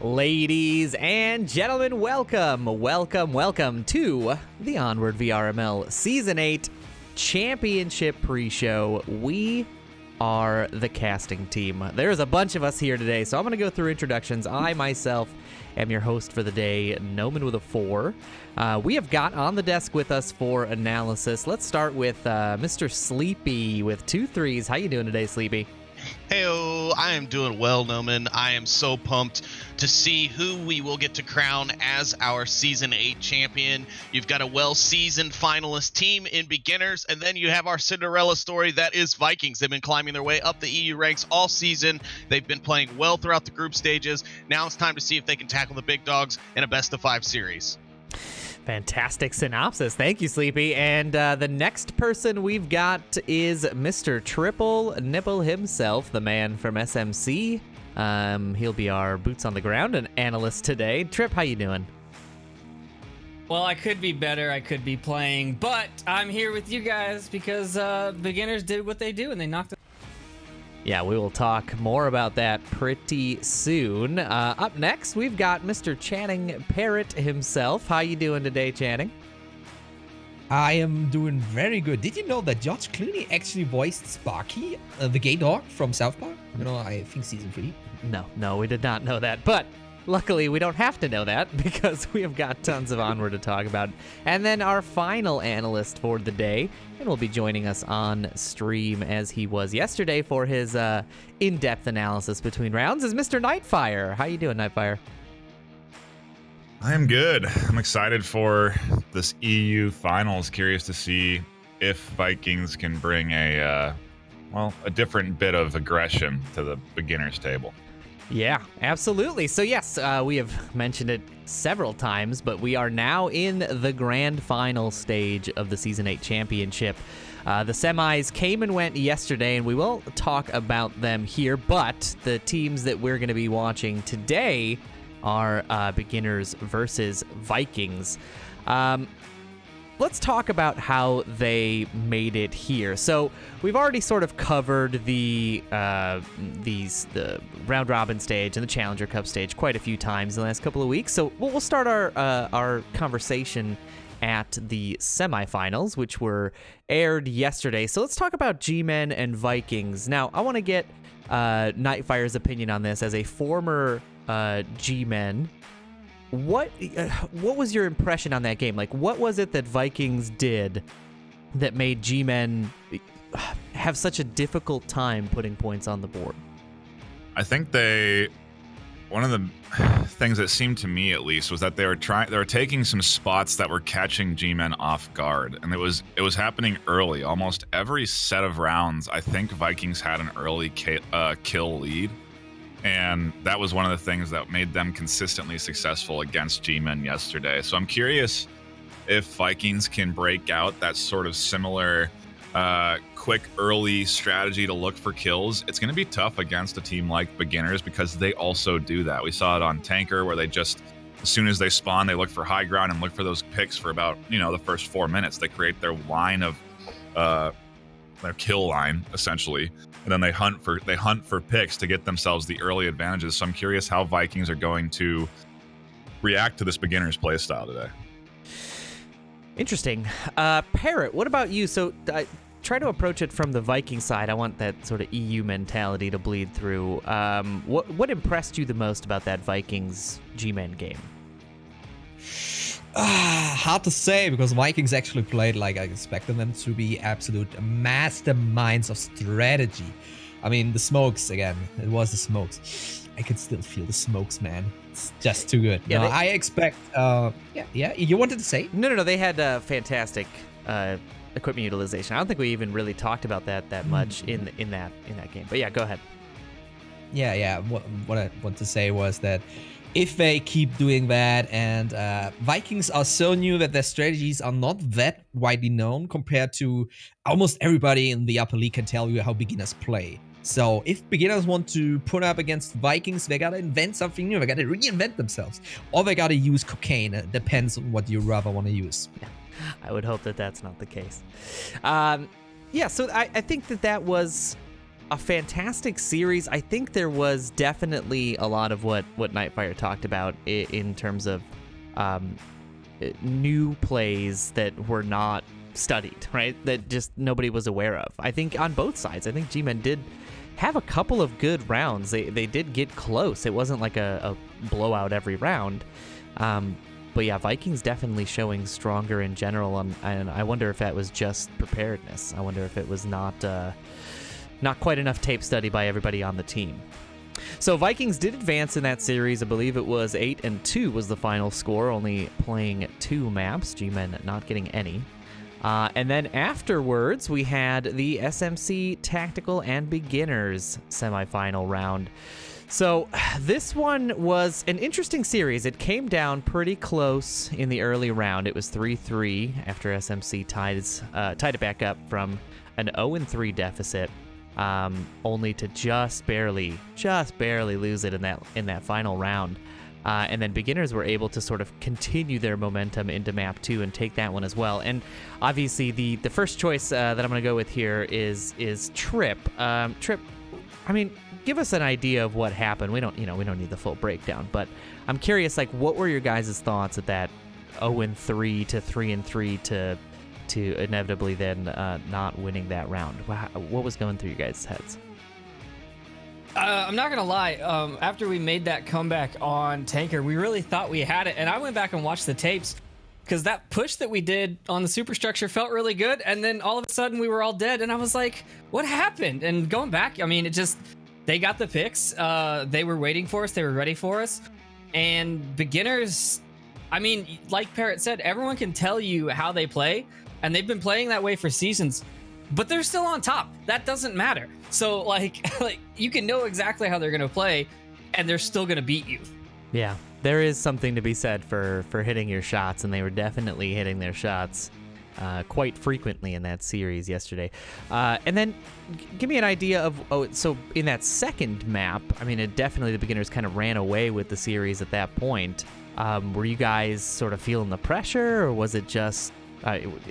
Ladies and gentlemen, welcome to the Onward VRML Season 8 Championship Pre-Show. We are the casting team. There's a bunch of us here today, so I'm going to go through introductions. I, myself, am your host for the day, Noman with a 4. We have got on the desk with us for analysis. Let's start with Mr. Sleepy with 2 3s. How you doing today, Sleepy? Heyo, I am doing well, Noman. I am so pumped to see who we will get to crown as our Season 8 champion. You've got a well-seasoned finalist team in beginners, and then you have our Cinderella story that is Vikings. They've been climbing their way up the EU ranks all season. They've been playing well throughout the group stages. Now it's time to see if they can tackle the big dogs in a best-of-5 series. Fantastic synopsis. Thank you, Sleepy. And the next person we've got is Mr. Triple Nipple himself, the man from SMC. He'll be our boots on the ground and analyst today. Trip, how you doing? Well, I could be better. I could be playing, but I'm here with you guys because beginners did what they do and they knocked it. Yeah, we will talk more about that pretty soon. Up next, we've got Mr. Channing Parrot himself. How you doing today, Channing? I am doing very good. Did you know that George Clooney actually voiced Sparky, the gay dog from South Park? You know, I think season 3. No, we did not know that. But luckily, we don't have to know that because we have got tons of Onward to talk about. And then our final analyst for the day, and will be joining us on stream as he was yesterday for his in-depth analysis between rounds, is Mr. NightFiree. How you doing, NightFiree? I am good. I'm excited for this EU finals. Curious to see if Vikings can bring a different bit of aggression to the beginners table. Yeah, absolutely. So yes, we have mentioned it several times, but we are now in the grand final stage of the Season 8 Championship. The semis came and went yesterday, and we will talk about them here, but the teams that we're going to be watching today are beginners versus Vikings. Let's talk about how they made it here. So we've already sort of covered the round robin stage and the Challenger Cup stage quite a few times in the last couple of weeks. So we'll start our conversation at the semifinals, which were aired yesterday. So let's talk about G-Men and Vikings. Now, I want to get NightFire's opinion on this as a former G-Men. What was your impression on that game? Like, what was it that Vikings did that made G-Men have such a difficult time putting points on the board? I think one of the things that seemed to me at least was that they were taking some spots that were catching G-Men off guard, and it was happening early. Almost every set of rounds, I think Vikings had an early kill lead. And that was one of the things that made them consistently successful against G-Men yesterday. So I'm curious if Vikings can break out that sort of similar quick early strategy to look for kills. It's going to be tough against a team like beginners because they also do that. We saw it on Tanker where they just, as soon as they spawn, they look for high ground and look for those picks for about, the first 4 minutes. They create their line of their kill line essentially, and then they hunt for picks to get themselves the early advantages. So I'm curious how Vikings are going to react to this beginner's play style today. Interesting. Parrot, what about you? So try to approach it from the Viking side. I want that sort of EU mentality to bleed through. What impressed you the most about that Vikings G-Men game? Hard to say, because Vikings actually played like I expected them to be, absolute masterminds of strategy. I mean, the smokes, again, it was the smokes. I could still feel the smokes, man. It's just too good. Yeah, I expect, you wanted to say? No, they had fantastic equipment utilization. I don't think we even really talked about that much in that game. But yeah, go ahead. Yeah. What I want to say was that if they keep doing that, and Vikings are so new that their strategies are not that widely known compared to almost everybody in the upper league can tell you how beginners play. So if beginners want to put up against Vikings, they gotta invent something new. They gotta reinvent themselves, or they gotta use cocaine. It depends on what you rather want to use. Yeah, I would hope that that's not the case. So I think that was a fantastic series. I think there was definitely a lot of what NightFiree talked about in terms of new plays that were not studied, right? That just nobody was aware of. I think on both sides, I think G-Men did have a couple of good rounds. They did get close. It wasn't like a blowout every round. But yeah, Vikings definitely showing stronger in general, and I wonder if that was just preparedness. I wonder if it was not quite enough tape study by everybody on the team. So Vikings did advance in that series. I believe it was 8-2 was the final score, only playing 2 maps, G-Men not getting any. And then afterwards, we had the SMC Tactical and Beginners semifinal round. So this one was an interesting series. It came down pretty close in the early round. It was 3-3 after SMC tied it back up from an 0-3 deficit, only to just barely lose it in that final round. And then Beginners were able to sort of continue their momentum into map 2 and take that one as well. And obviously the first choice that I'm going to go with here is Trip. Trip, I mean, give us an idea of what happened. We don't need the full breakdown, but I'm curious, like, what were your guys' thoughts at that 0-3 to 3-3 to inevitably then not winning that round? What was going through your guys' heads? I'm not gonna lie. After we made that comeback on Tanker, we really thought we had it, and I went back and watched the tapes because that push that we did on the superstructure felt really good, and then all of a sudden we were all dead, and I was like, "What happened?" And going back, I mean, they got the picks. They were waiting for us. They were ready for us. And Beginners, I mean, like Parrot said, everyone can tell you how they play, and they've been playing that way for seasons, but they're still on top. That doesn't matter. So like you can know exactly how they're going to play, and they're still going to beat you. Yeah, there is something to be said for hitting your shots, and they were definitely hitting their shots quite frequently in that series yesterday. And then give me an idea of, so in that second map, I mean, the Beginners kind of ran away with the series at that point. Were you guys sort of feeling the pressure, or was it just,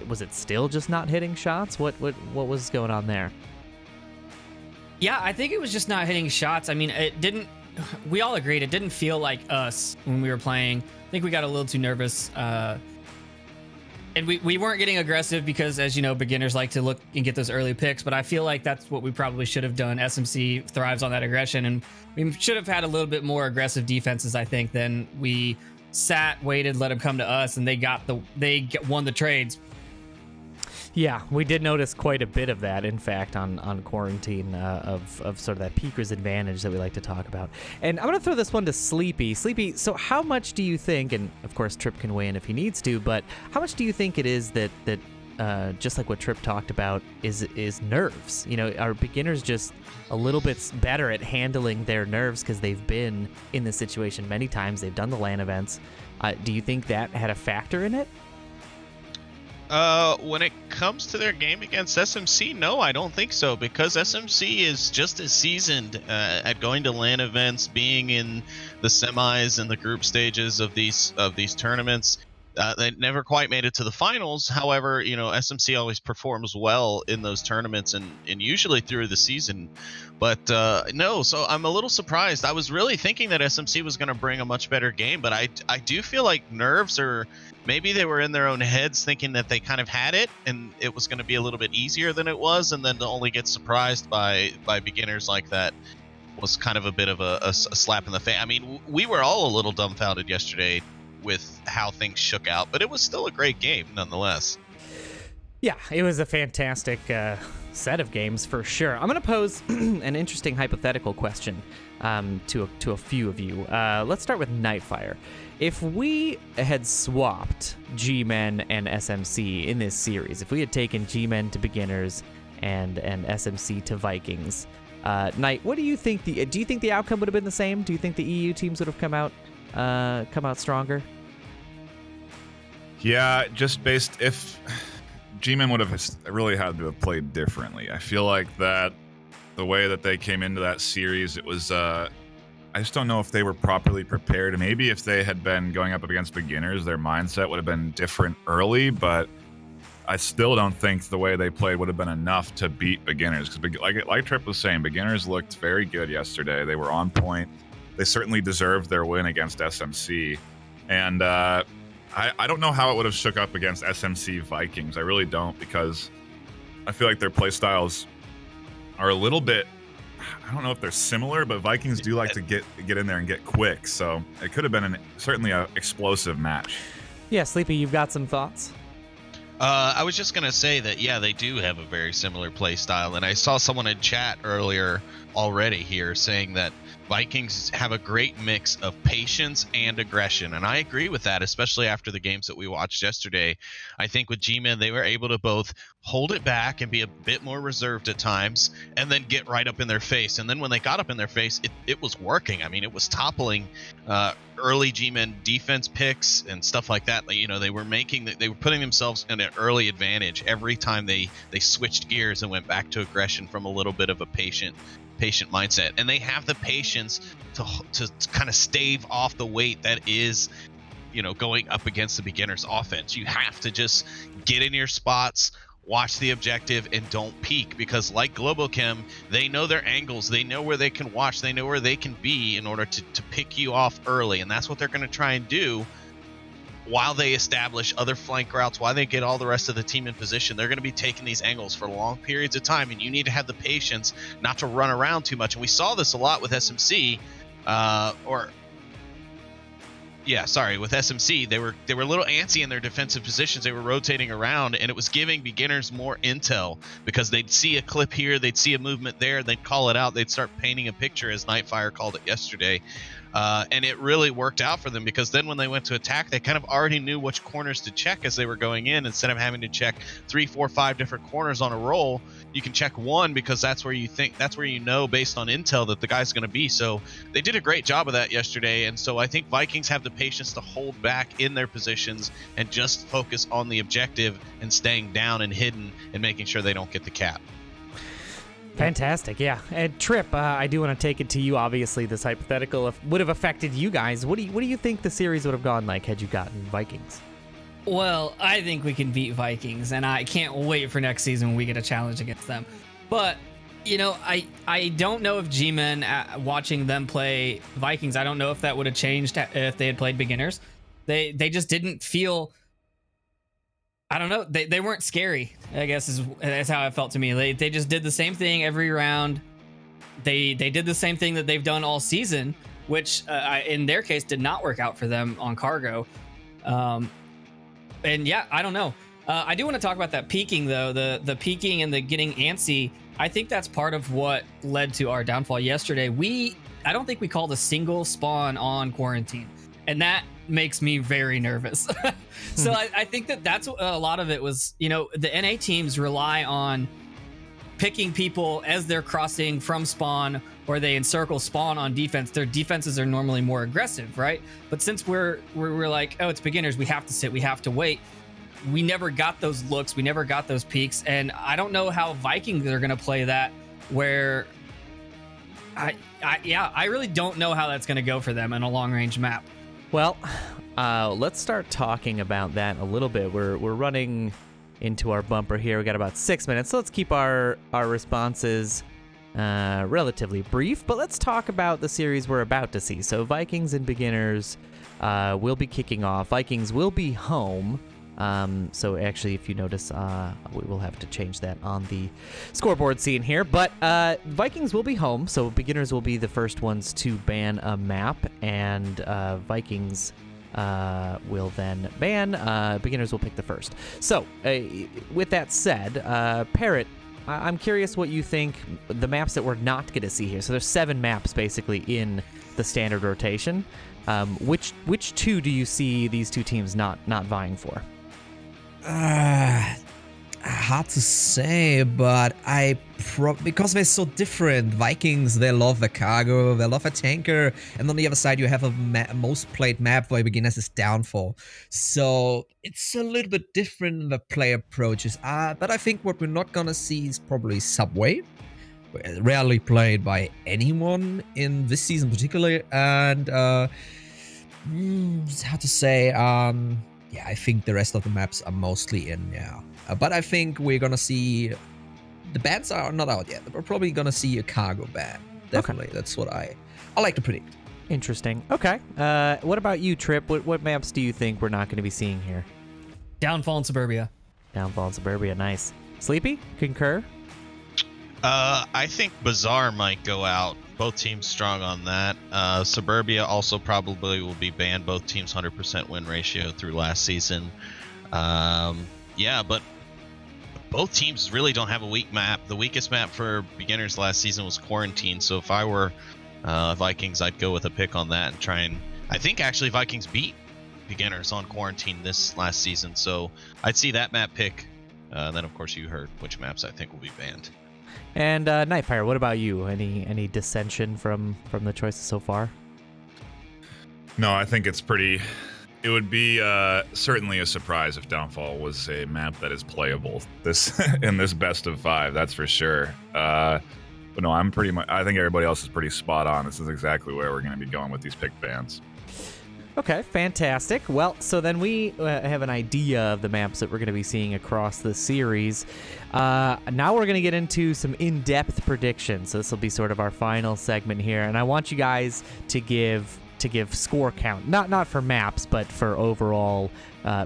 was it still just not hitting shots? What was going on there? Yeah, I think it was just not hitting shots. I mean, we all agreed, it didn't feel like us when we were playing. I think we got a little too nervous. And we weren't getting aggressive because, as you know, Beginners like to look and get those early picks, but I feel like that's what we probably should have done. SMC thrives on that aggression, and we should have had a little bit more aggressive defenses, I think, than we sat, waited, let them come to us, and they won the trades. Yeah, we did notice quite a bit of that, in fact, on Quarantine, of sort of that peeker's advantage that we like to talk about. And I'm going to throw this one to Sleepy. Sleepy, so how much do you think, and of course Trip can weigh in if he needs to, but how much do you think it is that just like what Trip talked about, is nerves? You know, are Beginners just a little bit better at handling their nerves because they've been in this situation many times, they've done the LAN events? Do you think that had a factor in it? When it comes to their game against SMC, no, I don't think so, because SMC is just as seasoned at going to LAN events, being in the semis and the group stages of these tournaments. They never quite made it to the finals. However, you know, SMC always performs well in those tournaments and usually through the season. But no, so I'm a little surprised. I was really thinking that SMC was going to bring a much better game, but I do feel like nerves, or maybe they were in their own heads thinking that they kind of had it and it was going to be a little bit easier than it was, and then to only get surprised by Beginners like that was kind of a bit of a slap in the face. I mean, we were all a little dumbfounded yesterday with how things shook out, but it was still a great game nonetheless. Yeah, it was a fantastic set of games for sure. I'm going to pose an interesting hypothetical question to a few of you. Let's start with NightFiree. If we had swapped G-Men and SMC in this series, if we had taken G-Men to Beginners and SMC to Vikings, Night, what do you think? Do you think the outcome would have been the same? Do you think the EU teams would have come out stronger? Yeah, just if G-Men would have really had to have played differently. I feel like that the way that they came into that series, it was I just don't know if they were properly prepared. Maybe if they had been going up against Beginners, their mindset would have been different early, but I still don't think the way they played would have been enough to beat beginners. Because like Trip was saying, beginners looked very good yesterday. They were on point. They certainly deserved their win against SMC. And I don't know how it would have shook up against SMC Vikings. I really don't, because I feel like their play styles are a little bit, I don't know if they're similar, but Vikings do like to get in there and get quick. So it could have been certainly an explosive match. Yeah, Sleepy, you've got some thoughts? I was just going to say that, yeah, they do have a very similar play style. And I saw someone in chat earlier already here saying that Vikings have a great mix of patience and aggression. And I agree with that, especially after the games that we watched yesterday. I think with G-Men, they were able to both hold it back and be a bit more reserved at times, and then get right up in their face. And then when they got up in their face, it was working. I mean, it was toppling early G-Men defense picks and stuff like that. You know, they were putting themselves in an early advantage every time they switched gears and went back to aggression from a little bit of a patient mindset. And they have the patience to kind of stave off the weight that is, you know, going up against the beginner's offense. You have to just get in your spots, watch the objective, and don't peek, because like Globochem, they know their angles, they know where they can watch, they know where they can be in order to pick you off early. And that's what they're going to try and do while they establish other flank routes, while they get all the rest of the team in position. They're going to be taking these angles for long periods of time, and you need to have the patience not to run around too much. And we saw this a lot with SMC, with SMC. They were a little antsy in their defensive positions. They were rotating around, and it was giving beginners more intel, because they'd see a clip here, they'd see a movement there, they'd call it out, they'd start painting a picture, as NightFiree called it yesterday. And it really worked out for them, because then when they went to attack, they kind of already knew which corners to check as they were going in. Instead of having to check 3, 4, 5 different corners on a roll, you can check one, because that's where you know based on intel that the guy's going to be. So they did a great job of that yesterday. And so I think Vikings have the patience to hold back in their positions and just focus on the objective and staying down and hidden and making sure they don't get the cap. Fantastic, yeah. And Trip, I do want to take it to you. Obviously, this hypothetical would have affected you guys. What do you think the series would have gone like had you gotten Vikings? Well, I think we can beat Vikings, and I can't wait for next season when we get a challenge against them. But, you know, I don't know if G-Men, watching them play Vikings, I don't know if that would have changed if they had played beginners. They just didn't feel... I don't know. They weren't scary, I guess is how it felt to me. They just did the same thing every round. They did the same thing that they've done all season, which in their case did not work out for them on Cargo. And yeah, I don't know. I do want to talk about that peaking though, the peaking and the getting antsy. I think that's part of what led to our downfall yesterday. I don't think we called a single spawn on quarantine, and that makes me very nervous. So I think that's a lot of it was, you know, the NA teams rely on picking people as they're crossing from spawn, or they encircle spawn on defense. Their defenses are normally more aggressive, right? But since we're like, oh, it's beginners, we have to sit, we have to wait. We never got those looks, we never got those peaks, and I don't know how Vikings are going to play that, where I really don't know how that's going to go for them in a long range map. Well, let's start talking about that a little bit. We're running into our bumper here. We got about 6 minutes, so let's keep our responses relatively brief. But let's talk about the series we're about to see. So Vikings and beginners will be kicking off. Vikings will be home. So actually, if you notice, we will have to change that on the scoreboard scene here. But Vikings will be home, so beginners will be the first ones to ban a map, and Vikings will then ban. Beginners will pick the first. So with that said, Parrot, I'm curious what you think the maps that we're not going to see here. So there's 7 maps basically in the standard rotation. Which two do you see these two teams not vying for? Hard to say, but because they're so different. Vikings, they love the cargo, they love a tanker, and on the other side you have a most played map where beginners is downfall. So it's a little bit different, the play approaches. But I think what we're not gonna see is probably Subway. Rarely played by anyone in this season particularly, and it's hard to say. Yeah, I think the rest of the maps are mostly in, yeah. But I think we're gonna see the bans are not out yet. We're probably gonna see a cargo ban. Definitely, that's what I like to predict. Interesting. Okay. What about you, Trip? What maps do you think we're not going to be seeing here? Downfall in Suburbia. Downfall in Suburbia. Nice. Sleepy? Concur? I think Bazaar might go out. Both teams strong on that. Suburbia also probably will be banned. Both teams 100% win ratio through last season. Yeah, but both teams really don't have a weak map. The weakest map for beginners last season was Quarantine. So if I were Vikings, I'd go with a pick on that and try and... I think actually Vikings beat beginners on Quarantine this last season. So I'd see that map pick. Then, of course, you heard which maps I think will be banned. And NightFiree, what about you? Any dissension from the choices so far? No, I think it's pretty... It would be certainly a surprise if Downfall was a map that is playable in this best of 5. That's for sure. But no, I think everybody else is pretty spot on. This is exactly where we're going to be going with these pick bans. Okay, fantastic. Well, so then we have an idea of the maps that we're going to be seeing across the series. Now we're going to get into some in-depth predictions. So this will be sort of our final segment here, and I want you guys to give score count, not for maps, but for overall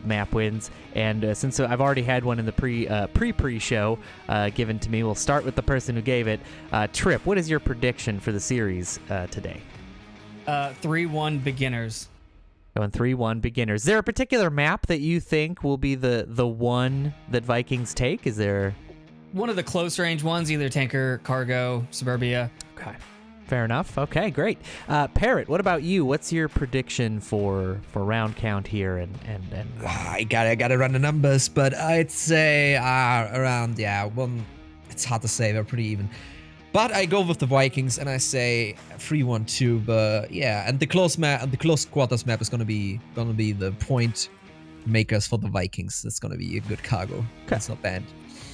map wins. And since I've already had one in the pre-show given to me, we'll start with the person who gave it. Trip, what is your prediction for the series today? 3-1 beginners. Going 3-1 beginners. Is there a particular map that you think will be the one that Vikings take? Is there one of the close range ones, either tanker, cargo, Suburbia? Okay. Fair enough. Okay, great. Parrot, what about you? What's your prediction for round count here and I gotta run the numbers, but I'd say around one. It's hard to say. They're pretty even. But I go with the Vikings and I say 3-1-2. But yeah, and the close quarters map is gonna be the point makers for the Vikings. That's gonna be a good cargo. Okay. That's not bad.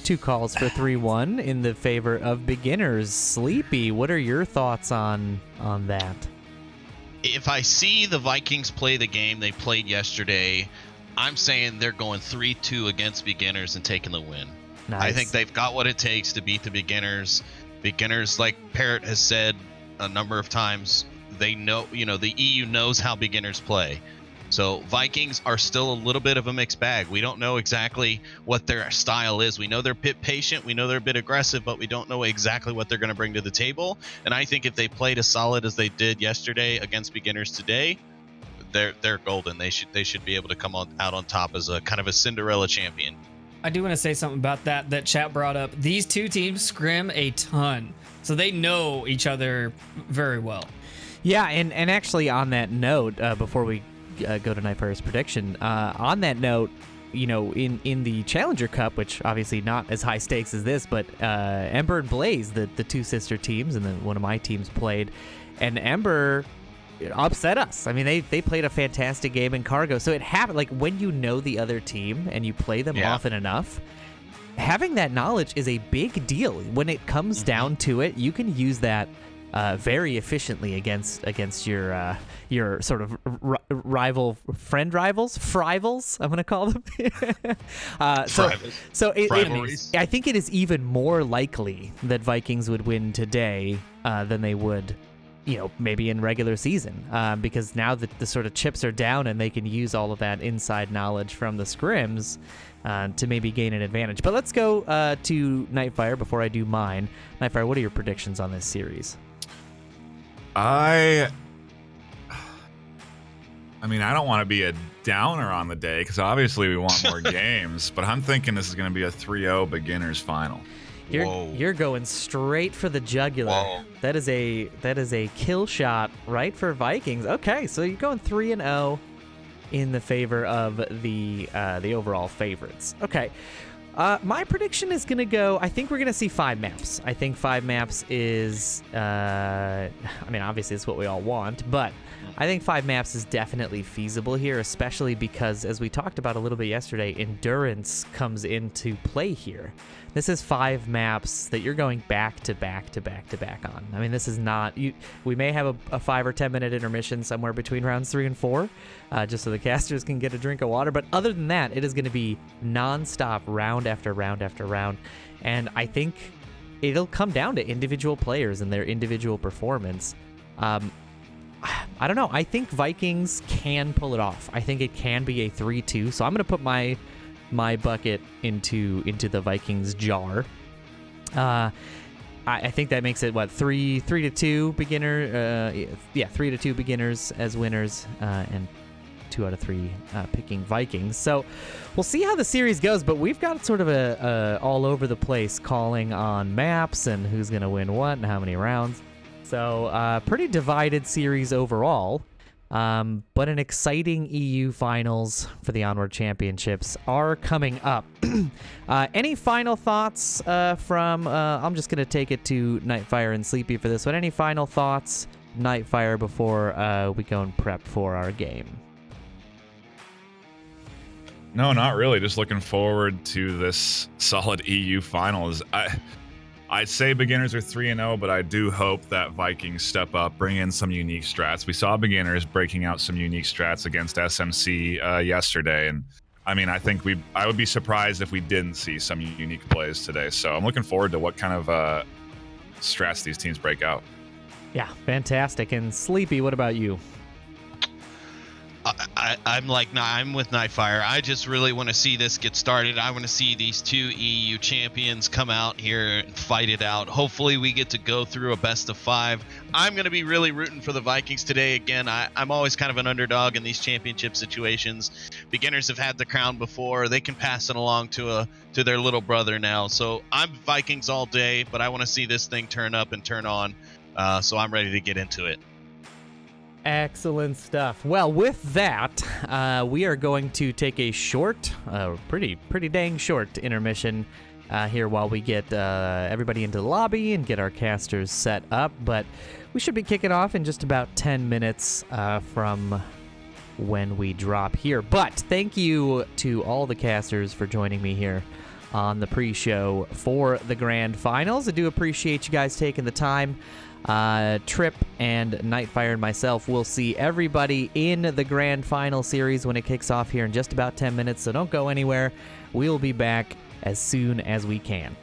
2 calls for 3-1 in the favor of beginners. Sleepy, what are your thoughts on that? If I see the Vikings play the game they played yesterday, I'm saying they're going 3-2 against beginners and taking the win. Nice. I think they've got what it takes to beat the beginners. Beginners, like Parrot has said a number of times, they know, the EU knows how beginners play. So Vikings are still a little bit of a mixed bag. We don't know exactly what their style is. We know they're a bit patient. We know they're a bit aggressive, but we don't know exactly what they're going to bring to the table. And I think if they played as solid as they did yesterday against beginners today, they're golden. They should be able to come out on top as a kind of a Cinderella champion. I do want to say something about that chat brought up. These two teams scrim a ton, so they know each other very well. Yeah, and actually on that note, before we go to NightFire's prediction. On that note, in the Challenger Cup, which obviously not as high stakes as this, but Ember and Blaze, the two sister teams, and then one of my teams played, and Ember upset us. I mean, they played a fantastic game in cargo. So it happened, like when you know the other team and you play them often enough, having that knowledge is a big deal. When it comes down to it, you can use that very efficiently against your sort of rivals. I'm gonna call them. I think it is even more likely that Vikings would win today than they would, maybe in regular season, because now that the sort of chips are down and they can use all of that inside knowledge from the scrims to maybe gain an advantage. But let's go to NightFire before I do mine. NightFire, what are your predictions on this series? I mean, I don't want to be a downer on the day because obviously we want more games, but I'm thinking this is going to be a 3-0 beginners final. You're going straight for the jugular. Whoa. That is a kill shot right for Vikings. Okay, so you're going 3-0 in the favor of the overall favorites. Okay. My prediction is going to go, I think we're going to see 5 maps. I think 5 maps is, obviously it's what we all want, but I think 5 maps is definitely feasible here, especially because, as we talked about a little bit yesterday, endurance comes into play here. This is 5 maps that you're going back to back to back to back on. I mean, this is not... we may have a 5 or 10 minute intermission somewhere between rounds 3 and 4, just so the casters can get a drink of water. But other than that, it is going to be nonstop round round after round after round. And I think it'll come down to individual players and their individual performance. I don't know. I think Vikings can pull it off. I think it can be a 3-2. So I'm going to put my bucket into the Vikings jar. I think that makes it 3-2 beginner. 3-2 beginners as winners, and 2 out of 3 picking Vikings. So we'll see how the series goes, but we've got sort of a all over the place calling on maps and who's going to win what and how many rounds. So pretty divided series overall, but an exciting EU finals for the Onward Championships are coming up. Any final thoughts from, I'm just going to take it to NightFiree and Sleepy for this one. Any final thoughts, NightFiree, before we go and prep for our game? No, not really. Just looking forward to this solid EU finals. I'd say beginners are 3-0, but I do hope that Vikings step up, bring in some unique strats. We saw beginners breaking out some unique strats against SMC yesterday, and I mean, I think I would be surprised if we didn't see some unique plays today. So I'm looking forward to what kind of strats these teams break out. Yeah, fantastic. And Sleepy, what about you? I'm with NightFiree. I just really want to see this get started. I want to see these 2 EU champions come out here and fight it out. Hopefully we get to go through a best of 5. I'm going to be really rooting for the Vikings today. Again, I'm always kind of an underdog in these championship situations. Beginners have had the crown before. They can pass it along to their little brother now. So I'm Vikings all day, but I want to see this thing turn up and turn on. So I'm ready to get into it. Excellent stuff. Well, with that, we are going to take a short, pretty dang short intermission here while we get everybody into the lobby and get our casters set up. But we should be kicking off in just about 10 minutes from when we drop here. But thank you to all the casters for joining me here on the pre-show for the grand finals. I do appreciate you guys taking the time. Trip and NightFiree and myself will see everybody in the grand final series when it kicks off here in just about 10 minutes, so don't go anywhere. We'll be back as soon as we can.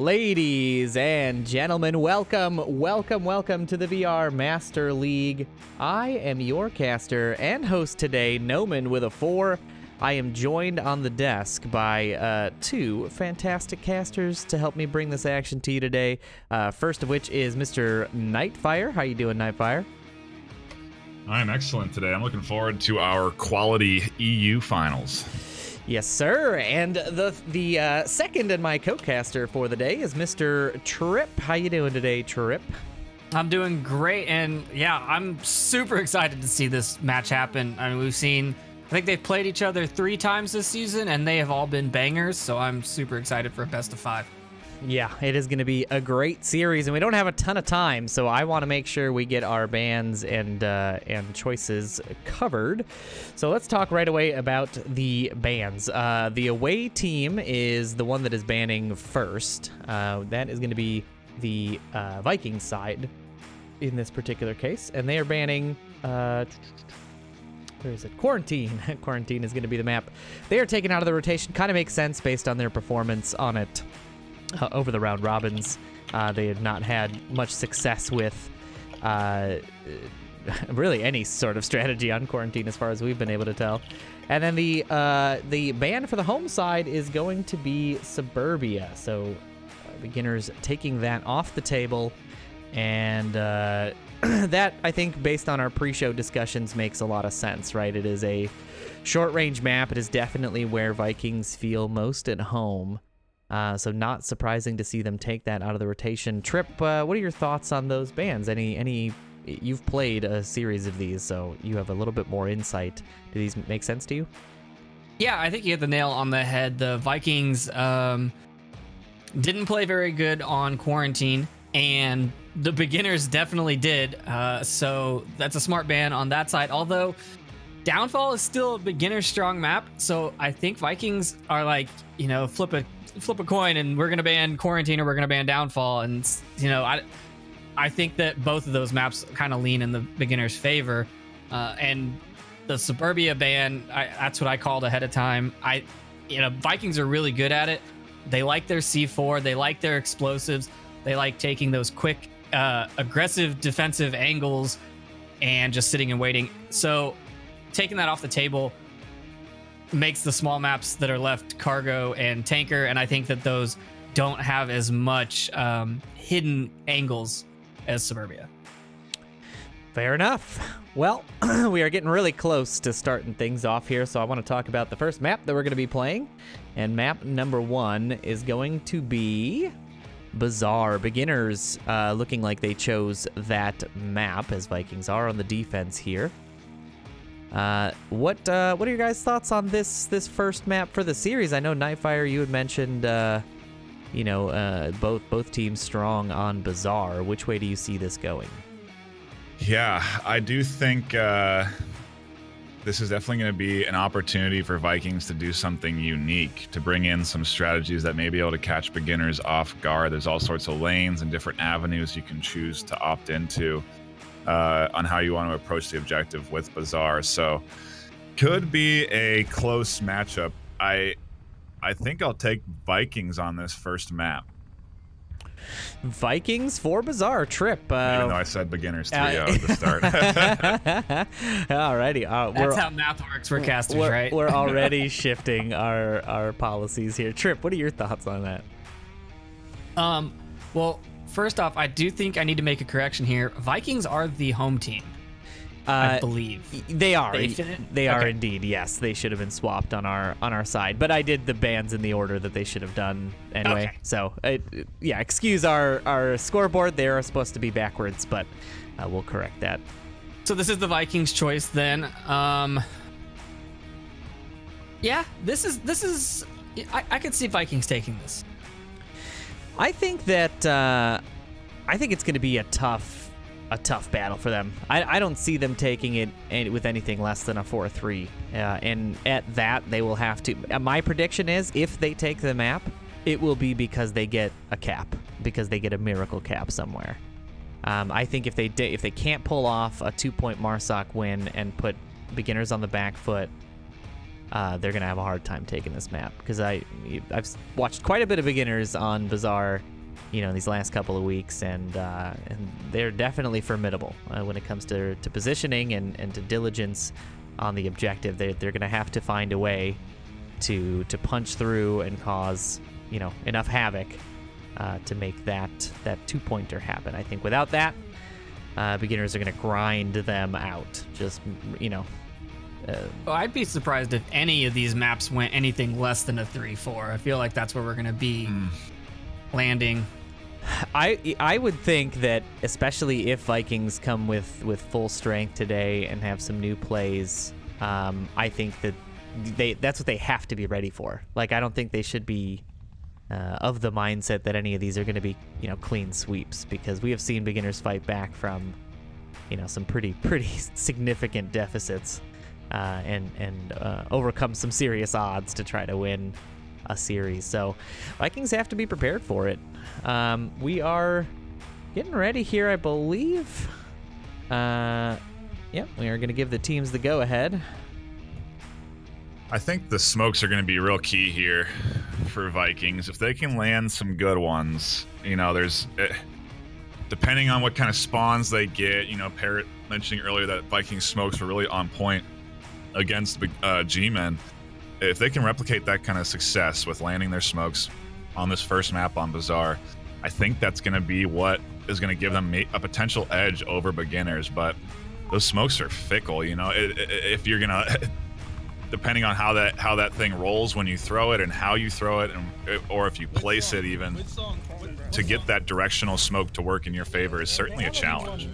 Ladies and gentlemen, welcome to the VR Master League. I am your caster and host today, Noman with a 4. I am joined on the desk by two fantastic casters to help me bring this action to you today. First of which is Mr. NightFiree. How you doing, NightFiree? I'm excellent today. I'm looking forward to our quality EU finals. Yes, sir. And the second and my co-caster for the day is Mr. Trip. How you doing today, Trip? I'm doing great, and yeah, I'm super excited to see this match happen. I mean, I think they've played each other 3 times this season, and they have all been bangers, so I'm super excited for a best of 5. Yeah, it is going to be a great series, and we don't have a ton of time, so I want to make sure we get our bans and choices covered. So let's talk right away about the bans. The away team is the one that is banning first. That is going to be the Vikings side in this particular case, and they are banning... where is it? Quarantine. Quarantine is going to be the map. They are taken out of the rotation. Kind of makes sense based on their performance on it. Over the round robins, they have not had much success with really any sort of strategy on Quarantine as far as we've been able to tell. And then the ban for the home side is going to be Suburbia. So beginners taking that off the table. And that, I think, based on our pre-show discussions, makes a lot of sense, right? It is a short-range map. It is definitely where Vikings feel most at home. So not surprising to see them take that out of the rotation. Trip, what are your thoughts on those bans? You've played a series of these, so you have a little bit more insight. Do these make sense to you? Yeah, I think you hit the nail on the head. The Vikings didn't play very good on Quarantine, and the beginners definitely did. So that's a smart ban on that side. Although Downfall is still a beginner strong map, so I think Vikings are like, flip a coin and we're gonna ban Quarantine or we're gonna ban Downfall, and I think that both of those maps kind of lean in the beginner's favor, and the Suburbia ban, that's what I called ahead of time. Vikings are really good at it. They like their C4, they like their explosives, they like taking those quick aggressive defensive angles and just sitting and waiting. So taking that off the table makes the small maps that are left Cargo and Tanker, and I think that those don't have as much hidden angles as Suburbia. Fair enough. Well, we are getting really close to starting things off here, so I want to talk about the first map that we're going to be playing, and map number 1 is going to be Bazaar. Beginners looking like they chose that map, as Vikings are on the defense here. What are your guys' thoughts on this first map for the series? I know NightFiree, you had mentioned both teams strong on Bazaar. Which way do you see this going? Yeah, I do think this is definitely going to be an opportunity for Vikings to do something unique, to bring in some strategies that may be able to catch beginners off guard. There's all sorts of lanes and different avenues you can choose to opt into on how you want to approach the objective with Bazaar. So could be a close matchup. I think I'll take Vikings on this first map. Vikings for Bazaar. Trip. Even though I said beginners 3-0 at the start. Alrighty. That's how math works for casters, right? We're already shifting our policies here. Trip, what are your thoughts on that? Well, first off, I do think I need to make a correction here. Vikings are the home team, I believe. They are. They are Okay. indeed. Yes, they should have been swapped on our side. But I did the bans in the order that they should have done anyway. Okay. So, excuse our scoreboard. They are supposed to be backwards, but we'll correct that. So this is the Vikings' choice then. Yeah, this is. I could see Vikings taking this. I think that I think it's going to be a tough battle for them. I don't see them taking it with anything less than a 4-3. And at that, they will have to. My prediction is if they take the map, it will be because they get a cap, because they get a miracle cap somewhere. I think if they can't pull off a 2-point Marsoc win and put beginners on the back foot, they're gonna have a hard time taking this map, because I've watched quite a bit of beginners on Bazaar these last couple of weeks, and they're definitely formidable when it comes to positioning and to diligence on the objective. They're going to have to find a way to punch through and cause enough havoc to make that 2-pointer happen. I think without that, beginners are going to grind them out. Just I'd be surprised if any of these maps went anything less than a 3-4. I feel like that's where we're going to be landing. I would think that, especially if Vikings come with full strength today and have some new plays, I think that that's what they have to be ready for. Like, I don't think they should be of the mindset that any of these are going to be clean sweeps, because we have seen beginners fight back from some pretty significant deficits and overcome some serious odds to try to win a series. So Vikings have to be prepared for it. We are getting ready here, I believe. We are going to give the teams the go-ahead. I think the smokes are going to be real key here for Vikings. If they can land some good ones, there's depending on what kind of spawns they get. Parrot mentioning earlier that Vikings smokes were really on point against G-Men. If they can replicate that kind of success with landing their smokes on this first map on Bazaar, I think that's going to be what is going to give them a potential edge over beginners. But those smokes are fickle, if you're going to, depending on how that thing rolls when you throw it and how you throw it, or if you place it even, to get that directional smoke to work in your favor is certainly a challenge.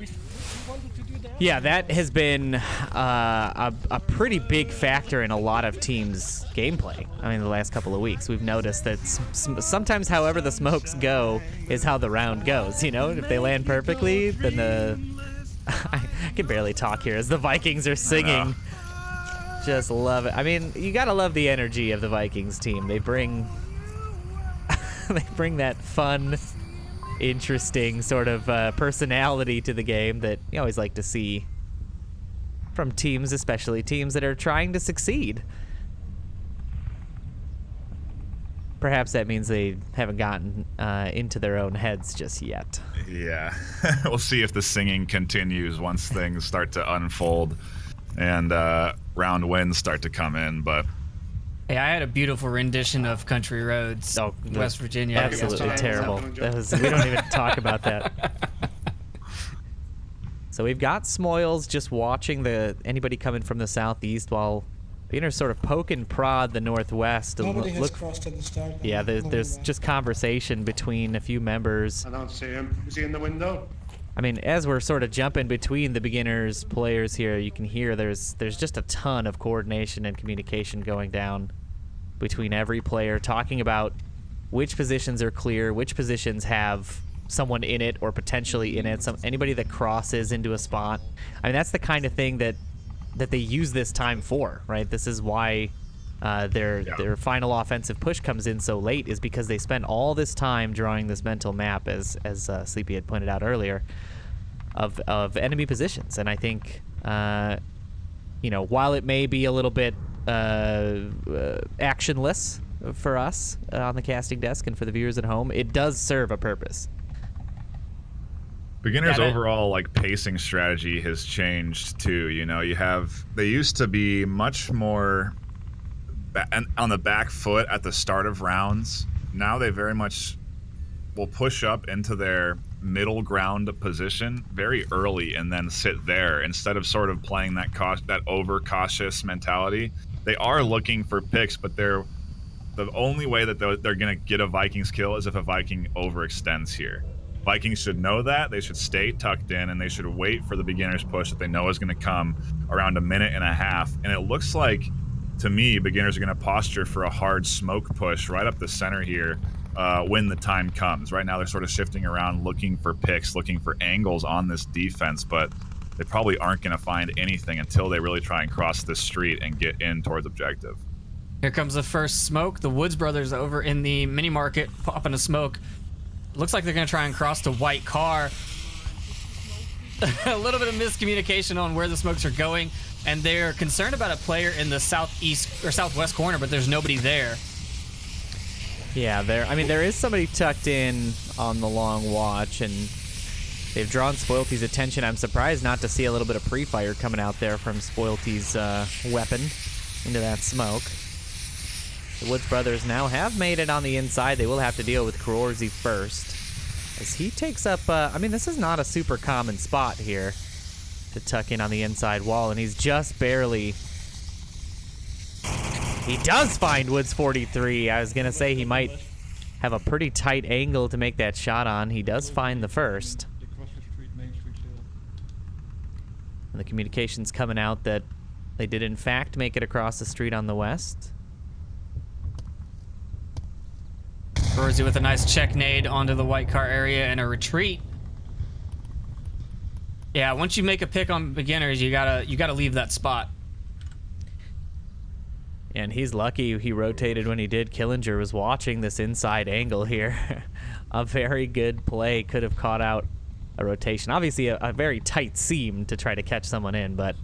Yeah, that has been a pretty big factor in a lot of teams' gameplay. I mean, the last couple of weeks, we've noticed that sometimes however the smokes go is how the round goes. If they land perfectly, then I can barely talk here as the Vikings are singing. Just love it. I mean, you gotta love the energy of the Vikings team. They bring that fun, interesting sort of personality to the game that you always like to see from teams, especially teams that are trying to succeed. Perhaps that means they haven't gotten into their own heads just yet. Yeah. We'll see if the singing continues once things start to unfold and round wins start to come in. But hey, I had a beautiful rendition of Country Roads, West Virginia. Absolutely terrible. We don't even talk about that. So we've got Smoils just watching anybody coming from the southeast, while beginners sort of poke and prod the northwest. Nobody has crossed at the start. Yeah, there's just conversation between a few members. I don't see him. Is he in the window? I mean, as we're sort of jumping between the beginners players here, you can hear there's just a ton of coordination and communication going down between every player, talking about which positions are clear, which positions have someone in it or potentially in it, anybody that crosses into a spot. I mean, that's the kind of thing that they use this time for, right? This is why their final offensive push comes in so late, is because they spend all this time drawing this mental map, as Sleepy had pointed out earlier, of enemy positions. And I think, while it may be a little bit actionless for us on the casting desk and for the viewers at home, it does serve a purpose. Beginners' overall pacing strategy has changed too. They used to be much more on the back foot at the start of rounds. Now they very much will push up into their middle ground position very early and then sit there instead of sort of playing that over cautious mentality. They are looking for picks, but the only way that they're going to get a Vikings kill is if a Viking overextends here. Vikings should know that. They should stay tucked in, and they should wait for the beginner's push that they know is going to come around a minute and a half. And it looks like, to me, beginners are going to posture for a hard smoke push right up the center here when the time comes. Right now, they're sort of shifting around, looking for picks, looking for angles on this defense, but they probably aren't going to find anything until they really try and cross this street and get in towards objective. Here comes the first smoke. The Woods brothers over in the mini market popping a smoke. Looks like they're going to try and cross the white car. A little bit of miscommunication on where the smokes are going, and they're concerned about a player in the southeast or southwest corner, but there's nobody there. Yeah, there is somebody tucked in on the long watch, and they've drawn Spoilty's attention. I'm surprised not to see a little bit of pre-fire coming out there from Spoilty's weapon into that smoke. The Woods brothers now have made it on the inside. They will have to deal with Krorzy first, as he takes up, this is not a super common spot here to tuck in on the inside wall, and he's just barely... He does find Woods 43. I was going to say he might have a pretty tight angle to make that shot on. He does find the first. And the communication's coming out that they did in fact make it across the street on the west. Krorzy with a nice check nade onto the white car area and a retreat. Yeah, once you make a pick on beginners, you gotta leave that spot. And he's lucky he rotated when he did. Killinger was watching this inside angle here. A very good play. Could have caught out a rotation. Obviously a very tight seam to try to catch someone in, but...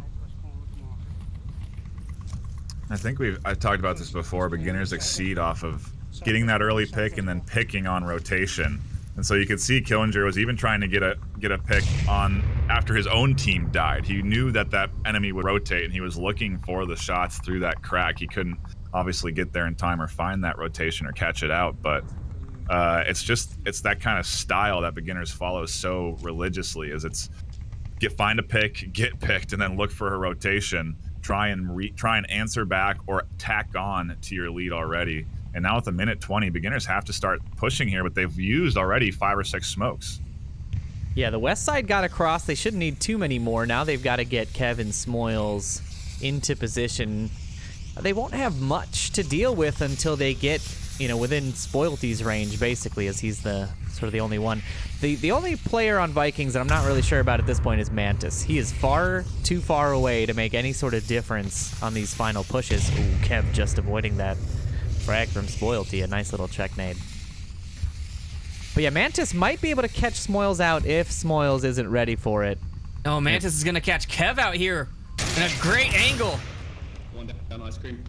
I think I've talked about this before. Beginners exceed off of getting that early pick and then picking on rotation. And so you could see Killinger was even trying to get a pick on after his own team died. He knew that enemy would rotate, and he was looking for the shots through that crack. He couldn't obviously get there in time or find that rotation or catch it out, but it's that kind of style that beginners follow so religiously. Is find a pick, get picked, and then look for a rotation. Try and answer back or tack on to your lead already. And now with a minute 20, beginners have to start pushing here, but they've used already 5 or 6 smokes. Yeah, the west side got across. They shouldn't need too many more. Now they've got to get Kevin Smoils into position. They won't have much to deal with until they get, within Spoilty's range, basically, as he's the sort of the only one. The only player on Vikings that I'm not really sure about at this point is Mantis. He is far too far away to make any sort of difference on these final pushes. Ooh, Kev just avoiding that frag from Spoilty, a nice little check nade. But yeah, Mantis might be able to catch Smoils out if Smoils isn't ready for it. Oh, Mantis is going to catch Kev out here in a great angle. One down ice cream.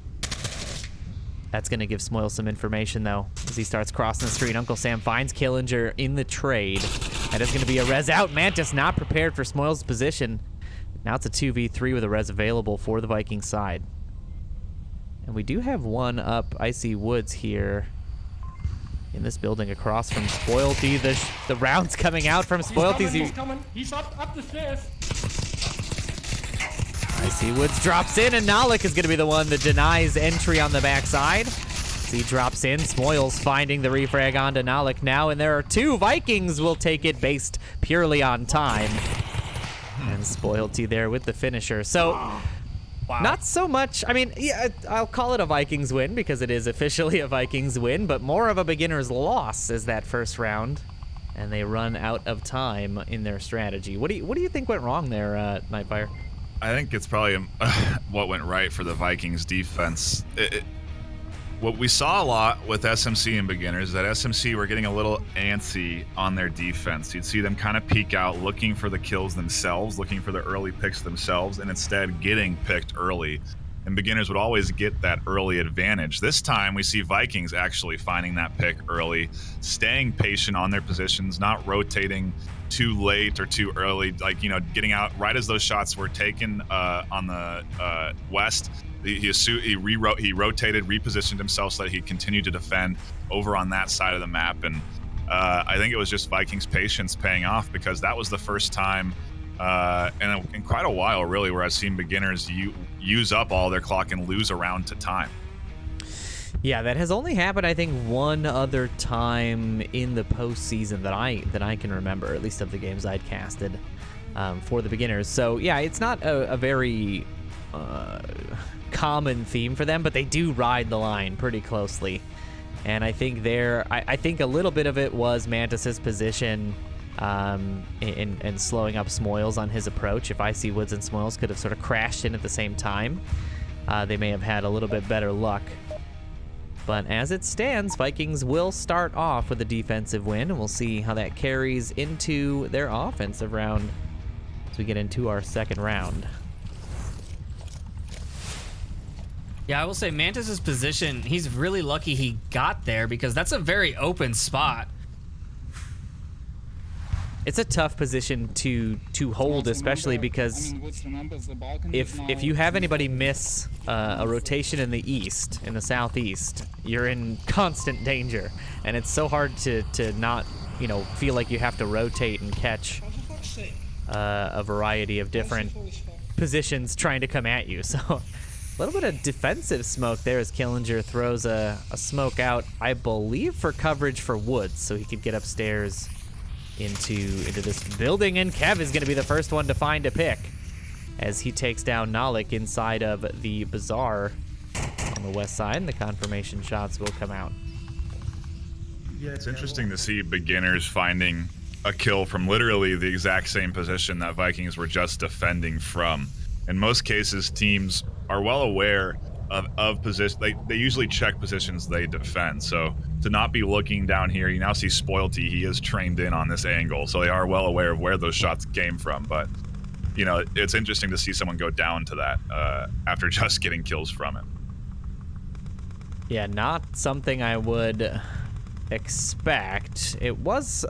That's going to give Smoils some information, though, as he starts crossing the street. Uncle Sam finds Killinger in the trade. That is going to be a res out. Mantis not prepared for Smoils' position. Now it's a 2v3 with a res available for the Viking side. And we do have one up Icy Woods here in this building across from Spoilty. The rounds coming out from Spoilty. He's coming. He's up the stairs. Icy Woods drops in, and Nalik is going to be the one that denies entry on the backside. He drops in. Smoils finding the refrag onto Nalik now, and there are 2. Vikings will take it based purely on time. And Spoilty there with the finisher. So... Wow. Not so much. Yeah, I'll call it a Vikings win because it is officially a Vikings win, but more of a beginner's loss as that first round, and they run out of time in their strategy. What do you think went wrong there, NightFiree? I think it's probably what went right for the Vikings defense. What we saw a lot with SMC and beginners is that SMC were getting a little antsy on their defense. You'd see them kind of peek out, looking for the kills themselves, looking for the early picks themselves, and instead getting picked early. And beginners would always get that early advantage. This time, we see Vikings actually finding that pick early, staying patient on their positions, not rotating too late or too early, getting out right as those shots were taken on the west. He rotated, repositioned himself so that he continued to defend over on that side of the map. And I think it was just Vikings' patience paying off, because that was the first time in quite a while, really, where I've seen beginners use up all their clock and lose a round to time. Yeah, that has only happened, I think, one other time in the postseason that I can remember, at least of the games I'd casted for the beginners. So yeah, it's not a very common theme for them, but they do ride the line pretty closely. And I think I think a little bit of it was Mantis's position and slowing up Smoils on his approach. If Icy Woods and Smoils could have sort of crashed in at the same time, they may have had a little bit better luck. But as it stands, Vikings will start off with a defensive win, and we'll see how that carries into their offensive round as we get into our second round. Yeah, I will say Mantis's position, he's really lucky he got there because that's a very open spot. It's a tough position to hold, especially because if you have anybody miss a rotation in the east, in the southeast, you're in constant danger, and it's so hard to not, you know, feel like you have to rotate and catch a variety of different positions trying to come at you. So a little bit of defensive smoke there as Killinger throws a smoke out, I believe, for coverage for Woods, so he could get upstairs into this building, and Kev is going to be the first one to find a pick as he takes down Nalik inside of the Bazaar on the west side, and the confirmation shots will come out. Yeah, it's interesting to see beginners finding a kill from literally the exact same position that Vikings were just defending from. In most cases, teams are well aware of position. They usually check positions they defend. So to not be looking down here, you now see Spoilty. He is trained in on this angle, so they are well aware of where those shots came from. But you know, it's interesting to see someone go down to that after just getting kills from it. Yeah, not something I would expect. It was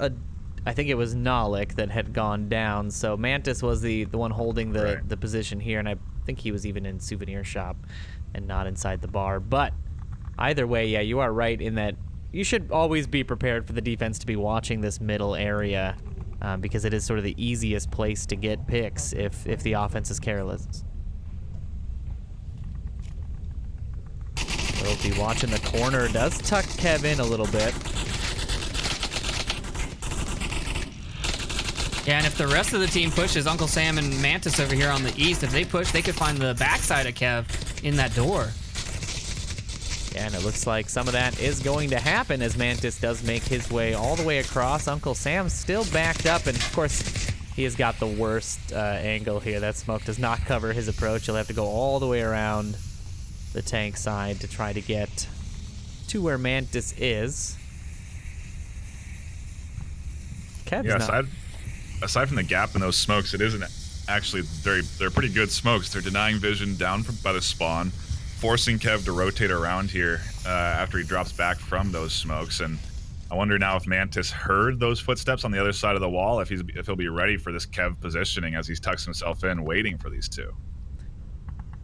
I think it was Nalik that had gone down, so Mantis was the one holding the position here, and I think he was even in souvenir shop and not inside the bar. But either way, yeah, you are right in that you should always be prepared for the defense to be watching this middle area because it is sort of the easiest place to get picks if the offense is careless. We'll be watching the corner. Does tuck Kev in a little bit. Yeah, and if the rest of the team pushes, Uncle Sam and Mantis over here on the east, if they push, they could find the backside of Kev in that door. Yeah, and it looks like some of that is going to happen as Mantis does make his way all the way across. Uncle Sam's still backed up, and of course, he has got the worst angle here. That smoke does not cover his approach. He'll have to go all the way around the tank side to try to get to where Mantis is. Kev's not... Aside from the gap in those smokes, it isn't actually they're pretty good smokes. They're denying vision down by the spawn, forcing Kev to rotate around here after he drops back from those smokes. And I wonder now if Mantis heard those footsteps on the other side of the wall, if he'll be ready for this Kev positioning as he tucks himself in, waiting for these two.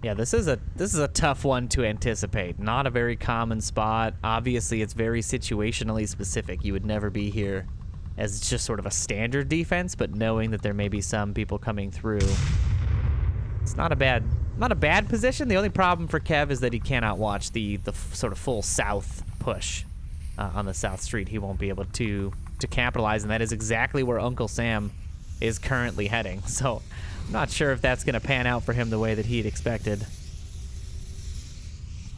Yeah, this is a tough one to anticipate. Not a very common spot. Obviously, it's very situationally specific. You would never be here as just sort of a standard defense, but knowing that there may be some people coming through, it's not a bad position. The only problem for Kev is that he cannot watch the sort of full south push on the south street. He won't be able to capitalize, and that is exactly where Uncle Sam is currently heading. So I'm not sure if that's going to pan out for him the way that he had expected.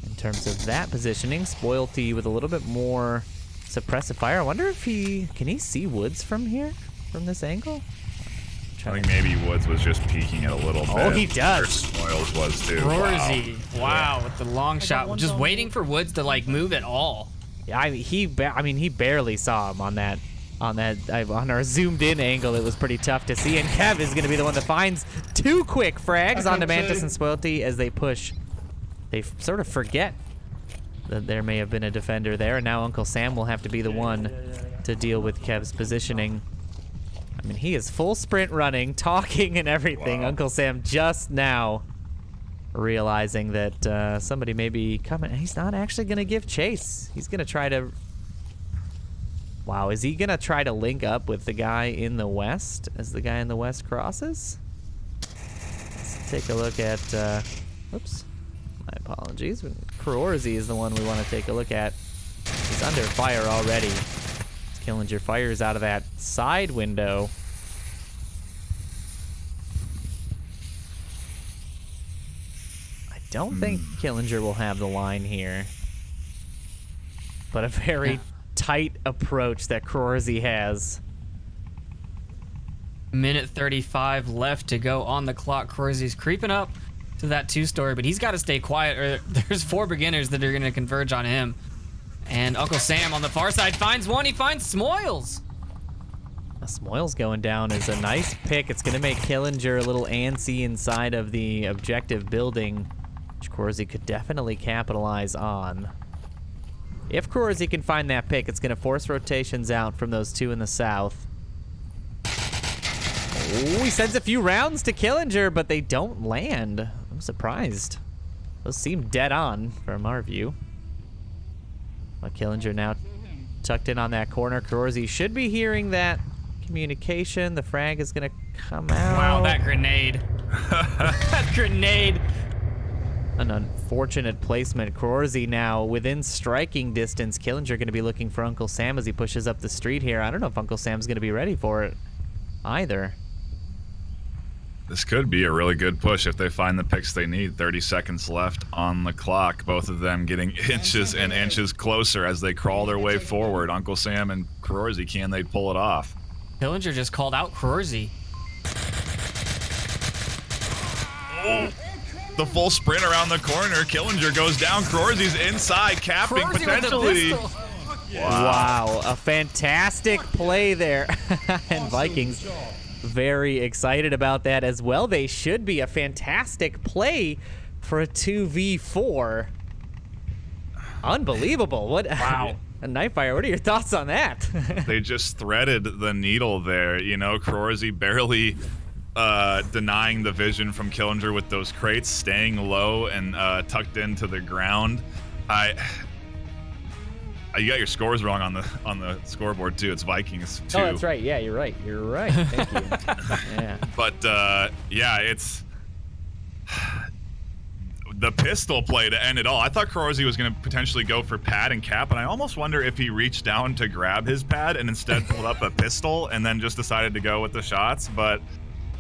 In terms of that positioning, Spoilty with a little bit more suppressive fire. I wonder if can he see Woods from here, from this angle? I think maybe Woods was just peeking it a little bit. Oh, he does. Spoils was too. Rorzy, wow, with the long shot, just waiting for Woods to like move at all. Yeah, he barely saw him on our zoomed in angle. It was pretty tough to see, and Kev is going to be the one that finds two quick frags onto Mantis and Spoilty as they push. They sort of forget that there may have been a defender there, and now Uncle Sam will have to be the one to deal with Kev's positioning. I mean, he is full sprint running, talking and everything. Wow. Uncle Sam just now realizing that somebody may be coming. He's not actually going to give chase. He's going to try to... Wow, is he going to try to link up with the guy in the west as the guy in the west crosses? Let's take a look at... Oops. My apologies. Kroorzi is the one we want to take a look at. He's under fire already. Killinger fires out of that side window. I don't think Killinger will have the line here. But a very tight approach that Kroorzi has. Minute 35 left to go on the clock. Kroorzi's creeping up to that two-story, but he's got to stay quiet or there's four beginners that are going to converge on him. And Uncle Sam on the far side finds one. He finds Smoils. Smoils going down is a nice pick. It's going to make Killinger a little antsy inside of the objective building. which Corsi could definitely capitalize on. If Corsi can find that pick, it's going to force rotations out from those two in the south. Oh, he sends a few rounds to Killinger, but they don't land. I'm surprised. Those seem dead on from our view. But Killinger now tucked in on that corner. Corsi should be hearing that communication. The frag is going to come out. Wow, that grenade. That grenade. An unfortunate placement. Corsi now within striking distance. Killinger going to be looking for Uncle Sam as he pushes up the street here. I don't know if Uncle Sam's going to be ready for it either. This could be a really good push if they find the picks they need. 30 seconds left on the clock. Both of them getting inches and inches closer as they crawl their way forward. Uncle Sam and Corsi, can they pull it off? Killinger just called out Corsi. Oh, the full sprint around the corner. Killinger goes down. Corsi's inside, capping Corsi potentially. with the pistol. Wow, a fantastic play there. And Vikings very excited about that as well. They should be. A fantastic play for a 2v4. Unbelievable. What? Wow. NightFiree, what are your thoughts on that? They just threaded the needle there. You know, Corsi barely denying the vision from Killinger with those crates, staying low and tucked into the ground. You got your scores wrong on the scoreboard too. It's Vikings 2. Oh, that's right. Yeah, you're right. You're right. Thank you. Yeah. But yeah, it's the pistol play to end it all. I thought Corsi was going to potentially go for pad and cap, and I almost wonder if he reached down to grab his pad and instead pulled up a pistol and then just decided to go with the shots. But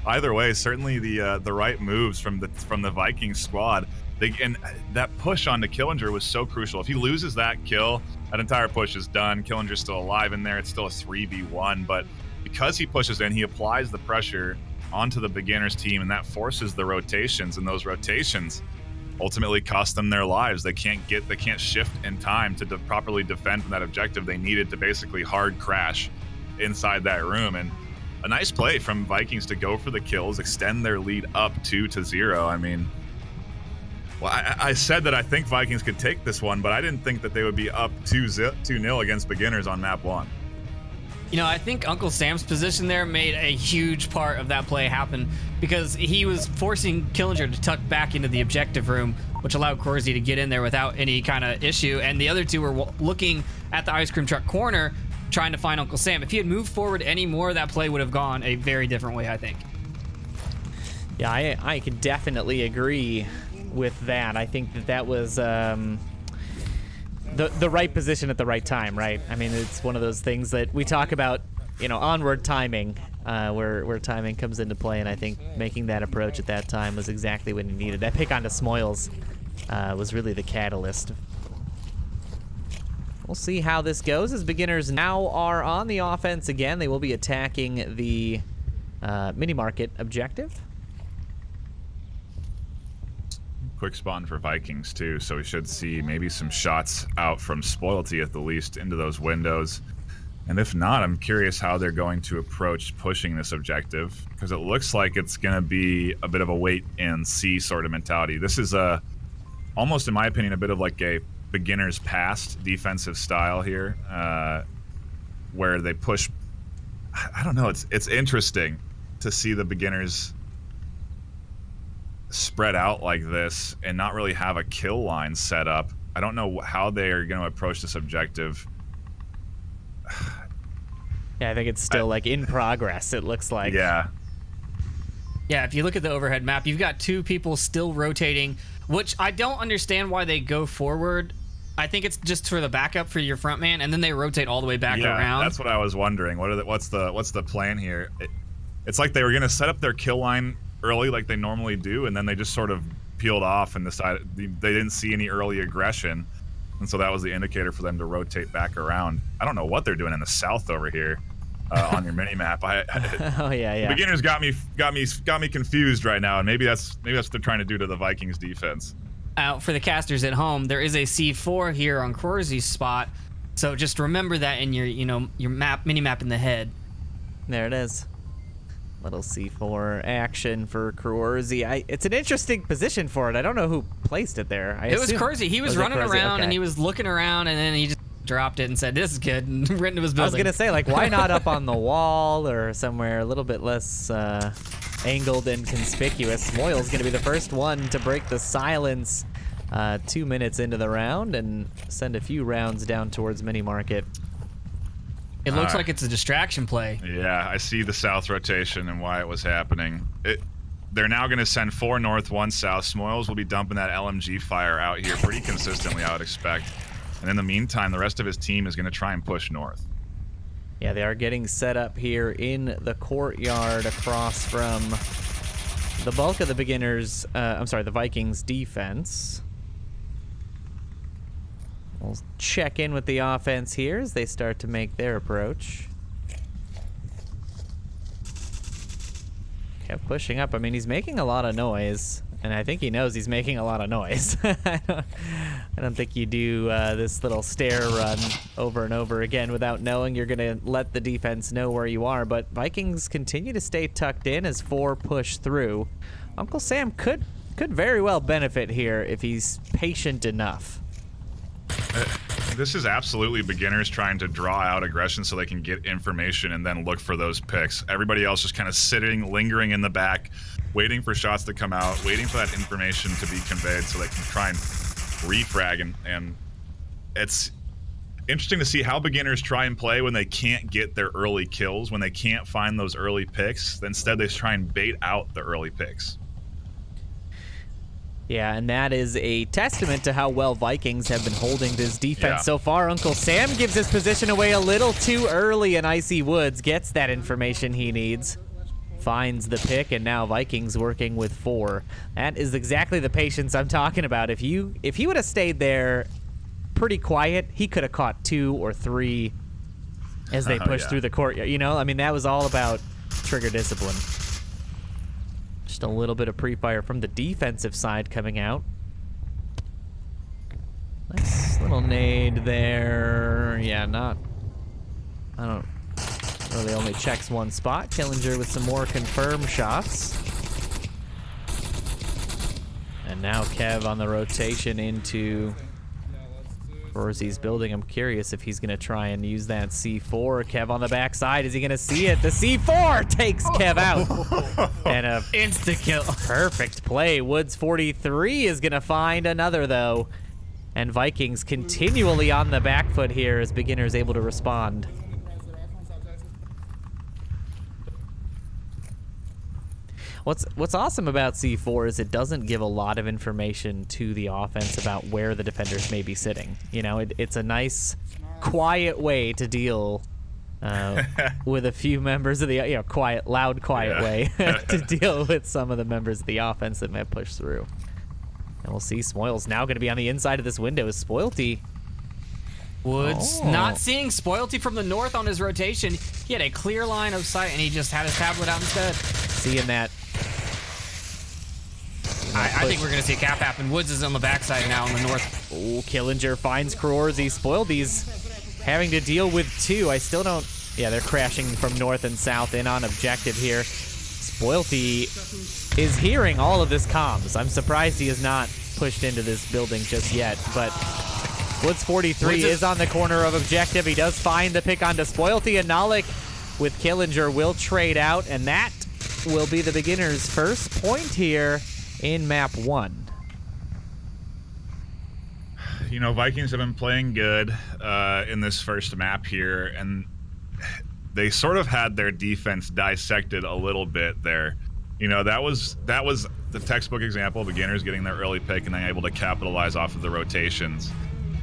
either way, certainly the right moves from the Vikings squad. And that push onto Killinger was so crucial. If he loses that kill, that entire push is done. Killinger's still alive in there. It's still a 3v1, but because he pushes in, he applies the pressure onto the beginners team, and that forces the rotations, and those rotations ultimately cost them their lives. They can't shift in time to properly defend from that objective they needed to basically hard crash inside that room. And a nice play from Vikings to go for the kills, extend their lead up 2-0. I mean, well, I said that I think Vikings could take this one, but I didn't think that they would be up 2-0 against beginners on map 1. You know, I think Uncle Sam's position there made a huge part of that play happen because he was forcing Killinger to tuck back into the objective room, which allowed Corsi to get in there without any kind of issue. And the other two were looking at the ice cream truck corner, trying to find Uncle Sam. If he had moved forward any more, that play would have gone a very different way, I think. Yeah, I can definitely agree with that. I think that was the right position at the right time, right? I mean, it's one of those things that we talk about, you know, onward timing, where timing comes into play, and I think making that approach at that time was exactly what he needed. That pick onto Smoils was really the catalyst. We'll see how this goes as beginners now are on the offense again. They will be attacking the mini market objective. Quick spawn for Vikings too, so we should see maybe some shots out from Spoilty at the least into those windows. And if not, I'm curious how they're going to approach pushing this objective, because it looks like it's going to be a bit of a wait and see sort of mentality. This is almost, in my opinion, a bit of like a beginner's past defensive style here, where they push. I don't know. It's interesting to see the beginners spread out like this and not really have a kill line set up. I don't know how they are going to approach this objective. Yeah, I think it's still like in progress, it looks like. Yeah. Yeah, if you look at the overhead map, you've got two people still rotating, which I don't understand why they go forward. I think it's just for the backup for your front man, and then they rotate all the way back around. That's what I was wondering. What's the plan here? It's like they were going to set up their kill line early like they normally do, and then they just sort of peeled off and decided they didn't see any early aggression, and so that was the indicator for them to rotate back around. I don't know what they're doing in the south over here on your mini map. Oh yeah. Beginners got me confused right now, and maybe that's what they're trying to do to the Vikings defense. For the casters at home, there is a C4 here on Corsi's spot, so just remember that in your mini map in the head. There it is. Little C4 action for Krorzy. It's an interesting position for it. I don't know who placed it there. It was Krorzy. He was running Krorzy? around Okay. and he was looking around, and then he just dropped it and said, "This is good," and went into his I was building. gonna say, like, why not up on the wall or somewhere a little bit less angled and conspicuous? Moyle's gonna be the first one to break the silence 2 minutes into the round and send a few rounds down towards Mini Market. It looks like it's a distraction play. Yeah, I see the south rotation and why it was happening. They're now going to send 4 north, 1 south. Smoils will be dumping that LMG fire out here pretty consistently, I would expect. And in the meantime, the rest of his team is going to try and push north. Yeah, they are getting set up here in the courtyard across from the bulk of the the Vikings defense. We'll check in with the offense here as they start to make their approach. Kept pushing up. I mean, he's making a lot of noise, and I think he knows he's making a lot of noise. I don't think you do this little stair run over and over again without knowing you're going to let the defense know where you are, but Vikings continue to stay tucked in as 4 push through. Uncle Sam could very well benefit here if he's patient enough. This is absolutely beginners trying to draw out aggression so they can get information and then look for those picks. Everybody else just kind of sitting, lingering in the back, waiting for shots to come out, waiting for that information to be conveyed so they can try and refrag. And it's interesting to see how beginners try and play when they can't get their early kills, when they can't find those early picks. Instead, they try and bait out the early picks. Yeah, and that is a testament to how well Vikings have been holding this defense so far. Uncle Sam gives his position away a little too early, and Icy Woods gets that information he needs. Finds the pick, and now Vikings working with 4. That is exactly the patience I'm talking about. If he would have stayed there pretty quiet, he could have caught 2 or 3 as they pushed through the courtyard. You know, I mean, that was all about trigger discipline. Just a little bit of pre-fire from the defensive side coming out. Nice little nade there. Yeah, I don't really only checks one spot. Killinger with some more confirmed shots. And now Kev on the rotation into Krozy's building. I'm curious if he's going to try and use that C4. Kev on the backside. Is he going to see it? The C4 takes Kev out. And a Insta-kill. perfect play. Woods 43 is going to find another, though. And Vikings continually on the back foot here as beginners able to respond. What's awesome about C4 is it doesn't give a lot of information to the offense about where the defenders may be sitting. You know, it's a nice, quiet way to deal with a few members of the, loud, quiet way to deal with some of the members of the offense that may push through. And we'll see Smoils now going to be on the inside of this window as Spoilty. Woods not seeing Spoilty from the north on his rotation. He had a clear line of sight, and he just had his tablet out instead. Seeing that. I think we're going to see a cap happen. Woods is on the backside now on the north. Oh, Killinger finds Krorzy. Spoilty's having to deal with 2. I still don't... Yeah, they're crashing from north and south in on objective here. Spoilty is hearing all of this comms. I'm surprised he has not pushed into this building just yet, but Woods 43 is on the corner of objective. He does find the pick onto Spoilty, and Nalik with Killinger will trade out, and that will be the beginner's first point here in map 1. You know, Vikings have been playing good in this first map here, and they sort of had their defense dissected a little bit there. You know, that was the textbook example of beginners getting their early pick and then able to capitalize off of the rotations.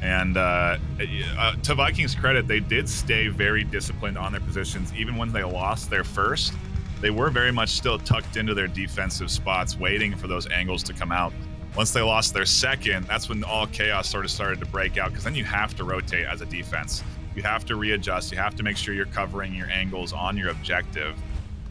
And to Vikings' credit, they did stay very disciplined on their positions. Even when they lost their first, they were very much still tucked into their defensive spots, waiting for those angles to come out. Once they lost their second, that's when all chaos sort of started to break out, because then you have to rotate as a defense. You have to readjust. You have to make sure you're covering your angles on your objective.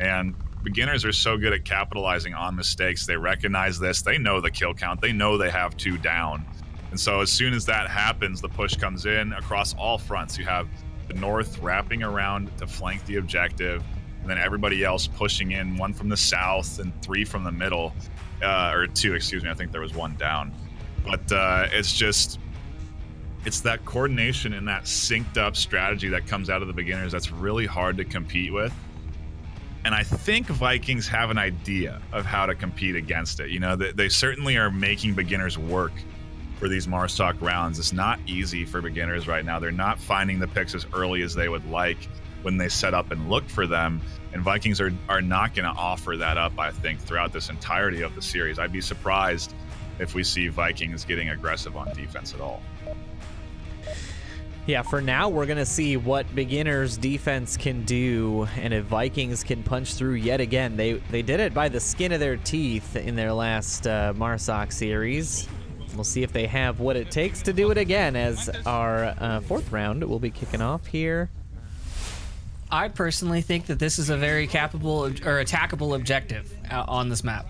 And beginners are so good at capitalizing on mistakes. They recognize this. They know the kill count. They know they have 2 down. And so as soon as that happens, the push comes in across all fronts. You have the north wrapping around to flank the objective. and then everybody else pushing in, 1 from the south and 3 from the middle, or 2, excuse me. I think there was 1 down. But it's that coordination and that synced up strategy that comes out of the beginners that's really hard to compete with. And I think Vikings have an idea of how to compete against it. You know, they certainly are making beginners work for these Marstock rounds. It's not easy for beginners right now. They're not finding the picks as early as they would like when they set up and look for them. And Vikings are not going to offer that up, I think, throughout this entirety of the series. I'd be surprised if we see Vikings getting aggressive on defense at all. Yeah, for now, we're going to see what beginners defense can do, and if Vikings can punch through yet again. They did it by the skin of their teeth in their last Marsoc series. We'll see if they have what it takes to do it again, as our 4th round will be kicking off here. I personally think that this is a very capable or attackable objective on this map.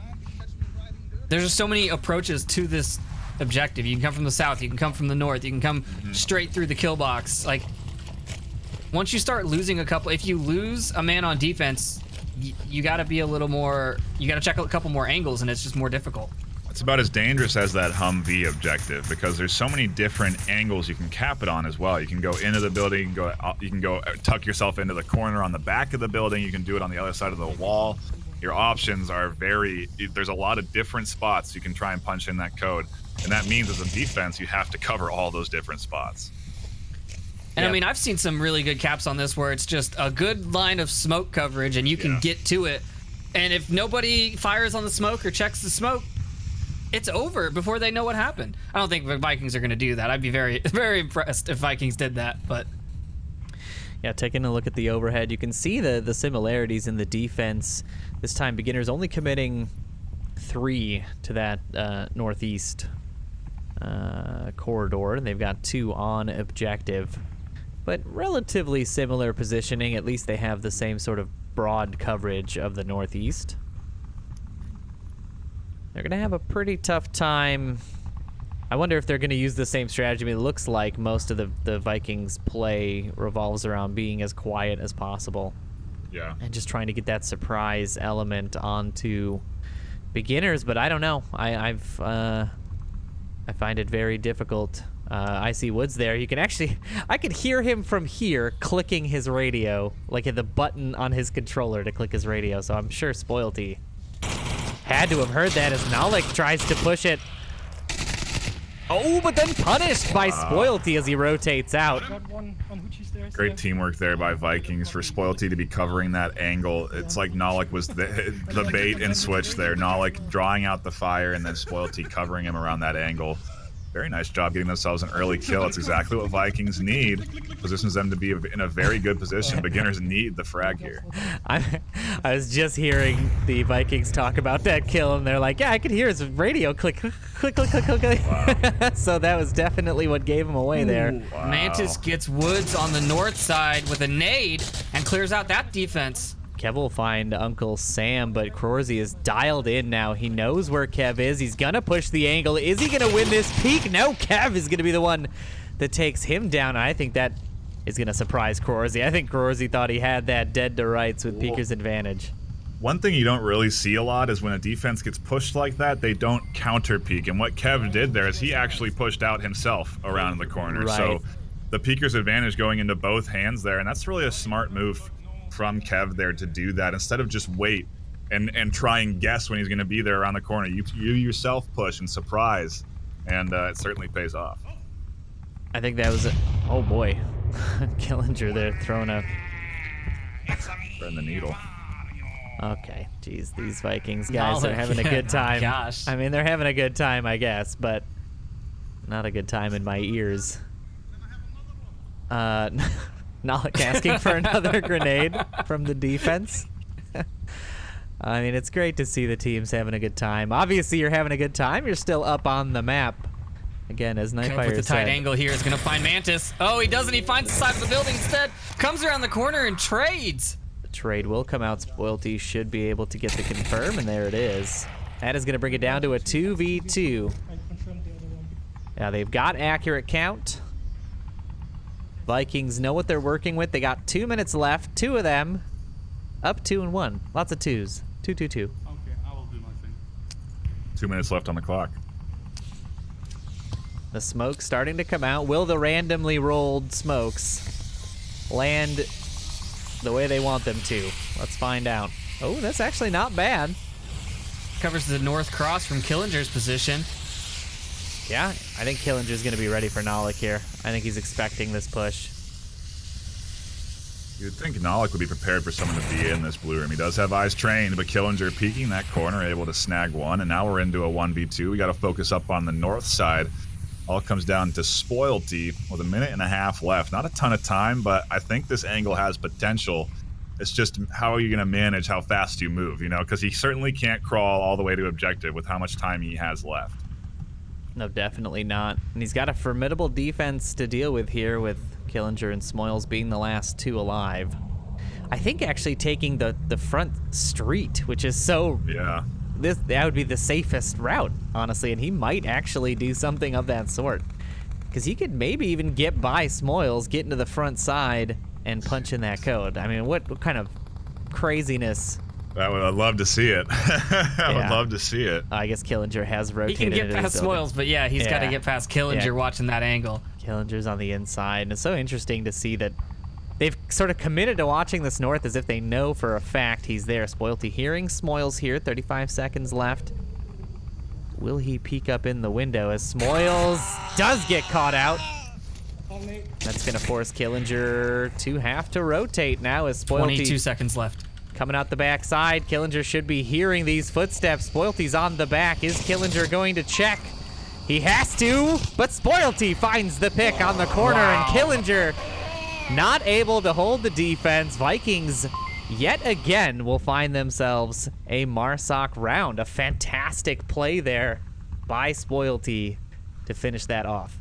There's just so many approaches to this objective. You can come from the south, you can come from the north, you can come straight through the kill box. Like, once you start losing a couple, if you lose a man on defense, you got to be a little more, you got to check a couple more angles, and it's just more difficult. It's about as dangerous as that Humvee objective, because there's so many different angles you can cap it on as well. You can go into the building, you can go tuck yourself into the corner on the back of the building, you can do it on the other side of the wall. Your options are there's a lot of different spots you can try and punch in that code. And that means as a defense, you have to cover all those different spots. And I mean, I've seen some really good caps on this where it's just a good line of smoke coverage and you can get to it. And if nobody fires on the smoke or checks the smoke, it's over before they know what happened. I don't think the Vikings are going to do that. I'd be very, very impressed if Vikings did that. But yeah, taking a look at the overhead, you can see the similarities in the defense. This time, beginners only committing 3 to that northeast corridor, and they've got 2 on objective, but relatively similar positioning. At least they have the same sort of broad coverage of the northeast. They're gonna have a pretty tough time. I wonder if they're gonna use the same strategy. I mean, it looks like most of the Vikings play revolves around being as quiet as possible. Yeah. And just trying to get that surprise element onto beginners, but I don't know. I find it very difficult. I see Woods there. You can actually, I could hear him from here clicking his radio, like at the button on his controller to click his radio. So I'm sure Spoilty had to have heard that as Nalik tries to push it. Oh, but then punished by Spoilty as he rotates out. Great teamwork there by Vikings for Spoilty to be covering that angle. It's like Nalik was the bait and switch there. Nalik drawing out the fire and then Spoilty covering him around that angle. Very nice job getting themselves an early kill. It's exactly what Vikings need. Positions them to be in a very good position. Beginners need the frag here. I was just hearing the Vikings talk about that kill, and they're like, yeah, I could hear his radio click, click, click, click, click. Wow. So that was definitely what gave him away there. Wow. Mantis gets Woods on the north side with a nade and clears out that defense. Kev will find Uncle Sam, but Crorzy is dialed in now. He knows where Kev is. He's gonna push the angle. Is he gonna win this peak? No, Kev is gonna be the one that takes him down. I think that is gonna surprise Crorzy. I think Crorzy thought he had that dead to rights with Peeker's advantage. One thing you don't really see a lot is when a defense gets pushed like that, they don't counter peek. And what Kev did there is he actually pushed out himself around the corner. Right. So the Peeker's advantage going into both hands there, and that's really a smart move from Kev there to do that instead of just wait and try and guess when he's going to be there around the corner. You yourself push and surprise, and it certainly pays off. I think that was oh boy, Killinger there throwing a Threading the needle. Okay, geez, these Vikings guys are having a yeah, good time. Gosh. I mean, they're having a good time, I guess, but not a good time in my ears. Nalik asking for another grenade from the defense. I mean, it's great to see the teams having a good time. Obviously, you're having a good time. You're still up on the map. Again, as NightFiree with the said. tight angle here is going to find Mantis. Oh, he doesn't. He finds the side of the building instead. Comes around the corner and trades. The trade will come out. Spoilty should be able to get the confirm, and there it is. That is going to bring it down to a 2v2. Yeah, they've got accurate count. Vikings know what they're working with. They got 2 minutes left, 2 of them. Up 2-1. Lots of twos. 2-2-2. Okay, I will do my thing. 2 minutes left on the clock. The smoke's starting to come out. Will the randomly rolled smokes land the way they want them to? Let's find out. Oh, that's actually not bad. Covers the north cross from Killinger's position. Yeah, I think Killinger's going to be ready for Nalik here. I think he's expecting this push. You'd think Nalik would be prepared for someone to be in this blue room. He does have eyes trained, but Killinger peeking that corner, able to snag one, and now we're into a 1v2. We got to focus up on the north side. All comes down to Spoilty with 1.5 minutes left. Not a ton of time, but I think this angle has potential. It's just how are you going to manage how fast you move, you know, because he certainly can't crawl all the way to objective with how much time he has left. No, definitely not. And he's got a formidable defense to deal with here, with Killinger and Smoils being the last two alive. I think actually taking the front street, which is so... Yeah. That would be the safest route, honestly, and he might actually do something of that sort. Because he could maybe even get by Smoils, get into the front side, and punch in that code. I mean, what kind of craziness... I'd love to see it. I would Yeah. love to see it. I guess Killinger has He rotated can get into past the building. Smoils, but yeah, he's got to Yeah. get past Killinger Yeah. watching that angle. Killinger's on the inside, and it's so interesting to see that they've sort of committed to watching this north as if they know for a fact he's there. Spoilty hearing Smoils here, 35 seconds left. Will he peek up in the window as Smoils does get caught out? That's going to force Killinger to have to rotate now as Spoilty 22 seconds left. coming out the backside. Killinger should be hearing these footsteps. Spoilty's on the back. Is Killinger going to check? He has to, but Spoilty finds the pick on the corner, and Killinger not able to hold the defense. Vikings yet again will find themselves a Marsoc round. A fantastic play there by Spoilty to finish that off.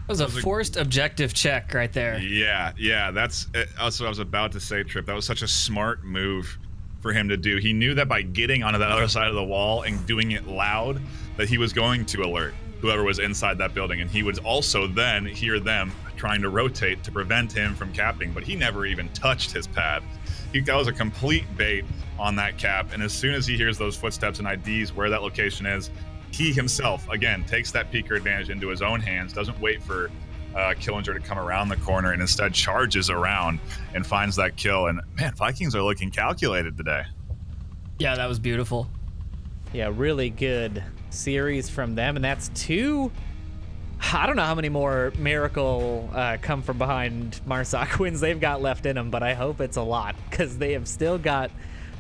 That was a forced objective check right there. Yeah, that's what I was about to say, Trip. That was such a smart move for him to do. He knew that by getting onto the other side of the wall and doing it loud, that he was going to alert whoever was inside that building, and he would also then hear them trying to rotate to prevent him from capping, but he never even touched his pad. That was a complete bait on that cap, and as soon as he hears those footsteps and IDs where that location is, he himself, again, takes that peeker advantage into his own hands, doesn't wait for Killinger to come around the corner, and instead charges around and finds that kill. And man, Vikings are looking calculated today. Yeah, that was beautiful. Yeah, really good series from them, and that's two. I don't know how many more Miracle come from behind Marsoc wins they've got left in them, but I hope it's a lot because they have still got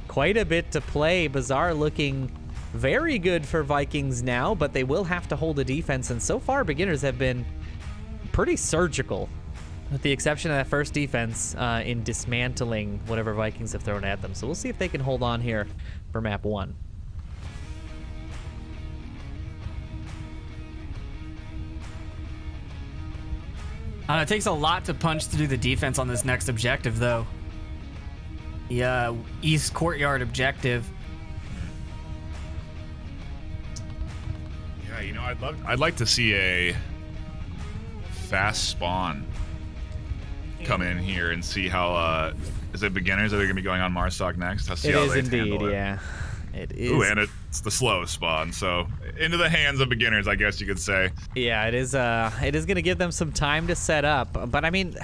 quite a bit to play. Bazaar looking very good for Vikings now, but they will have to hold a defense, and so far beginners have been pretty surgical, with the exception of that first defense in dismantling whatever Vikings have thrown at them. So we'll see if they can hold on here for map 1. It takes a lot to punch to do the defense on this next objective, though. The East Courtyard objective. Yeah, you know, I'd like to see a fast spawn come in here and see how is it beginners that are gonna be going on Marsoc next? I'll see It how is they indeed, handle it. yeah. It is. Ooh, and it's the slow spawn, so into the hands of beginners, I guess you could say. Yeah, it is. It is going to give them some time to set up. But I mean,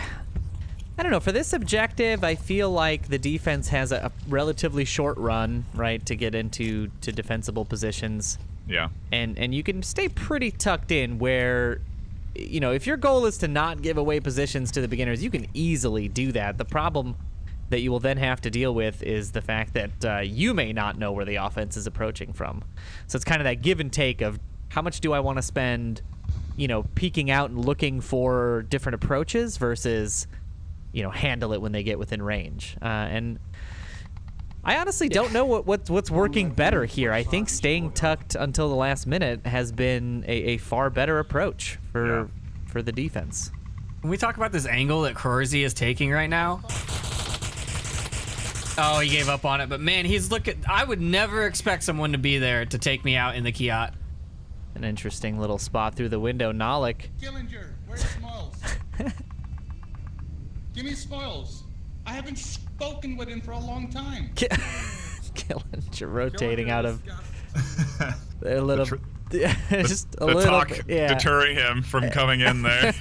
I don't know. For this objective, I feel like the defense has a relatively short run, right, to get into defensible positions. Yeah. And you can stay pretty tucked in where, you know, if your goal is to not give away positions to the beginners, you can easily do that. The problem that you will then have to deal with is the fact that you may not know where the offense is approaching from. So it's kind of that give and take of how much do I want to spend, you know, peeking out and looking for different approaches versus, you know, handle it when they get within range. And I honestly don't know what's working better here. I think staying tucked until the last minute has been a far better approach for the defense. When we talk about this angle that Corsi is taking right now, oh, he gave up on it, but man, he's looking. I would never expect someone to be there to take me out in the Kiat. An interesting little spot through the window. Nalik. Killinger, where's Smiles? Give me Smiles. I haven't spoken with him for a long time. Killinger rotating out of Killinger a little, just a The little talk bit, yeah. deterring him from coming in there.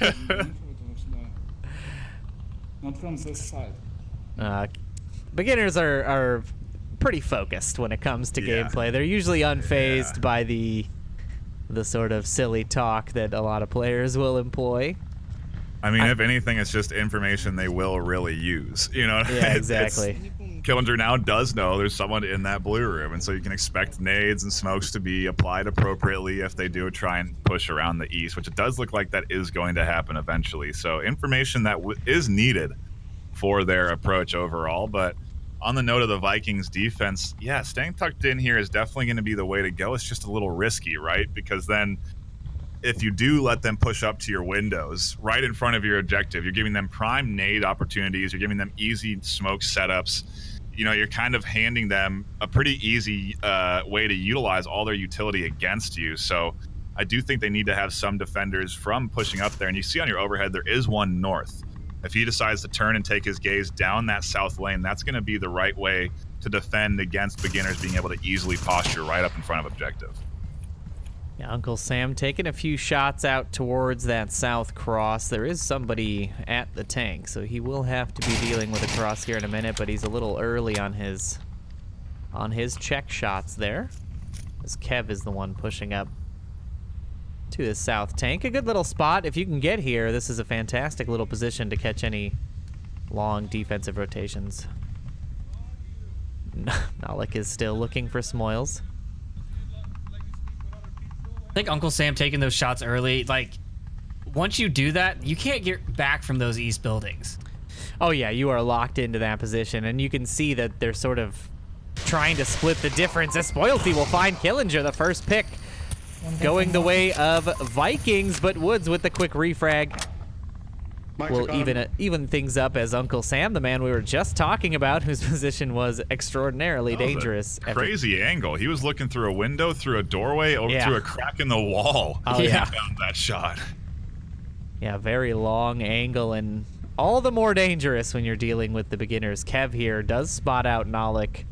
Not from this side. Beginners are pretty focused when it comes to Yeah. gameplay. They're usually unfazed by the sort of silly talk that a lot of players will employ. I mean, if anything, it's just information they will really use. You know? Yeah, exactly. Killinger now does know there's someone in that blue room, and so you can expect nades and smokes to be applied appropriately if they do try and push around the east, which it does look like that is going to happen eventually. So information that is needed for their approach overall. But on the note of the Vikings defense, yeah, staying tucked in here is definitely going to be the way to go. It's just a little risky, right? Because then if you do let them push up to your windows right in front of your objective, you're giving them prime nade opportunities, you're giving them easy smoke setups. You know, you're kind of handing them a pretty easy way to utilize all their utility against you. So I do think they need to have some defenders from pushing up there. And you see on your overhead, there is one north. If he decides to turn and take his gaze down that south lane, that's going to be the right way to defend against beginners being able to easily posture right up in front of objective. Yeah, Uncle Sam taking a few shots out towards that south cross. There is somebody at the tank, so he will have to be dealing with a cross here in a minute, but he's a little early on his check shots there. As Kev is the one pushing up to the south tank. A good little spot. If you can get here, this is a fantastic little position to catch any long defensive rotations. Nalik is still looking for Smoils. I think Uncle Sam taking those shots early, like, once you do that, you can't get back from those east buildings. Oh yeah, you are locked into that position, and you can see that they're sort of trying to split the difference. As Spoilty will find Killinger, the first pick, going the way of Vikings, but Woods with the quick refrag will even things up as Uncle Sam, the man we were just talking about, whose position was extraordinarily dangerous. Crazy angle. He was looking through a window, through a doorway, over through a crack in the wall. Oh, yeah. He found that shot. Yeah, very long angle, and all the more dangerous when you're dealing with the beginners. Kev here does spot out Nalik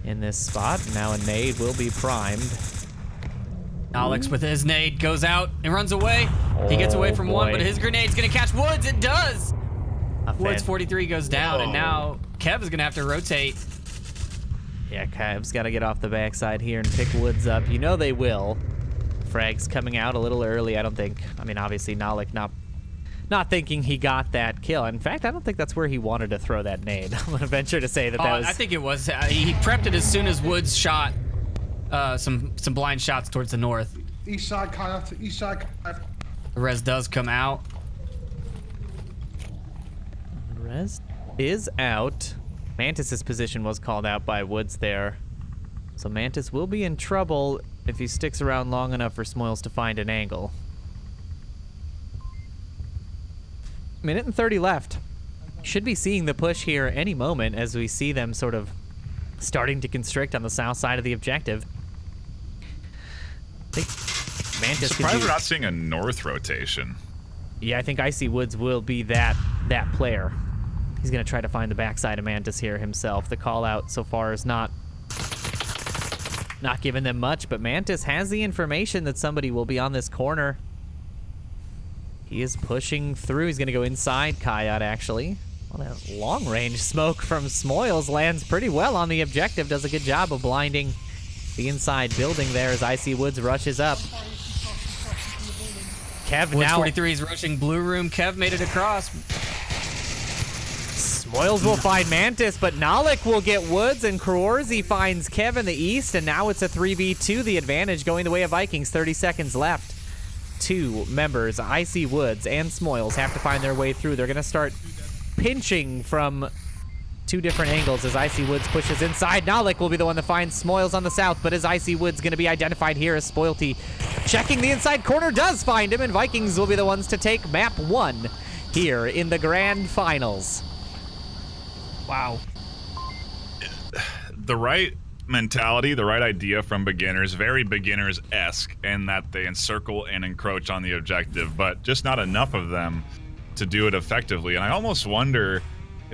in this spot. Now a nade will be primed. Alex with his nade goes out and runs away. He gets away from one, but his grenade's gonna catch Woods. It does. Woods 43 goes down, and now Kev is gonna have to rotate. Yeah, Kev's got to get off the backside here and pick Woods up. You know they will. Frag's coming out a little early. I don't think. I mean, obviously Nalik not thinking he got that kill. In fact, I don't think that's where he wanted to throw that nade. I'm gonna venture to say that was. I think it was. He prepped it as soon as Woods shot some blind shots towards the north. East side, Kyle. East side, Kyle. The res does come out. Res is out. Mantis's position was called out by Woods there. So Mantis will be in trouble if he sticks around long enough for Smoils to find an angle. Minute and 30 left. Should be seeing the push here any moment as we see them sort of starting to constrict on the south side of the objective. I think Mantis Surprised we're not seeing a north rotation. Yeah, I think Icy Woods will be that player. He's going to try to find the backside of Mantis here himself. The call out so far is not giving them much, but Mantis has the information that somebody will be on this corner. He is pushing through. He's going to go inside Kayat, actually. Well, that long-range smoke from Smoils lands pretty well on the objective. Does a good job of blinding the inside building there as Icy Woods rushes up. Kev Woods now... 43 is rushing blue room. Kev made it across. Smoils will find Mantis, but Nalik will get Woods, and Kroorzi finds Kev in the east, and now it's a 3v2. The advantage going the way of Vikings. 30 seconds left. Two members, Icy Woods and Smoils, have to find their way through. They're going to start pinching from two different angles as Icy Woods pushes inside. Nalik will be the one that finds Smoils on the south, but is Icy Woods going to be identified here as Spoilty checking the inside corner, does find him, and Vikings will be the ones to take map 1 here in the grand finals. Wow. The right mentality, the right idea from beginners, very beginners-esque in that they encircle and encroach on the objective, but just not enough of them to do it effectively. And I almost wonder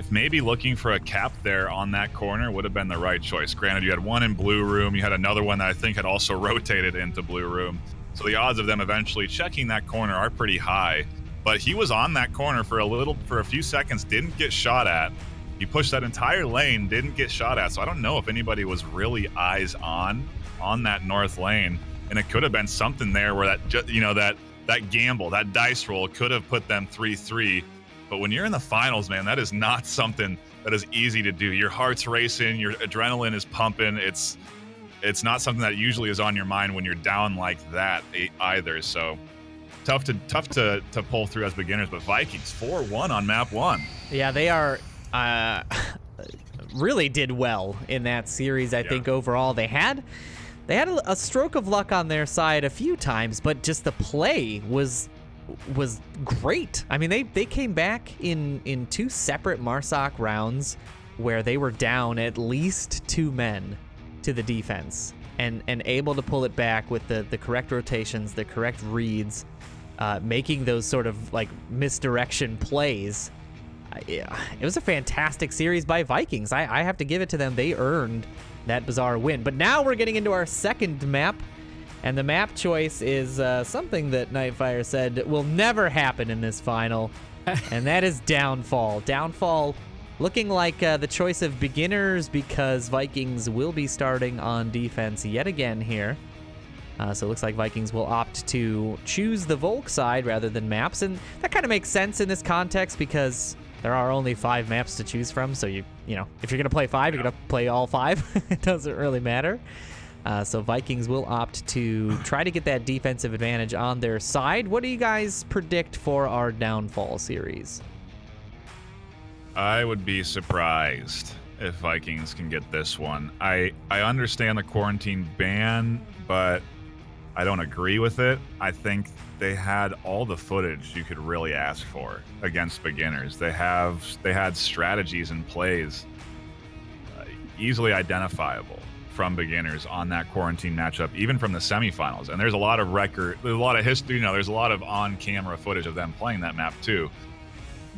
if maybe looking for a cap there on that corner would have been the right choice. Granted, you had one in blue room, you had another one that I think had also rotated into blue room. So the odds of them eventually checking that corner are pretty high. But he was on that corner for a few seconds, didn't get shot at. He pushed that entire lane, didn't get shot at. So I don't know if anybody was really eyes on that north lane. And it could have been something there where that gamble, that dice roll could have put them 3-3. But when you're in the finals, man, that is not something that is easy to do. Your heart's racing, your adrenaline is pumping. It's not something that usually is on your mind when you're down like that either. So tough to pull through as beginners. But Vikings 4-1 on map 1. Yeah, they are really did well in that series. I think overall they had a stroke of luck on their side a few times, but just the play was great. I mean, they came back in 2 separate Marsoc rounds where they were down at least 2 men to the defense and able to pull it back with the correct rotations, the correct reads, making those sort of like misdirection plays. It was a fantastic series by Vikings. I have to give it to them. They earned that Bazaar win. But now we're getting into our second map. And the map choice is something that NightFiree said will never happen in this final, and that is Downfall. Downfall looking like the choice of beginners because Vikings will be starting on defense yet again here. So it looks like Vikings will opt to choose the Volk side rather than maps, and that kind of makes sense in this context because there are only 5 maps to choose from, so you know, if you're going to play 5, you're going to play all 5. It doesn't really matter. So Vikings will opt to try to get that defensive advantage on their side. What do you guys predict for our Downfall series? I would be surprised if Vikings can get this one. I understand the quarantine ban, but I don't agree with it. I think they had all the footage you could really ask for against beginners. They had strategies and plays easily identifiable from beginners on that quarantine matchup, even from the semifinals. And there's a lot of history, there's a lot of on-camera footage of them playing that map too.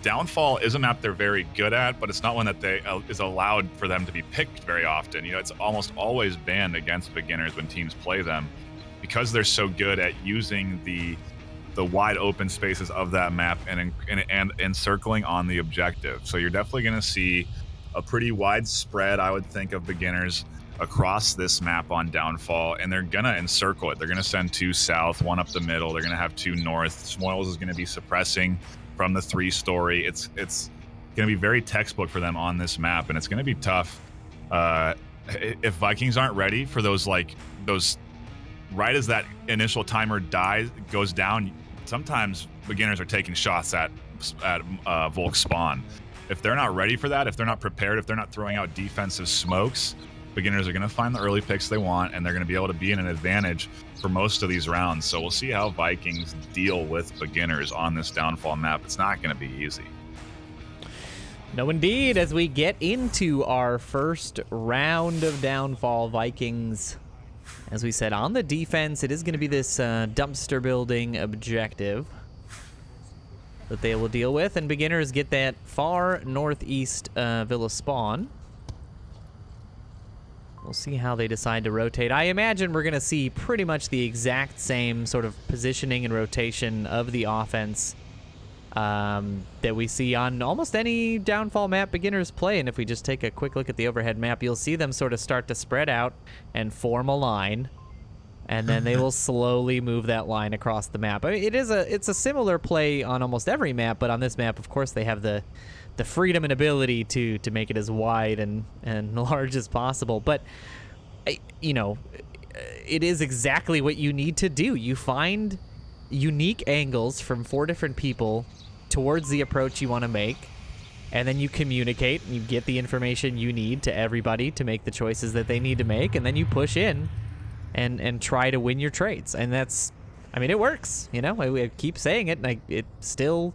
Downfall is a map they're very good at, but it's not one that is allowed for them to be picked very often. It's almost always banned against beginners when teams play them because they're so good at using the wide open spaces of that map and encircling on the objective. So you're definitely going to see a pretty wide spread, I would think, of beginners across this map on Downfall, and they're gonna encircle it. They're gonna send 2 south, 1 up the middle. They're gonna have 2 north. Smoils is gonna be suppressing from the 3-story. It's gonna be very textbook for them on this map, and it's gonna be tough. If Vikings aren't ready for those right as that initial timer goes down, sometimes beginners are taking shots at Volk spawn. If they're not ready for that, if they're not prepared, if they're not throwing out defensive smokes, beginners are going to find the early picks they want, and they're going to be able to be in an advantage for most of these rounds. So we'll see how Vikings deal with beginners on this Downfall map. It's not going to be easy. No, indeed. As we get into our first round of Downfall, Vikings, as we said, on the defense, it is going to be this dumpster building objective that they will deal with, and beginners get that far northeast villa spawn. We'll see how they decide to rotate. I imagine we're going to see pretty much the exact same sort of positioning and rotation of the offense that we see on almost any Downfall map beginners play. And if we just take a quick look at the overhead map, you'll see them sort of start to spread out and form a line. And then they will slowly move that line across the map. I mean, it's a similar play on almost every map, but on this map, of course, they have the freedom and ability to make it as wide and large as possible. But it is exactly what you need to do. You find unique angles from 4 different people towards the approach you want to make, and then you communicate and you get the information you need to everybody to make the choices that they need to make, and then you push in and try to win your trades. And it works. I keep saying it, and it still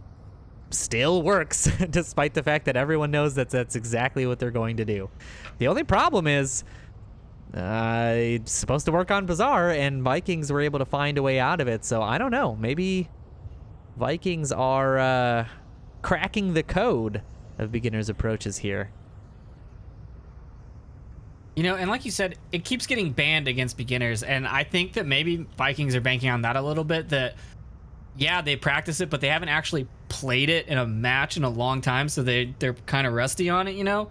works despite the fact that everyone knows that's exactly what they're going to do. The only problem is it's supposed to work on Bazaar, and Vikings were able to find a way out of it. So I don't know, maybe Vikings are cracking the code of Beginner's approaches here. You know, and like you said, it keeps getting banned against Beginners, and I think that maybe Vikings are banking on that a little bit, that, yeah, they practice it, but they haven't actually played it in a match in a long time, so they're kind of rusty on it, you know?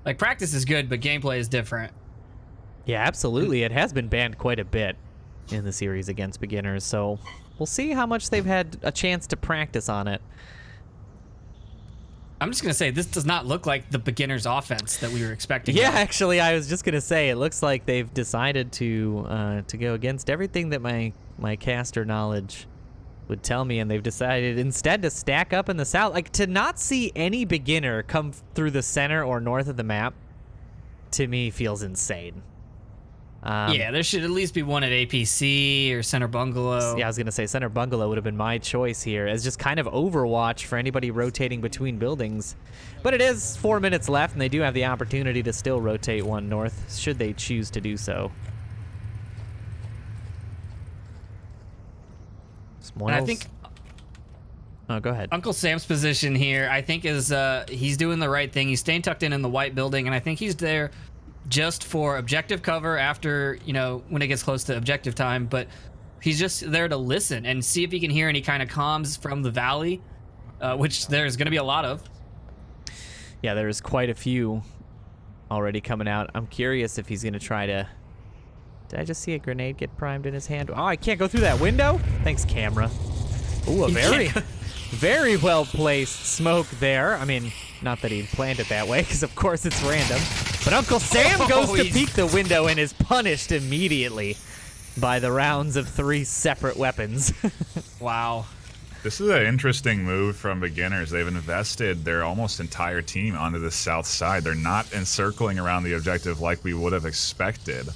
Like, practice is good, but gameplay is different. Yeah, absolutely. It has been banned quite a bit in the series against Beginners, so we'll see how much they've had a chance to practice on it. I'm just going to say, this does not look like the Beginners offense that we were expecting. Yeah, actually, I was just going to say, it looks like they've decided to go against everything that my caster knowledge would tell me, and they've decided instead to stack up in the south. Like, to not see any Beginner come through the center or north of the map, to me, feels insane. Yeah, there should at least be one at APC or Center Bungalow. Yeah, I was going to say Center Bungalow would have been my choice here as just kind of Overwatch for anybody rotating between buildings. But it is 4 minutes left, and they do have the opportunity to still rotate one north, should they choose to do so. And I think Oh, go ahead. Uncle Sam's position here, I think, is he's doing the right thing. He's staying tucked in the white building, and I think he's there just for objective cover after, you know, when it gets close to objective time, but he's just there to listen and see if he can hear any kind of comms from the valley, which there's going to be a lot of. Yeah, there's quite a few already coming out. I'm curious if he's going to try to... Did I just see a grenade get primed in his hand? Oh, I can't go through that window? Thanks, camera. Ooh, a very well-placed smoke there. I mean, not that he planned it that way, because of course it's random. But Uncle Sam goes to peek the window and is punished immediately by the rounds of 3 separate weapons. Wow. This is an interesting move from Beginners. They've invested their almost entire team onto the south side. They're not encircling around the objective like we would have expected.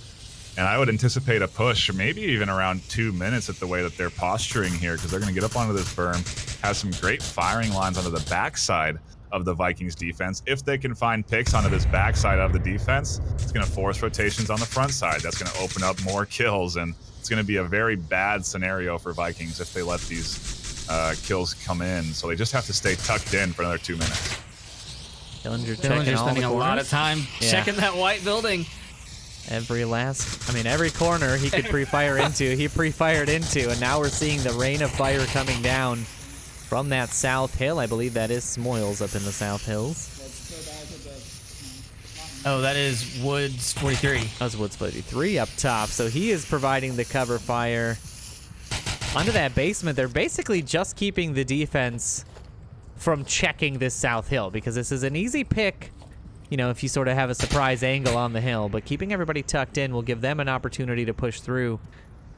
And I would anticipate a push, maybe even around 2 minutes at the way that they're posturing here, because they're going to get up onto this berm, have some great firing lines onto the backside of the Vikings defense. If they can find picks onto this backside of the defense, it's going to force rotations on the front side. That's going to open up more kills, and it's going to be a very bad scenario for Vikings if they let these kills come in. So they just have to stay tucked in for another 2 minutes. Dillinger's spending a lot of time checking that white building. Every corner he could pre-fire into, he pre-fired into, and now we're seeing the rain of fire coming down from that south hill. I believe that is Smoils up in the south hills. Oh, that is Woods 43. That was Woods 43 up top, so he is providing the cover fire onto that basement. They're basically just keeping the defense from checking this south hill, because this is an easy pick, you know, if you sort of have a surprise angle on the hill, but keeping everybody tucked in will give them an opportunity to push through.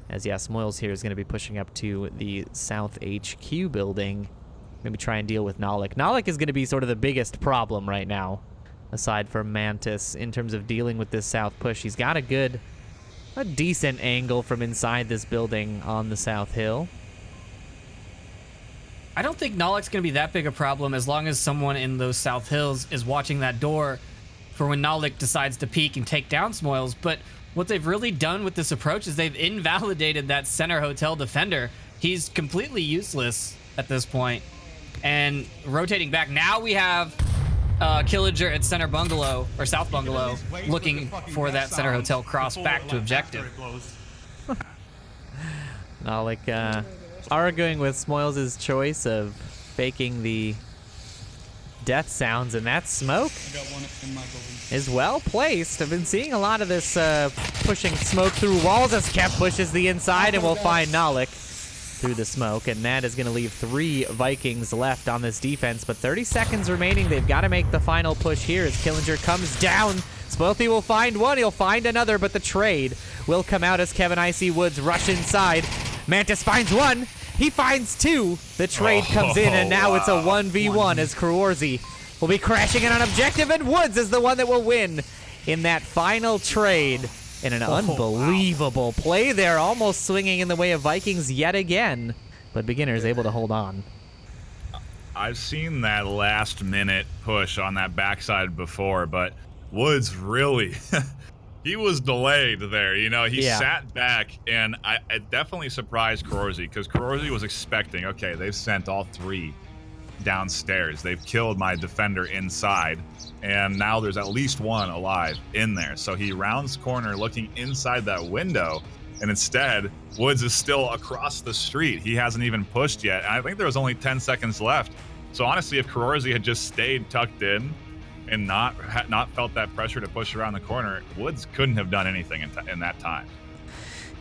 As, yeah, Smoils here is going to be pushing up to the South HQ building. Maybe try and deal with Nalik. Nalik is going to be sort of the biggest problem right now, aside from Mantis, in terms of dealing with this south push. He's got a decent angle from inside this building on the South Hill. I don't think Nalik's going to be that big a problem as long as someone in those South Hills is watching that door for when Nalik decides to peek and take down Smoils. But what they've really done with this approach is they've invalidated that center hotel defender. He's completely useless at this point. And rotating back, now we have Killager at center bungalow, or south bungalow, looking for that center hotel cross back to objective. Nalik arguing with Smoils' choice of faking the death sounds, and that smoke is well placed. I've been seeing a lot of this pushing smoke through walls as Kev pushes the inside, and we'll find Nalik through the smoke, and that is going to leave 3 Vikings left on this defense, but 30 seconds remaining. They've got to make the final push here as Killager comes down. Spoilthy will find one, he'll find another, but the trade will come out as Kevin Icy Woods rush inside. Mantis finds one, he finds 2. The trade comes in, and now it's a 1v1 as Kroorzi will be crashing in on objective, and Woods is the one that will win in that final trade. In an unbelievable play there, almost swinging in the way of Vikings yet again, but Beginners able to hold on. I've seen that last minute push on that backside before, but Woods really, he was delayed there. You know, he sat back, and it definitely surprised Kroorzi, because Kroorzi was expecting, okay, they've sent all 3 downstairs. They've killed my defender inside, and now there's at least one alive in there. So he rounds corner looking inside that window, and instead, Woods is still across the street. He hasn't even pushed yet, and I think there was only 10 seconds left. So honestly, if Karorzy had just stayed tucked in and not felt that pressure to push around the corner, Woods couldn't have done anything in that time.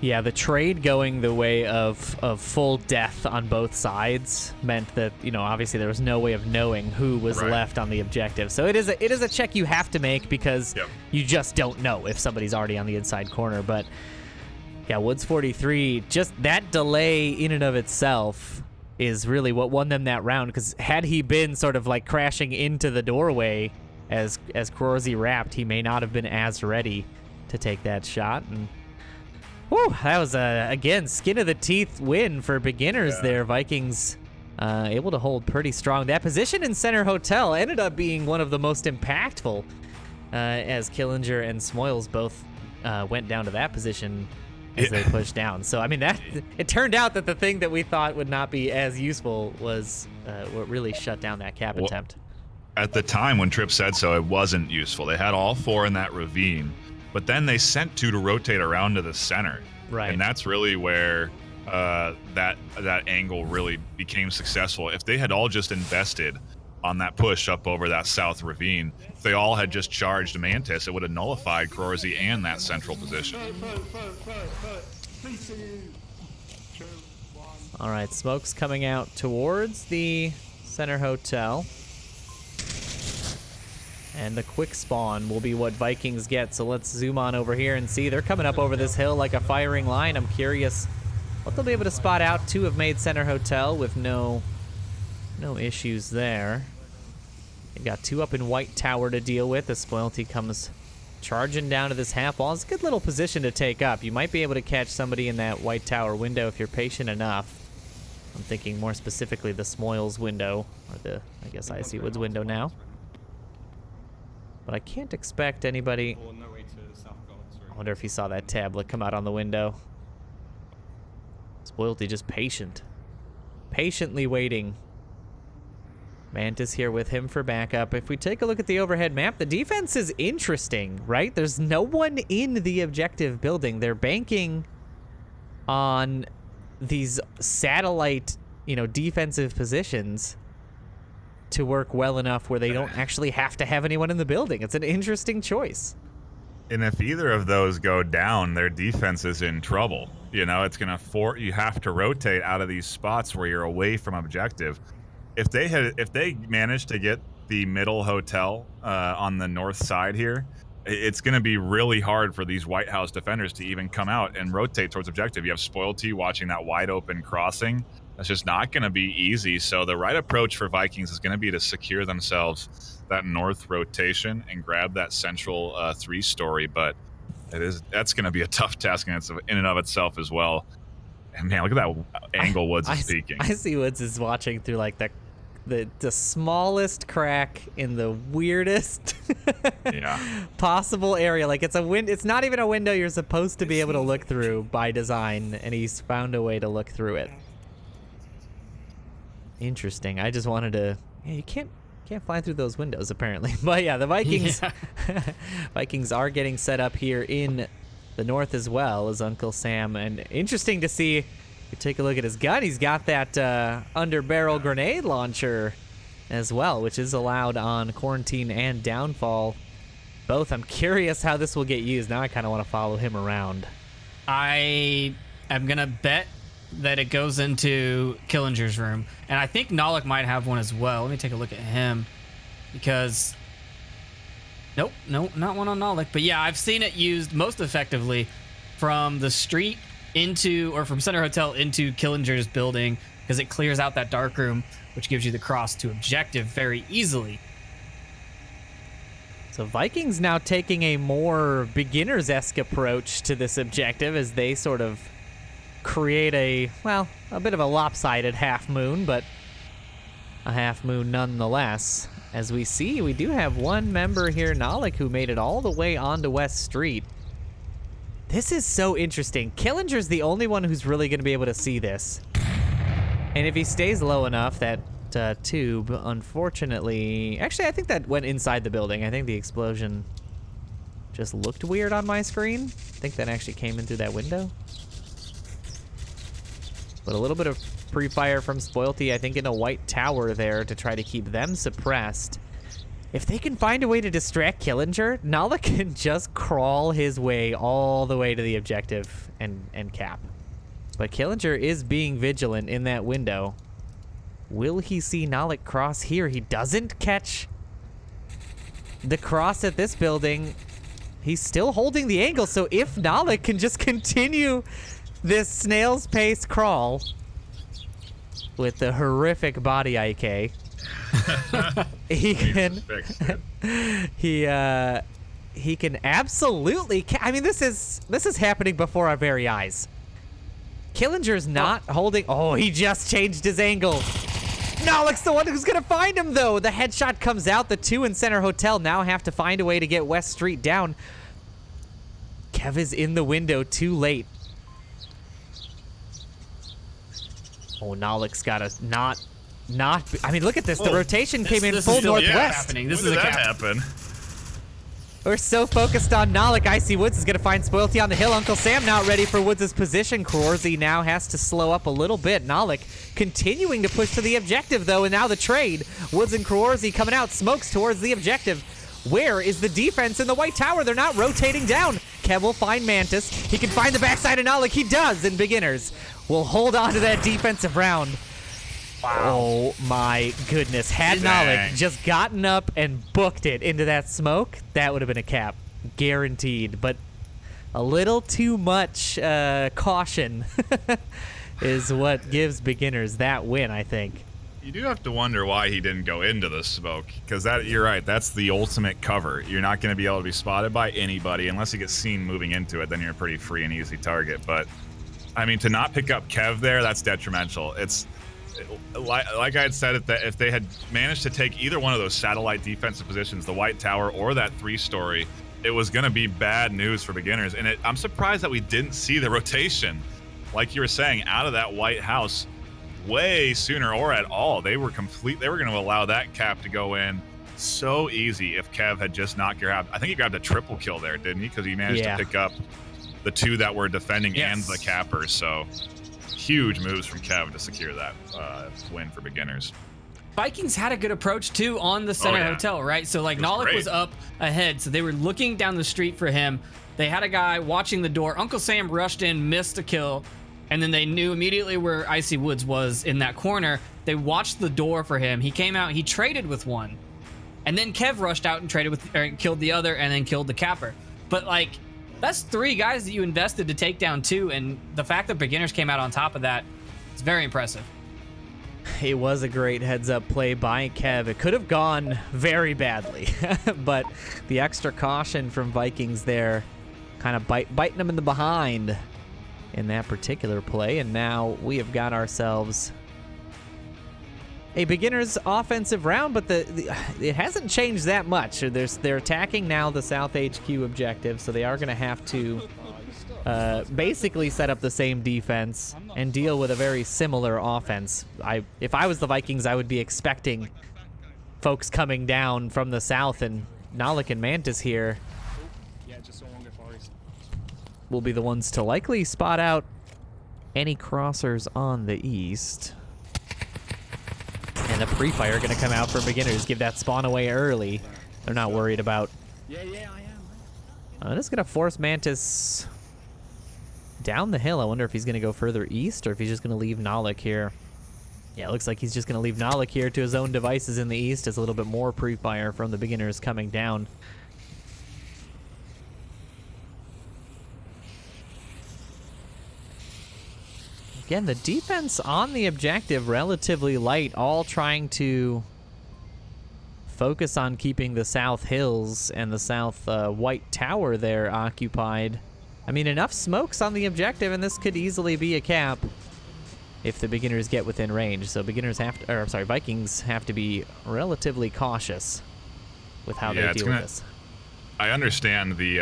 Yeah, the trade going the way of full death on both sides meant that, obviously there was no way of knowing who was left on the objective. So it is a check you have to make because you just don't know if somebody's already on the inside corner. But yeah, Woods 43, just that delay in and of itself is really what won them that round, because had he been sort of like crashing into the doorway as Karorzy wrapped, he may not have been as ready to take that shot. And whew, that was again, skin of the teeth win for beginners there. Vikings able to hold pretty strong. That position in center hotel ended up being one of the most impactful as Killinger and Smoils both went down to that position as they pushed down. So, I mean, it turned out that the thing that we thought would not be as useful was what really shut down that cap attempt. At the time when Tripp said so, it wasn't useful. They had all 4 in that ravine. But then they sent 2 to rotate around to the center. Right. And that's really where that angle really became successful. If they had all just invested on that push up over that south ravine, if they all had just charged Mantis, it would have nullified Karorzy and that central position. All right, smoke's coming out towards the center hotel. And the quick spawn will be what Vikings get. So let's zoom on over here and see. They're coming up over this hill like a firing line. I'm curious what they'll be able to spot out. 2 have made center hotel with no issues there. They've got 2 up in white tower to deal with as Spoilty comes charging down to this half wall. It's a good little position to take up. You might be able to catch somebody in that white tower window if you're patient enough. I'm thinking more specifically the Smoils window, or the, I guess, IC Woods window now. But I can't expect anybody. I wonder if he saw that tablet come out on the window. Spoilty just patiently waiting. Mantis here with him for backup. If we take a look at the overhead map, the defense is interesting, right? There's no one in the objective building. They're banking on these satellite, defensive positions to work well enough where they don't actually have to have anyone in the building. It's an interesting choice. And if either of those go down, their defense is in trouble. It's going to you have to rotate out of these spots where you're away from objective. If they manage to get the middle hotel on the north side here, it's going to be really hard for these White House defenders to even come out and rotate towards objective. You have Spoilty watching that wide open crossing. That's just not going to be easy. So the right approach for Vikings is going to be to secure themselves that north rotation and grab that central 3-story. But that's going to be a tough task in and of itself as well. And man, look at that angle Woods is speaking. I see Woods is watching through like the smallest crack in the weirdest possible area. Like it's not even a window you're supposed to be able to look through by design, and he's found a way to look through it. Interesting. I just wanted to. Yeah, you can't fly through those windows apparently. But yeah, the Vikings Vikings are getting set up here in the north as well as Uncle Sam. And interesting to see. You take a look at his gun. He's got that under barrel grenade launcher as well, which is allowed on Quarantine and Downfall both. I'm curious how this will get used. Now I kind of want to follow him around. I am gonna bet that it goes into Killinger's room, and I think Nalik might have one as well. Let me take a look at him, because nope, not one on Nalik. But yeah, I've seen it used most effectively from the street from Center Hotel into Killinger's building, because it clears out that dark room, which gives you the cross to objective very easily. So Vikings now taking a more beginners-esque approach to this objective as they sort of create a bit of a lopsided half moon, but a half moon nonetheless. As we see, we do have one member here, Nalik, who made it all the way onto West Street. This is so interesting. Killinger's the only one who's really going to be able to see this. And if he stays low enough, that that tube, unfortunately. Actually, I think that went inside the building. I think the explosion just looked weird on my screen. I think that actually came in through that window. But a little bit of pre-fire from Spoilty, I think, in a white tower there to try to keep them suppressed. If they can find a way to distract Killinger, Nala can just crawl his way all the way to the objective and cap. But Killinger is being vigilant in that window. Will he see Nalik cross here? He doesn't catch the cross at this building. He's still holding the angle, so if Nalik can just continue this snail's pace crawl with the horrific body IK, he can he can absolutely I mean, this is happening before our very eyes. Killinger's not holding. Oh, he just changed his angle. Nalik's the one who's gonna find him, though. The headshot comes out. The 2 in Center Hotel now have to find a way to get West Street down. Kev is in the window too late. Oh, Nalik's gotta not. I mean, look at this. The rotation came in full northwest. This When is did a that cap. happen? We're so focused on Nalik. Icy Woods is going to find Spoilty on the hill. Uncle Sam not ready for Woods' position. Krorzy now has to slow up a little bit. Nalik continuing to push to the objective, though, and now the trade. Woods and Krorzy coming out. Smokes towards the objective. Where is the defense in the white tower? They're not rotating down. Kev will find Mantis. He can find the backside of Nalik. He does, and Beginners will hold on to that defensive round. Wow. Oh my goodness. Had Nalik just gotten up and booked it into that smoke, that would have been a cap. Guaranteed. But a little too much caution is what gives Beginners that win, I think. You do have to wonder why he didn't go into the smoke, because you're right, that's the ultimate cover. You're not going to be able to be spotted by anybody unless you get seen moving into it. Then you're a pretty free and easy target. But I mean, to not pick up Kev there, that's detrimental. It's like I had said, if they had managed to take either one of those satellite defensive positions, the White Tower or that 3-story, it was going to be bad news for Beginners. And I'm surprised that we didn't see the rotation, like you were saying, out of that White House way sooner or at all. They were going to allow that cap to go in so easy if Kev had just not grabbed. I think he grabbed a triple kill there, didn't he? Because he managed to pick up the 2 that were defending and the capper. So huge moves from Kev to secure that win for Beginners. Vikings had a good approach too on the Center Hotel, right? So like Nalik was up ahead, so they were looking down the street for him. They had a guy watching the door. Uncle Sam rushed in, missed a kill, and then they knew immediately where Icy Woods was in that corner. They watched the door for him. He came out, he traded with one, and then Kev rushed out and killed the other, and then killed the capper. But like, that's 3 guys that you invested to take down 2, and the fact that Beginners came out on top of that is very impressive. It was a great heads-up play by Kev. It could have gone very badly, but the extra caution from Vikings there kind of biting them in the behind in that particular play, and now we have got ourselves a Beginners offensive round, but it hasn't changed that much. They're attacking now the South HQ objective, so they are going to have to basically set up the same defense and deal with a very similar offense. If I was the Vikings, I would be expecting folks coming down from the south, and Nalik and Mantis here will be the ones to likely spot out any crossers on the east. And the pre-fire going to come out for Beginners, give that spawn away early. They're not worried about. This is going to force Mantis down the hill. I wonder if he's going to go further east or if he's just going to leave Nalik here. Yeah, it looks like he's just going to leave Nalik here to his own devices in the east as a little bit more pre-fire from the Beginners coming down. Again, the defense on the objective relatively light, all trying to focus on keeping the South Hills and the South White Tower there occupied. I mean, enough smokes on the objective, and this could easily be a cap if the Beginners get within range. So Vikings have to be relatively cautious with how they deal with this. I understand the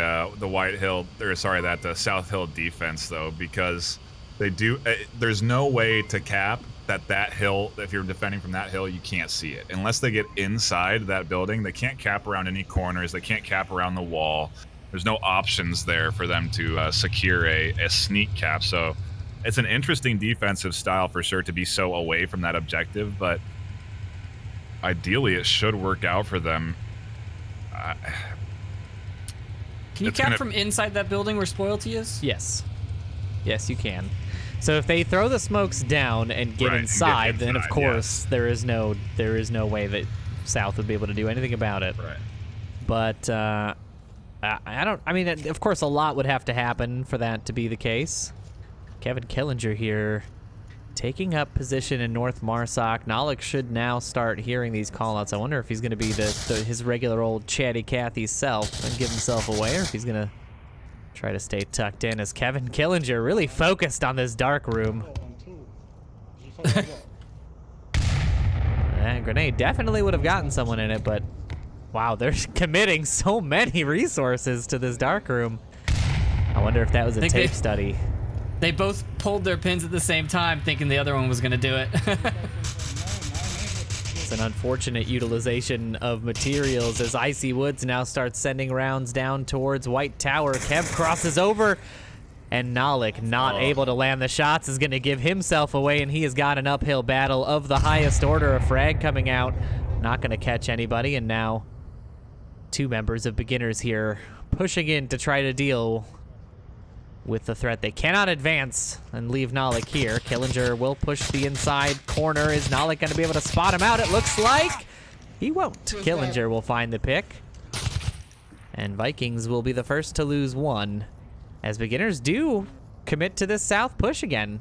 South Hill defense though, because they do. There's no way to cap that hill, if you're defending from that hill, you can't see it. Unless they get inside that building, they can't cap around any corners. They can't cap around the wall. There's no options there for them to secure a sneak cap. So it's an interesting defensive style for sure to be so away from that objective, but ideally it should work out for them. Can you cap from inside that building where Spoilty is? Yes. Yes, you can. So if they throw the smokes down and get inside, then of course there is no way that South would be able to do anything about it. Right. But I mean, of course, a lot would have to happen for that to be the case. Kevin Killinger here taking up position in North Marsoc. Nalik should now start hearing these callouts. I wonder if he's going to be his regular old chatty Cathy self and give himself away, or if he's going to try to stay tucked in as Kevin Killinger really focused on this dark room. That grenade definitely would have gotten someone in it, but wow, they're committing so many resources to this dark room. I wonder if that was a tape study. They both pulled their pins at the same time, thinking the other one was going to do it. It's an unfortunate utilization of materials as Icy Woods now starts sending rounds down towards White Tower. Kev crosses over, and Nalik, not able to land the shots, is going to give himself away, and he has got an uphill battle of the highest order. A frag coming out, not going to catch anybody, and now two members of Beginners here pushing in to try to deal with the threat. They cannot advance and leave Nalik here. Killinger will push the inside corner. Is Nalik going to be able to spot him out? It looks like he won't. Killinger will find the pick. And Vikings will be the first to lose one, as Beginners do commit to this south push again.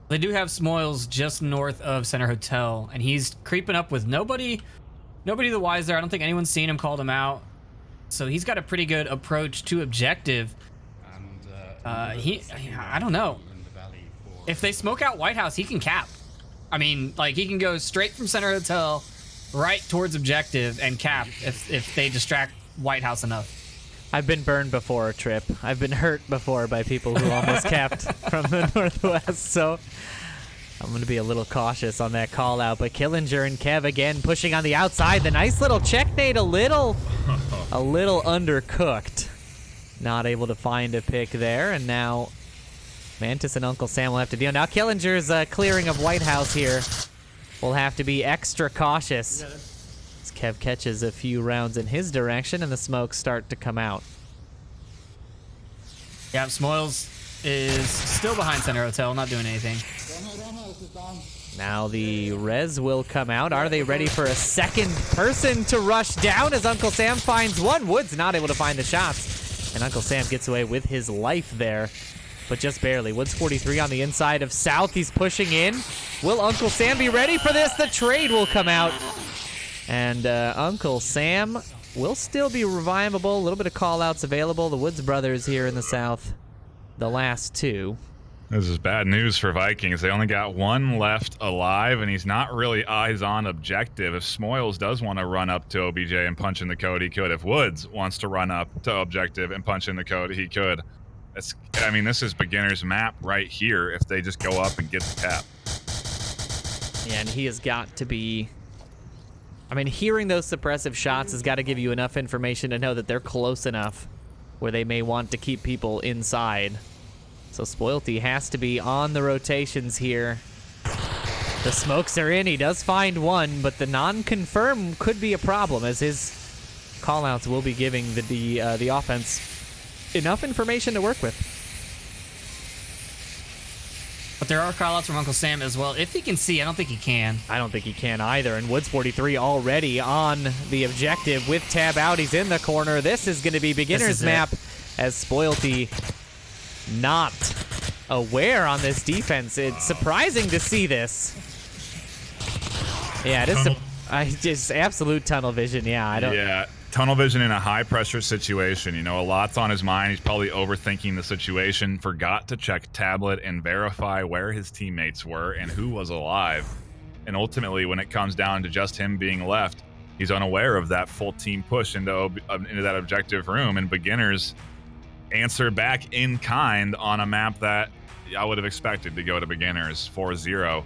They do have Smoils just north of Center Hotel, and he's creeping up with nobody the wise there. I don't think anyone's seen him, called him out. So he's got a pretty good approach to objective. I don't know. If they smoke out White House, he can cap. I mean, like, he can go straight from Center Hotel right towards objective and cap if they distract White House enough. I've been burned before, Trip. I've been hurt before by people who almost capped from the northwest, so I'm going to be a little cautious on that call out. But Killinger and Kev again pushing on the outside. The nice little check nade, a little undercooked. Not able to find a pick there, and now Mantis and Uncle Sam will have to deal. Now Killinger's clearing of White House here will have to be extra cautious as Kev catches a few rounds in his direction and the smokes start to come out. Yeah, Smoils is still behind Center Hotel, not doing anything. Now the res will come out. Are they ready for a second person to rush down as Uncle Sam finds one? Woods not able to find the shots, and Uncle Sam gets away with his life there, but just barely. Woods 43 on the inside of South. He's pushing in. Will Uncle Sam be ready for this? The trade will come out, and Uncle Sam will still be revivable. A little bit of call-outs available. The Woods brothers here in the south, the last two. This is bad news for Vikings. They only got one left alive, and he's not really eyes on objective. If Smoils does want to run up to OBJ and punch in the code, he could. If Woods wants to run up to objective and punch in the code, he could. I mean, this is Beginner's map right here if they just go up and get the cap. Yeah, and he has got to be... I mean, hearing those suppressive shots has got to give you enough information to know that they're close enough where they may want to keep people inside. So Spoilty has to be on the rotations here. The smokes are in. He does find one, but the non-confirm could be a problem as his callouts will be giving the offense enough information to work with. But there are callouts from Uncle Sam as well. If he can see, I don't think he can. I don't think he can either. And Woods 43 already on the objective with tab out. He's in the corner. This is going to be Beginner's map as Spoilty not aware on this defense. It's surprising to see this. Yeah, it is just absolute tunnel vision. Yeah, tunnel vision in a high pressure situation. You know, a lot's on his mind. He's probably overthinking the situation. Forgot to check tablet and verify where his teammates were and who was alive. And ultimately, when it comes down to just him being left, he's unaware of that full team push into that objective room. And Beginners answer back in kind on a map that I would have expected to go to beginners 4-0.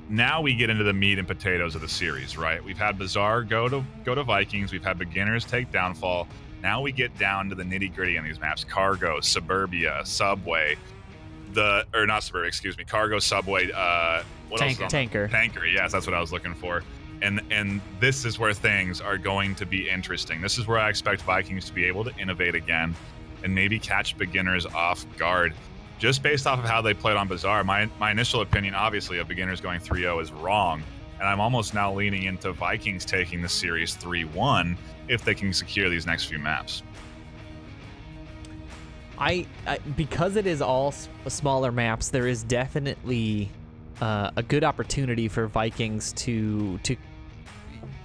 Now we get into the meat and potatoes of the series, right? We've had Bazaar go to Vikings. We've had beginners take Downfall. Now we get down to the nitty gritty on these maps: Cargo, Suburbia, Subway, Cargo, Subway. What else? Tanker. Tanker. Yes, that's what I was looking for. And this is where things are going to be interesting. This is where I expect Vikings to be able to innovate again and maybe catch beginners off guard. Just based off of how they played on Bazaar, my initial opinion, obviously, of beginners going 3-0 is wrong. And I'm almost now leaning into Vikings taking the series 3-1 if they can secure these next few maps. I because it is all smaller maps, there is definitely a good opportunity for Vikings to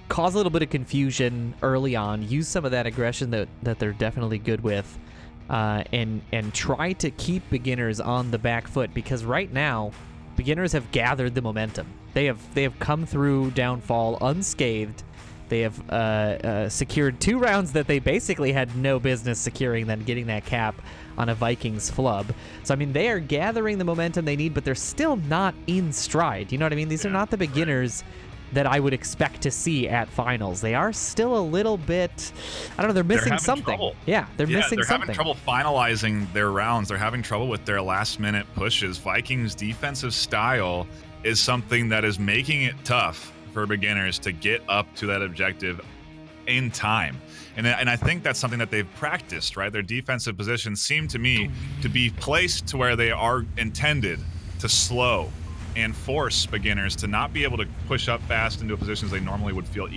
cause a little bit of confusion early on, use some of that aggression that they're definitely good with, and try to keep beginners on the back foot, because right now beginners have gathered the momentum. They have come through Downfall unscathed. They have secured 2 rounds that they basically had no business securing, then getting that cap on a Vikings flub. So, I mean, they are gathering the momentum they need, but they're still not in stride. You know what I mean? These are not the beginners that I would expect to see at finals. They are still a little bit, I don't know, they're missing something. Trouble. Yeah, they're missing something. Having trouble finalizing their rounds. They're having trouble with their last-minute pushes. Vikings' defensive style is something that is making it tough for beginners to get up to that objective in time. And I think that's something that they've practiced, right? Their defensive positions seem to me to be placed to where they are intended to slow and force beginners to not be able to push up fast into positions they normally would feel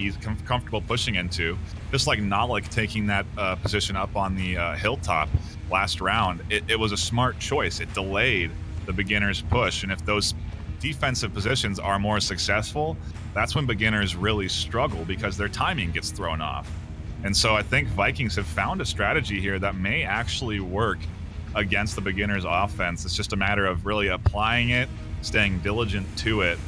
comfortable pushing into. Just like Nalik taking that position up on the hilltop last round, it was a smart choice. It delayed the beginner's push, and if those defensive positions are more successful, that's when beginners really struggle because their timing gets thrown off. And so I think Vikings have found a strategy here that may actually work against the beginner's offense. It's just a matter of really applying it, staying diligent to it,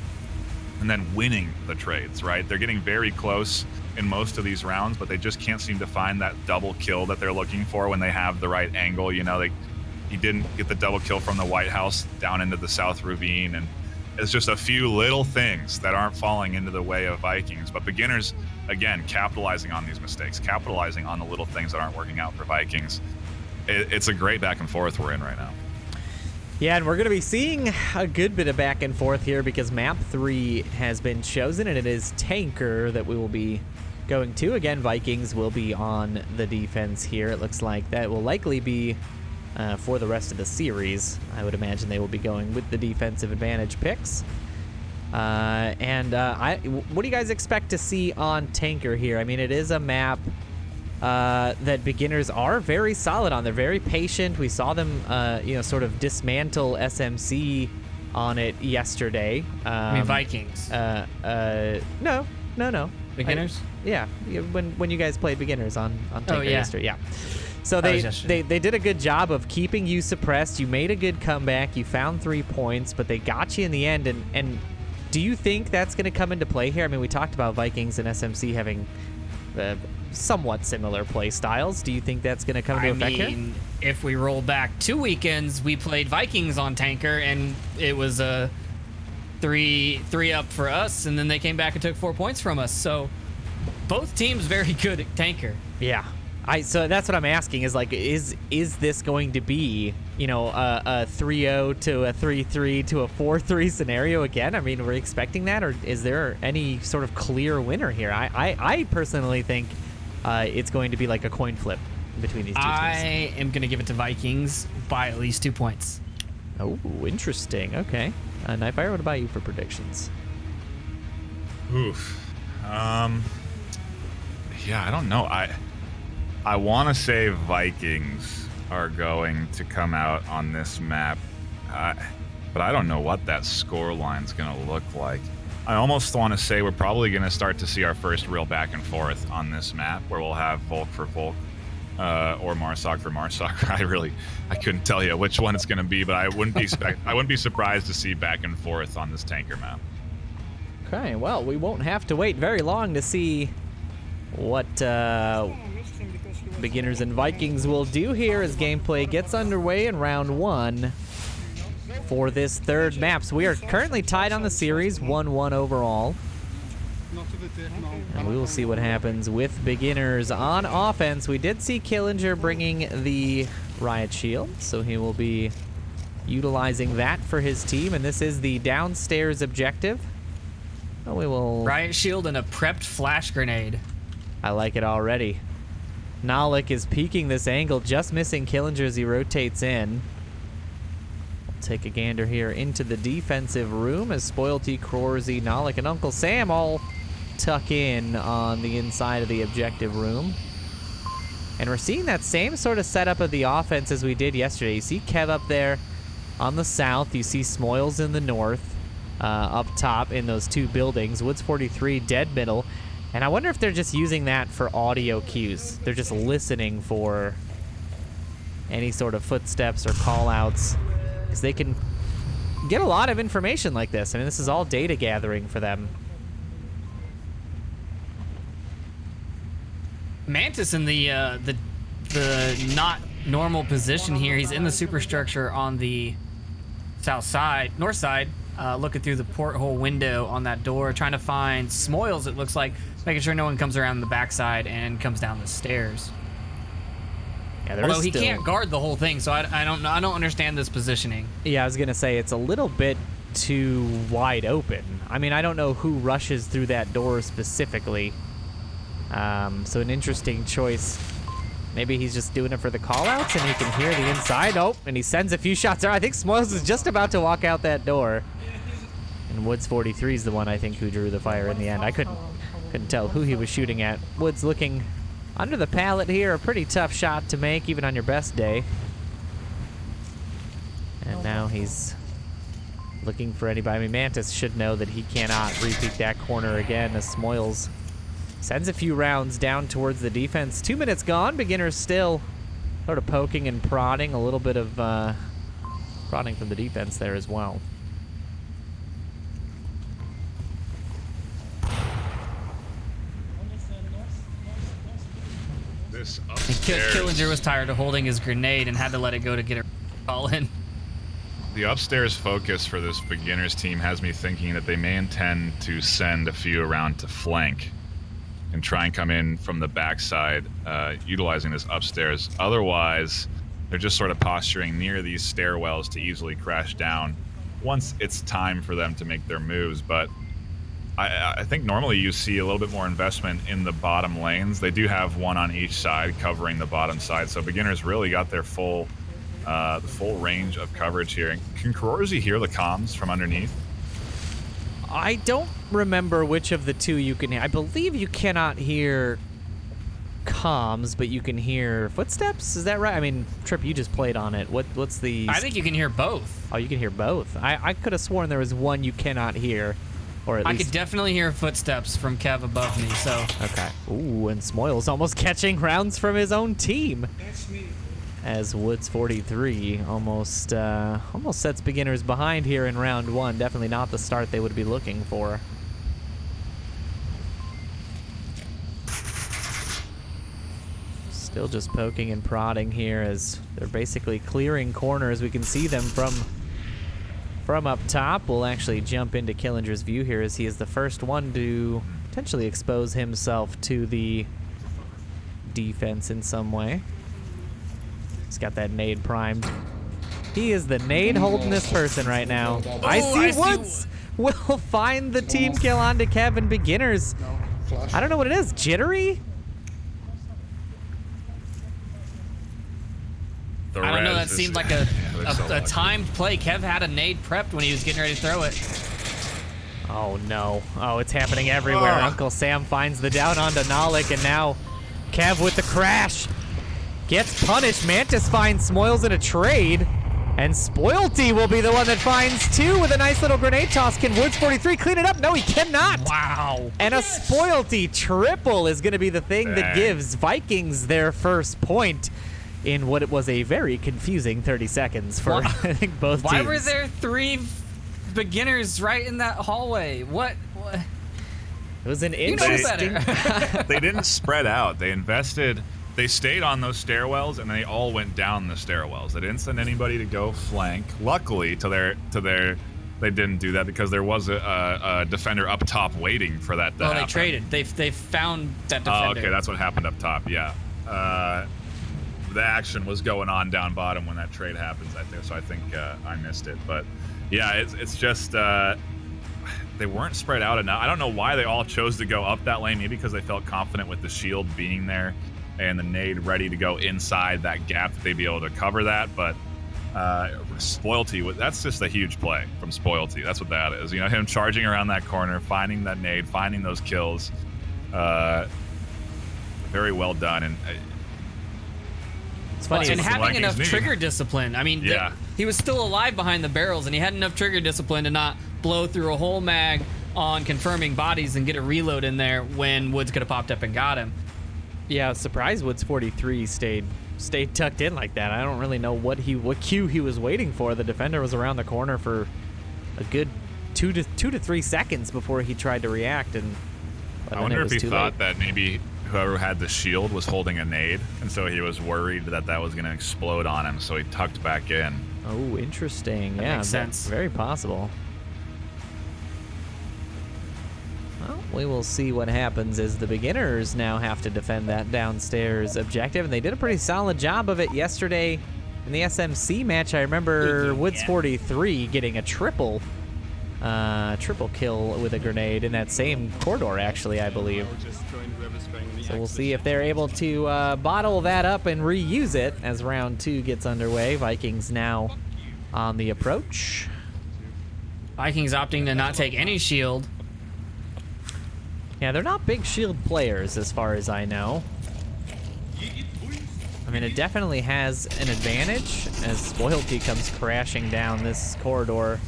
and then winning the trades, right? They're getting very close in most of these rounds, but they just can't seem to find that double kill that they're looking for when they have the right angle. You know, he didn't get the double kill from the White House down into the South Ravine, and it's just a few little things that aren't falling into the way of Vikings. But beginners, again, capitalizing on these mistakes, capitalizing on the little things that aren't working out for Vikings. It's a great back and forth we're in right now. Yeah, and we're going to be seeing a good bit of back and forth here because map 3 has been chosen, and it is Tanker that we will be going to. Again, Vikings will be on the defense here. It looks like that will likely be for the rest of the series. I would imagine they will be going with the defensive advantage picks. What do you guys expect to see on Tanker here? I mean, it is a map that beginners are very solid on. They're very patient. We saw them, sort of dismantle SMC on it yesterday. I mean, Vikings. No. Beginners? When you guys played beginners on Tanker yesterday. Yeah. So they did a good job of keeping you suppressed. You made a good comeback. You found 3 points, but they got you in the end. And do you think that's going to come into play here? I mean, we talked about Vikings and SMC having somewhat similar play styles. Do you think that's going to come into effect here? If we roll back 2 weekends, we played Vikings on Tanker, and it was a 3 up for us, and then they came back and took 4 points from us. So both teams very good at Tanker. Yeah. So that's what I'm asking is, like, is this going to be, a 3-0 to a 3-3 to a 4-3 scenario again? I mean, we're expecting that, or is there any sort of clear winner here? I personally think it's going to be like a coin flip between these two teams. I am going to give it to Vikings by at least 2 points. Oh, interesting. Okay. NightFiree, what about you for predictions? Oof. I don't know. I want to say Vikings are going to come out on this map, but I don't know what that score line's going to look like. I almost want to say we're probably going to start to see our first real back and forth on this map, where we'll have Volk for Volk or Marsoc for Marsoc. I couldn't tell you which one it's going to be, but I wouldn't be surprised to see back and forth on this Tanker map. Okay, well, we won't have to wait very long to see what beginners and Vikings will do here as gameplay gets underway in round 1. for this third map. So we are currently tied on the series, 1-1 overall. And we will see what happens with beginners on offense. We did see Killinger bringing the Riot Shield, so he will be utilizing that for his team. And this is the downstairs objective. Oh, we will... Riot Shield and a prepped flash grenade. I like it already. Nalik is peeking this angle, just missing Killinger as he rotates in. We'll take a gander here into the defensive room as Spoilty, Crorzy, Nalik, and Uncle Sam all tuck in on the inside of the objective room. And we're seeing that same sort of setup of the offense as we did yesterday. You see Kev up there on the south. You see Smoils in the north, up top in those two buildings. Woods 43 dead middle. And I wonder if they're just using that for audio cues. They're just listening for any sort of footsteps or call-outs, because they can get a lot of information like this. I mean, this is all data gathering for them. Mantis in the not normal position here. He's in the superstructure on the north side, looking through the porthole window on that door, trying to find Smoils, it looks like, making sure no one comes around the backside and comes down the stairs. Yeah, although he can't guard the whole thing, so I don't know. I don't understand this positioning. Yeah, I was gonna say it's a little bit too wide open. I mean, I don't know who rushes through that door specifically. So an interesting choice. Maybe he's just doing it for the callouts and he can hear the inside. Oh, and he sends a few shots there. I think Smoils is just about to walk out that door. And Woods 43 is the one, I think, who drew the fire in the end. I couldn't tell who he was shooting at. Woods looking under the pallet here. A pretty tough shot to make, even on your best day. And now he's looking for anybody. I mean, Mantis should know that he cannot repeat that corner again as Smoils sends a few rounds down towards the defense. 2 minutes gone. Beginners still sort of poking and prodding. A little bit of prodding from the defense there as well. This upstairs, Killinger was tired of holding his grenade and had to let it go to get a call in. the upstairs focus for this beginners team has me thinking that they may intend to send a few around to flank and try and come in from the backside, utilizing this upstairs. Otherwise, they're just sort of posturing near these stairwells to easily crash down once it's time for them to make their moves. But I think normally you see a little bit more investment in the bottom lanes. They do have one on each side covering the bottom side, so beginners really got their full the full range of coverage here. Can Crorzy hear the comms from underneath? I don't remember which of the two you can hear. I believe you cannot hear comms, but you can hear footsteps. Is that right? I mean, Trip, you just played on it. What's the... I think you can hear both. Oh, you can hear both. I could have sworn there was one you cannot hear. Or at I least... could definitely hear footsteps from Kev above me, so... Okay. Ooh, and Smoils almost catching rounds from his own team. That's me. As Woods 43 almost sets beginners behind here in round one. Definitely not the start they would be looking for. Still just poking and prodding here as they're basically clearing corners. We can see them from up top. We'll actually jump into Killinger's view here as he is the first one to potentially expose himself to the defense in some way. He's got that nade primed. He is the nade holding this person right now. I see Woods will find the team kill onto Kevin. Beginners. I don't know what it is. Jittery? The I don't know, res that is- seemed like Yeah, they're so a lucky. timed play. Kev had a nade prepped when he was getting ready to throw it. Oh no. Oh, it's happening everywhere. Ah. Uncle Sam finds the down onto Nalik, and now Kev with the crash gets punished. Mantis finds Smoils in a trade, and Spoilty will be the one that finds two with a nice little grenade toss. Can Woods 43 clean it up? No, he cannot. Wow. And a Spoilty triple is going to be the thing that Dang. gives Vikings their first point in what it was a very confusing 30 seconds for, Why- I think, both teams. Why were there three beginners right in that hallway? What? It was an You know interesting... better. They didn't spread out. They invested they stayed on those stairwells and they all went down the stairwells. They didn't send anybody to go flank. Luckily, they didn't do that because there was a defender up top waiting for that to happen. They traded. They found that defender. Oh, okay, that's what happened up top. Yeah. The action was going on down bottom when that trade happens, I think. So I think I missed it, but yeah, it's just they weren't spread out enough. I don't know why they all chose to go up that lane. Maybe because they felt confident with the shield being there and the nade ready to go inside that gap that they'd be able to cover that. But Spoilty, that's just a huge play from Spoilty. That's what that is. You know, him charging around that corner, finding that nade, finding those kills. Very well done. And it's funny. And having enough need. trigger discipline. I mean, Yeah. he was still alive behind the barrels, and he had enough trigger discipline to not blow through a whole mag on confirming bodies and get a reload in there when Woods could have popped up and got him. Yeah, surprised Woods 43 stayed tucked in like that. I don't really know what cue he was waiting for. The defender was around the corner for a good 2 to 3 seconds before he tried to react, and I wonder if he thought that maybe whoever had the shield was holding a nade, and so he was worried that was going to explode on him, so he tucked back in. Oh, interesting. That makes sense. Very possible. Well, we will see what happens as the beginners now have to defend that downstairs objective, and they did a pretty solid job of it yesterday in the SMC match. I remember Woods 43 getting a triple kill with a grenade in that same corridor, actually, I believe. So we'll see if they're able to bottle that up and reuse it as round 2 gets underway. Vikings now on the approach. Vikings opting to not take any shield. Yeah, they're not big shield players as far as I know. I mean, it definitely has an advantage as Spoilty comes crashing down this corridor.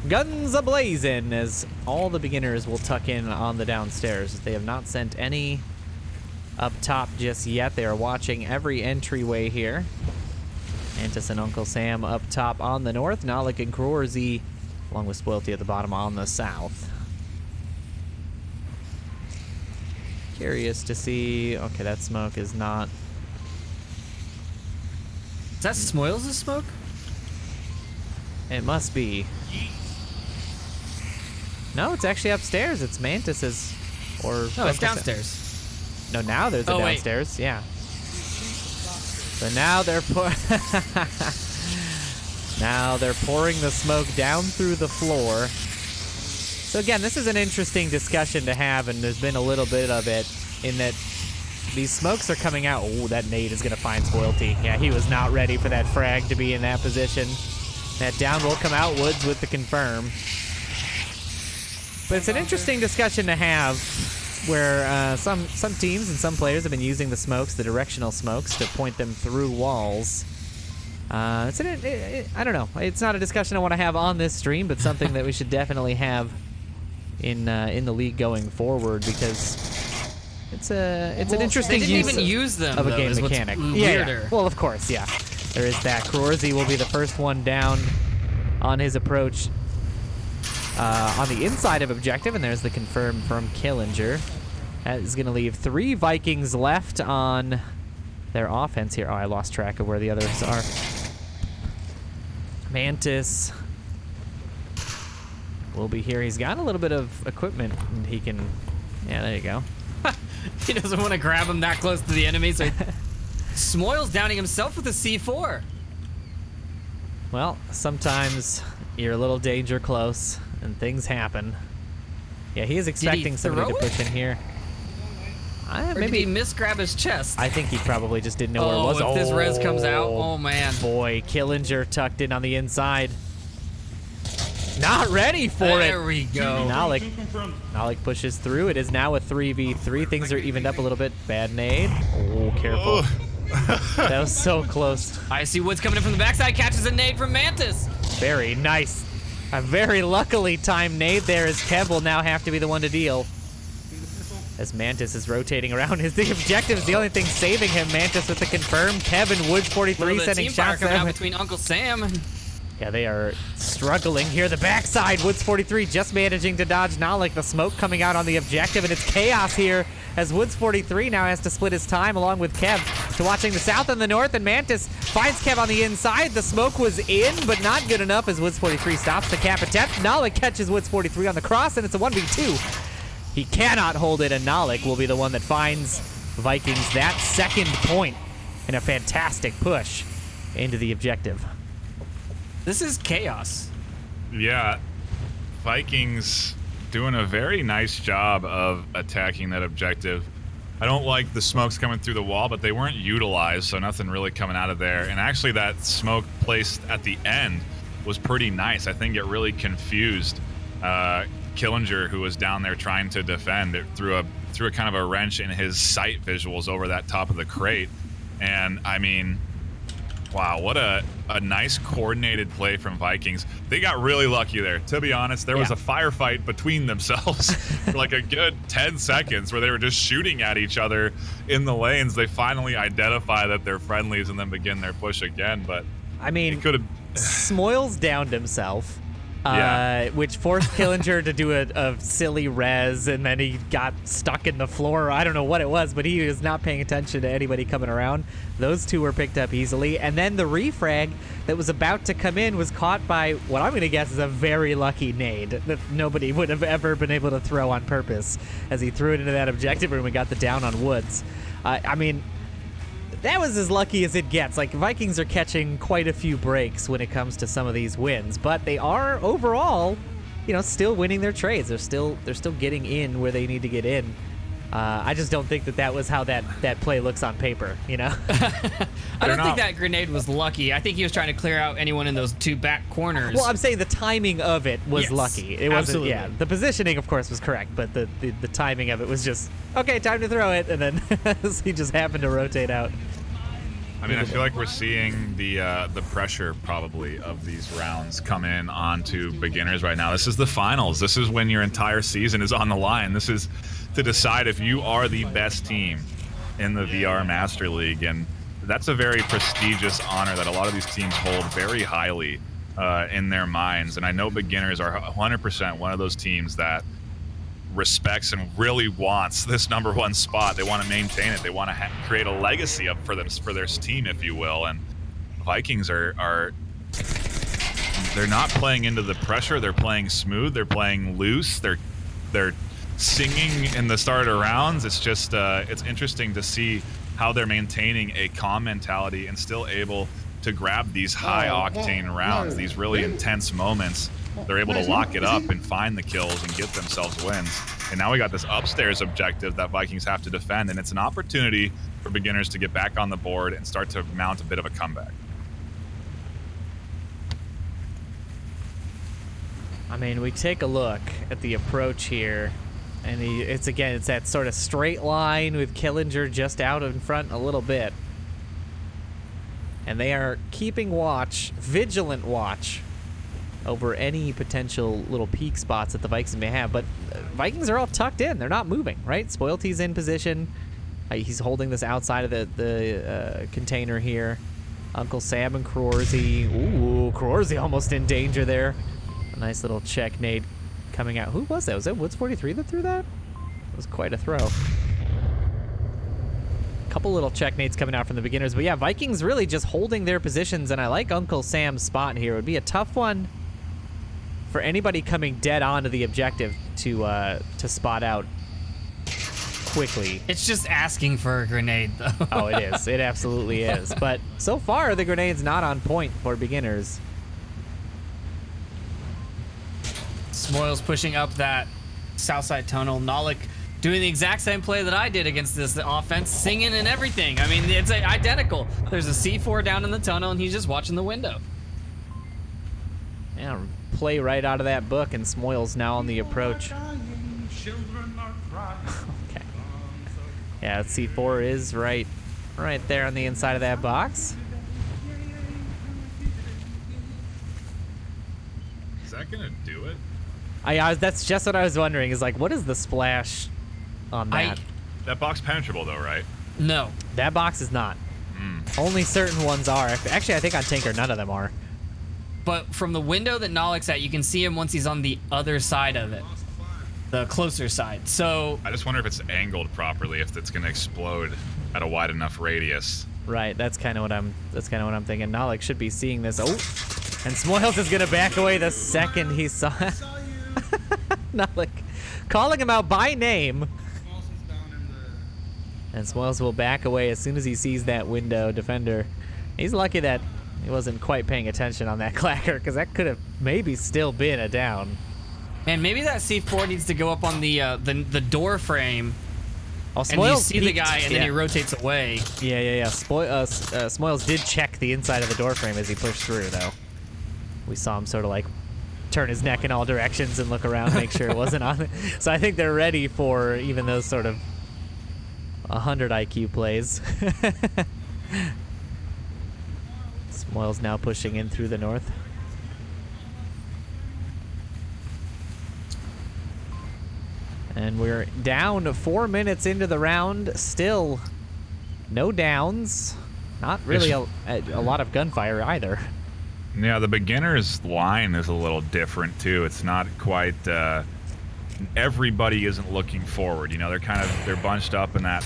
Guns a-blazing as all the beginners will tuck in on the downstairs. They have not sent any up top just yet. They are watching every entryway here. Mantis and Uncle Sam up top on the north. Nalik and Krorzy along with Spoilty at the bottom on the south. Curious to see. Okay, that smoke is not. Is that Smoils' smoke? It must be. No, it's actually upstairs. It's Mantis's. Or No, it's downstairs. No, now there's a downstairs. Yeah. So now they're now they're pouring the smoke down through the floor. So again, this is an interesting discussion to have, and there's been a little bit of it in that these smokes are coming out. Oh, that nade is going to find Spoilty. Yeah, he was not ready for that frag to be in that position. That down will come out. Woods with the confirm. But it's an interesting discussion to have where some teams and some players have been using the smokes, the directional smokes, to point them through walls. I don't know. It's not a discussion I want to have on this stream, but something that we should definitely have in the league going forward, because it's an interesting they didn't even use them of a though, game is what's mechanic. weirder. Yeah. Well, of course, yeah. There is that. Krorzy will be the first one down on his approach on the inside of objective, and there's the confirm from Killinger. That is going to leave 3 Vikings left on their offense here. Oh, I lost track of where the others are. Mantis will be here. He's got a little bit of equipment, and he can... Yeah, there you go. He doesn't want to grab him that close to the enemy, so Smoils downing himself with a C4. Well, sometimes you're a little danger close, and things happen. Yeah, he is expecting somebody to push in here. Or maybe did he misgrab his chest? I think he probably just didn't know where it was. If this res comes out, oh man. Boy, Killinger tucked in on the inside. Not ready for it. There we go. Nalik pushes through. It is now a 3v3. Things are evened up a little bit. Bad nade. Oh, careful. That was so close. I see Woods coming in from the backside, catches a nade from Mantis. Very nice. A very luckily timed nade there, as Kev will now have to be the one to deal. As Mantis is rotating around. The objective is the only thing saving him. Mantis with the confirm. Kev and Woods 43 sending shots coming there. out between Uncle Sam and Yeah, they are struggling here. The backside, Woods 43 just managing to dodge Nalik. The smoke coming out on the objective, and it's chaos here as Woods 43 now has to split his time along with Kev to watching the south and the north, and Mantis finds Kev on the inside. The smoke was in, but not good enough as Woods 43 stops the cap attempt. Nalik catches Woods 43 on the cross, and it's a 1v2. He cannot hold it, and Nalik will be the one that finds Vikings that second point in a fantastic push into the objective. This is chaos. Yeah, Vikings doing a very nice job of attacking that objective. I don't like the smokes coming through the wall, but they weren't utilized, so nothing really coming out of there. And actually that smoke placed at the end was pretty nice. I think it really confused Killinger, who was down there trying to defend. It threw a kind of a wrench in his sight visuals over that top of the crate. And I mean, wow, what a nice coordinated play from Vikings. They got really lucky there. To be honest, there was a firefight between themselves for like a good 10 seconds where they were just shooting at each other in the lanes. They finally identify that they're friendlies and then begin their push again. But I mean, it could have. Smoils downed himself. Yeah. Which forced Killinger to do a silly res, and then he got stuck in the floor. I don't know what it was, but he was not paying attention to anybody coming around. Those two were picked up easily. And then the refrag that was about to come in was caught by what I'm going to guess is a very lucky nade that nobody would have ever been able to throw on purpose as he threw it into that objective room and got the down on Woods. I mean, that was as lucky as it gets. Like, Vikings are catching quite a few breaks when it comes to some of these wins, but they are overall, you know, still winning their trades. They're still getting in where they need to get in. I just don't think that was how that play looks on paper, you know? I don't think that grenade was lucky. I think he was trying to clear out anyone in those two back corners. Well, I'm saying the timing of it was Yes, lucky. It wasn't, absolutely. yeah. The positioning, of course, was correct, but the timing of it was just, okay, time to throw it, and then he just happened to rotate out. I mean, I feel like we're seeing the pressure probably of these rounds come in onto beginners right now. This is the finals. This is when your entire season is on the line. This is to decide if you are the best team in the VR Master League, and that's a very prestigious honor that a lot of these teams hold very highly in their minds. And I know beginners are 100% one of those teams that respects and really wants this #1 spot. They want to maintain it. They want to create a legacy up for their team, if you will. And Vikings are they're not playing into the pressure. They're playing smooth. They're playing loose. They're singing in the starter rounds. It's just it's interesting to see how they're maintaining a calm mentality and still able to grab these high octane rounds, these really intense moments. They're able to lock it up and find the kills and get themselves wins. And now we got this upstairs objective that Vikings have to defend, and it's an opportunity for beginners to get back on the board and start to mount a bit of a comeback. I mean, we take a look at the approach here, and it's that sort of straight line with Killinger just out in front a little bit. And they are keeping watch, vigilant watch, over any potential little peak spots that the Vikings may have. But Vikings are all tucked in. They're not moving, right? Spoilty's in position. He's holding this outside of the container here. Uncle Sam and Krorzy. Ooh, Krorzy almost in danger there. A nice little check nade coming out. Who was that? Was that Woods 43 that threw that? It was quite a throw. Couple little check nades coming out from the beginners. But yeah, Vikings really just holding their positions, and I like Uncle Sam's spot here. It would be a tough one for anybody coming dead onto the objective to spot out quickly. It's just asking for a grenade, though. Oh, it is. It absolutely is. But so far, the grenade's not on point for beginners. Smoils pushing up that south side tunnel. Nalik doing the exact same play that I did against this offense, singing and everything. I mean, it's identical. There's a C4 down in the tunnel, and he's just watching the window. Yeah, play right out of that book, and Smoils now on the approach. Okay. Yeah, C4 is right there on the inside of that box. Is that gonna do it? That's just what I was wondering. Is like, what is the splash on that? That box penetrable though, right? No. That box is not. Only certain ones are. Actually, I think on Tinker, none of them are. but from the window that Nolik's at, you can see him once he's on the other side of it, the closer side. So I just wonder if it's angled properly, if it's going to explode at a wide enough radius. Right, that's kind of what I'm thinking. Nolik should be seeing this. Oh, and Smoils is gonna back away the second he saw Nolik calling him out by name. And Smoils will back away as soon as he sees that window defender. He's lucky that he wasn't quite paying attention on that clacker, because that could have maybe still been a down. Man, maybe that C4 needs to go up on the door frame. Oh, And you see the guy, and then he rotates away. Yeah. Smoils did check the inside of the door frame as he pushed through, though. We saw him sort of like turn his neck in all directions and look around, make sure it wasn't on it. So I think they're ready for even those sort of 100 IQ plays. Smoils now pushing in through the north. And we're down 4 minutes into the round. Still no downs. Not really a lot of gunfire either. Yeah, the beginner's line is a little different too. It's not quite. Everybody isn't looking forward. You know, they're bunched up in that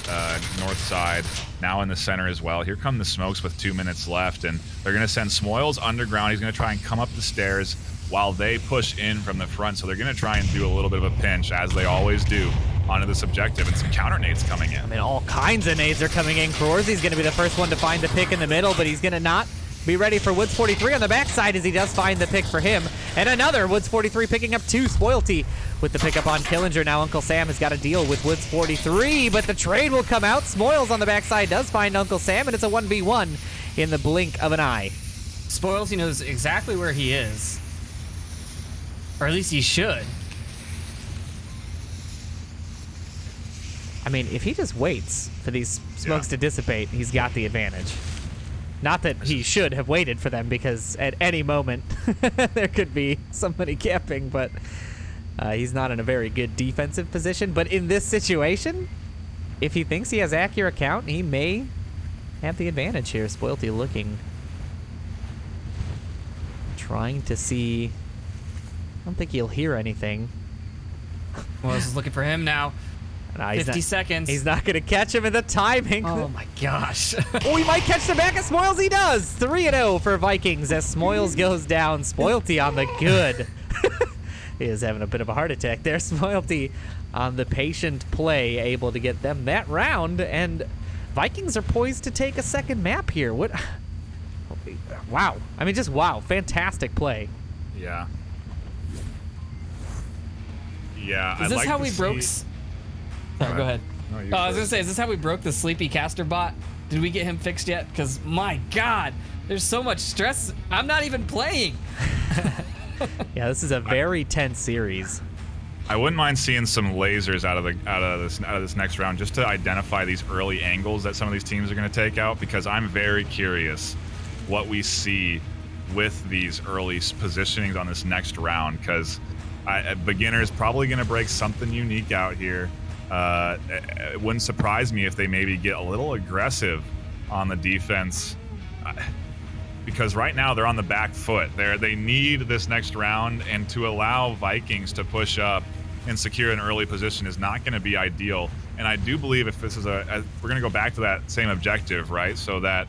north side, now in the center as well. Here come the smokes with 2 minutes left, and they're going to send Smoils underground. He's going to try and come up the stairs while they push in from the front. So they're going to try and do a little bit of a pinch, as they always do, onto this objective. And some counter nades coming in. I mean, all kinds of nades are coming in. Krorzy's going to be the first one to find the pick in the middle, but he's going to not be ready for Woods 43 on the backside as he does find the pick for him. And another Woods 43 picking up 2. Spoilty with the pickup on Killinger. Now Uncle Sam has got to deal with Woods 43, but the trade will come out. Smoils on the backside does find Uncle Sam, and it's a 1v1 in the blink of an eye. Spoils, he knows exactly where he is. Or at least he should. I mean, if he just waits for these smokes to dissipate, he's got the advantage. Not that he should have waited for them, because at any moment there could be somebody camping, but he's not in a very good defensive position. But in this situation, if he thinks he has accurate count, he may have the advantage here. Spoilty looking, trying to see. I don't think he'll hear anything. Well, this is looking for him now. 50 seconds. He's not going to catch him in the timing. Oh my gosh. Oh, he might catch the back of Smoils. He does. 3-0 for Vikings as Smoils goes down. Spoilty on the good. He is having a bit of a heart attack there. Spoilty on the patient play, able to get them that round. And Vikings are poised to take a second map here. What? Wow. I mean, just wow. Fantastic play. Yeah. Yeah. Is this how we broke? Sorry, go ahead. No, I was gonna say, is this how we broke the sleepy caster bot? Did we get him fixed yet? Because my God, there's so much stress. I'm not even playing. Yeah, this is a very tense series. I wouldn't mind seeing some lasers out of this next round, just to identify these early angles that some of these teams are going to take out, because I'm very curious what we see with these early positionings on this next round, because a beginner is probably going to break something unique out here. It wouldn't surprise me if they maybe get a little aggressive on the defense, because right now they're on the back foot. They need this next round, and to allow Vikings to push up and secure an early position is not going to be ideal. And I do believe if this is we're going to go back to that same objective, right? So that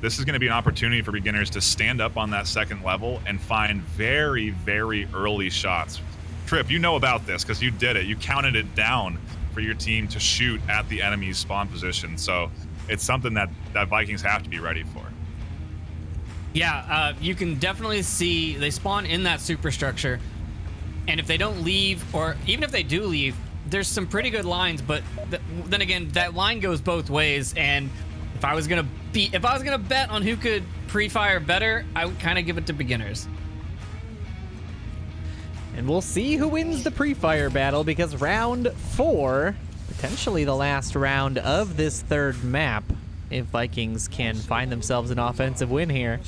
this is going to be an opportunity for beginners to stand up on that second level and find very, very early shots. Trip, you know about this because you did it. You counted it down for your team to shoot at the enemy's spawn position. So it's something that Vikings have to be ready for. Yeah, you can definitely see they spawn in that superstructure, and if they don't leave, or even if they do leave, there's some pretty good lines. But then again, that line goes both ways. And if I was gonna bet on who could pre-fire better, I would kind of give it to beginners. And we'll see who wins the pre-fire battle, because round 4, potentially the last round of this third map, if Vikings can find themselves an offensive win here.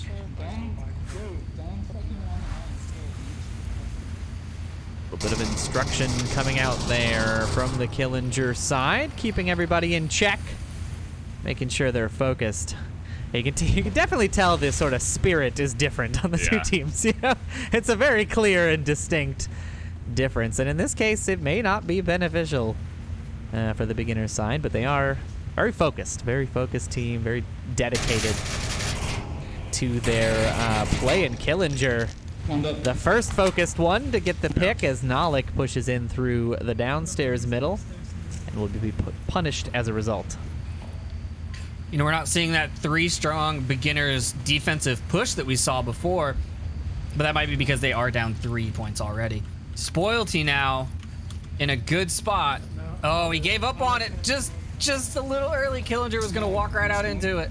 A little bit of instruction coming out there from the Killinger side, keeping everybody in check, making sure they're focused. You can definitely tell this sort of spirit is different on the two Yeah. teams. You know, it's a very clear and distinct difference, and in this case, it may not be beneficial for the beginner side, but they are very focused team, very dedicated to their play. And Killinger, the first focused one to get the pick as Nalik pushes in through the downstairs middle, and will be punished as a result. You know, we're not seeing that 3-strong beginners defensive push that we saw before, but that might be because they are down 3 points already. Spoilty now in a good spot. Oh, he gave up on it just a little early. Killinger was going to walk right out into it.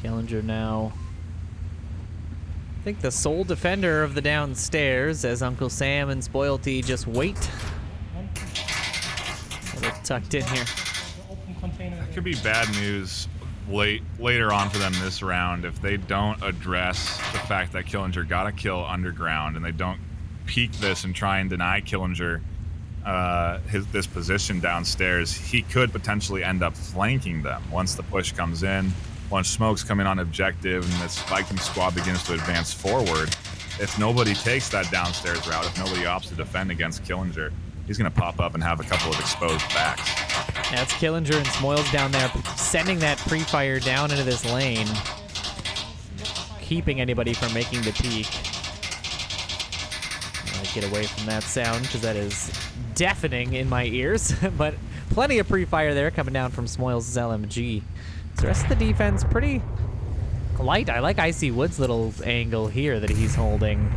Killinger now, I think, the sole defender of the downstairs, as Uncle Sam and Spoilty just wait. They're tucked in here. That could be bad news later on for them this round if they don't address the fact that Killinger got a kill underground, and they don't peek this and try and deny Killinger this position downstairs. He could potentially end up flanking them once the push comes in, once smokes come in on objective, and this Viking squad begins to advance forward. If nobody takes that downstairs route, if nobody opts to defend against Killinger, he's going to pop up and have a couple of exposed backs. That's Killinger and Smoils down there, sending that pre-fire down into this lane, keeping anybody from making the peak. Get away from that sound because that is deafening in my ears. But plenty of pre-fire there coming down from Smoils' LMG. So the rest of the defense pretty light. I like Icy Wood's little angle here that he's holding.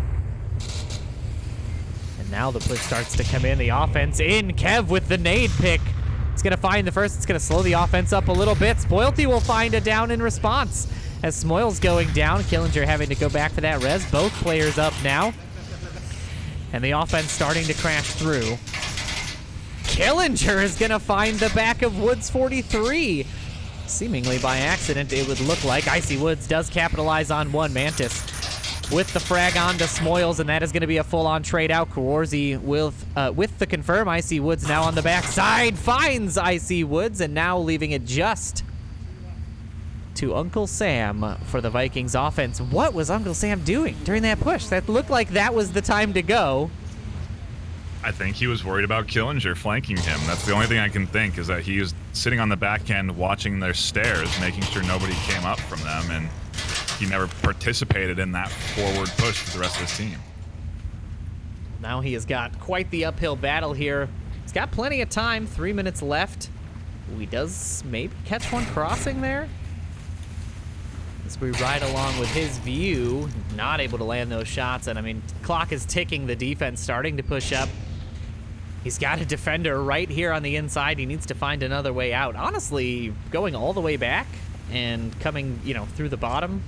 And now the blitz starts to come in. The offense in. Kev with the nade pick. It's going to find the first. It's going to slow the offense up a little bit. Spoilty will find a down in response as Smoils going down. Killinger having to go back for that res. Both players up now. And the offense starting to crash through. Killinger is going to find the back of Woods 43. Seemingly by accident, it would look like. Icy Woods does capitalize on one. Mantis with the frag onto Smoils, and that is going to be a full-on trade out. Kawarzi with the confirm. Icy Woods now on the backside. Finds Icy Woods, and now leaving it just to Uncle Sam for the Vikings offense. What was Uncle Sam doing during that push? That looked like that was the time to go. I think he was worried about Killinger flanking him. That's the only thing I can think, is that he was sitting on the back end watching their stairs, making sure nobody came up from them, and he never participated in that forward push for the rest of his team. Now he has got quite the uphill battle here. He's got plenty of time, 3 minutes left. He does maybe catch one crossing there. As we ride along with his view, not able to land those shots. And I mean, clock is ticking, the defense starting to push up. He's got a defender right here on the inside. He needs to find another way out. Honestly, going all the way back and coming, you know, through the bottom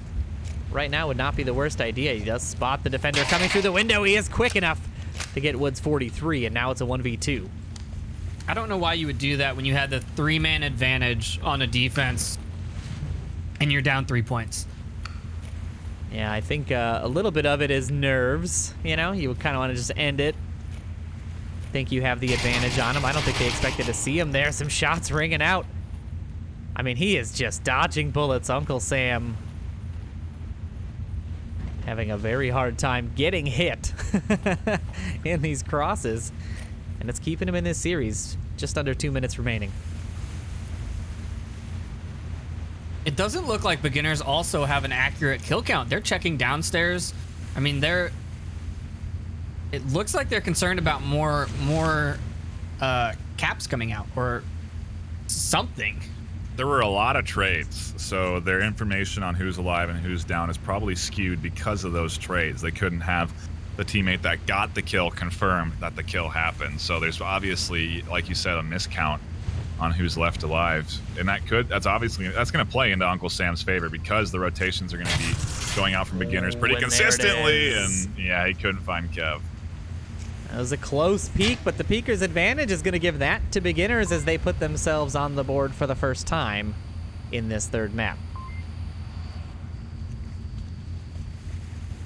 right now would not be the worst idea. He does spot the defender coming through the window. He is quick enough to get Woods 43, and now it's a 1v2. I don't know why you would do that when you had the 3-man advantage on a defense and you're down 3 points. Yeah, I think a little bit of it is nerves. You know, you would kind of want to just end it. Think you have the advantage on him. I don't think they expected to see him there. Some shots ringing out. I mean, he is just dodging bullets. Uncle Sam having a very hard time getting hit in these crosses. And it's keeping him in this series. Just under 2 minutes remaining. It doesn't look like beginners also have an accurate kill count. They're checking downstairs. I mean, it looks like they're concerned about more caps coming out or something. There were a lot of trades, so their information on who's alive and who's down is probably skewed because of those trades. They couldn't have the teammate that got the kill confirm that the kill happened. So there's obviously, like you said, a miscount on who's left alive, and that's going to play into Uncle Sam's favor because the rotations are going to be going out from beginners pretty consistently, and yeah, he couldn't find Kev. That was a close peek, but the peeker's advantage is going to give that to beginners as they put themselves on the board for the first time in this third map.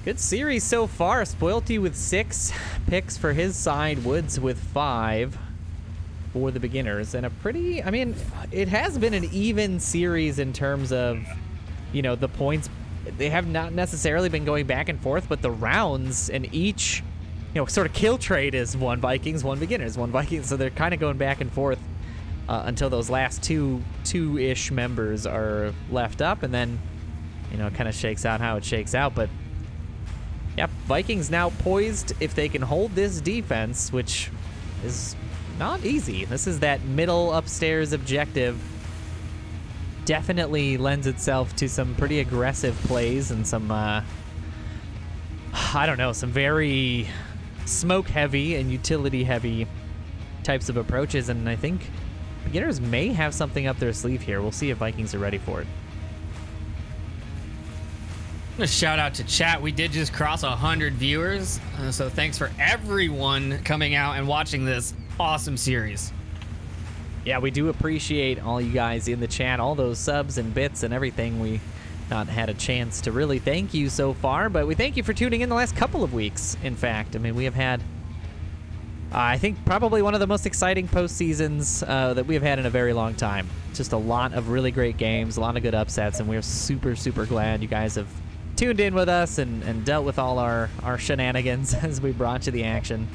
Good series so far. Spoilty with 6 picks for his side. Woods with 5. for the beginners, and a pretty, I mean, it has been an even series in terms of, you know, the points. They have not necessarily been going back and forth, but the rounds and each, you know, sort of kill trade is one Vikings, one beginners, one Vikings. So they're kind of going back and forth until those last two-ish members are left up, and then, you know, it kind of shakes out how it shakes out. But yep, Vikings now poised if they can hold this defense, which is not easy. This is that middle upstairs objective. Definitely lends itself to some pretty aggressive plays and some, I don't know, some very smoke-heavy and utility-heavy types of approaches, and I think beginners may have something up their sleeve here. We'll see if Vikings are ready for it. A shout out to chat. We did just cross 100 viewers, so thanks for everyone coming out and watching this awesome series. Yeah, we do appreciate all you guys in the chat, all those subs and bits and everything. We not had a chance to really thank you so far, but we thank you for tuning in the last couple of weeks, in fact. I mean, we have had, I think, probably one of the most exciting postseasons that we have had in a very long time. Just a lot of really great games, a lot of good upsets, and we're super, super glad you guys have tuned in with us and dealt with all our shenanigans as we brought you the action.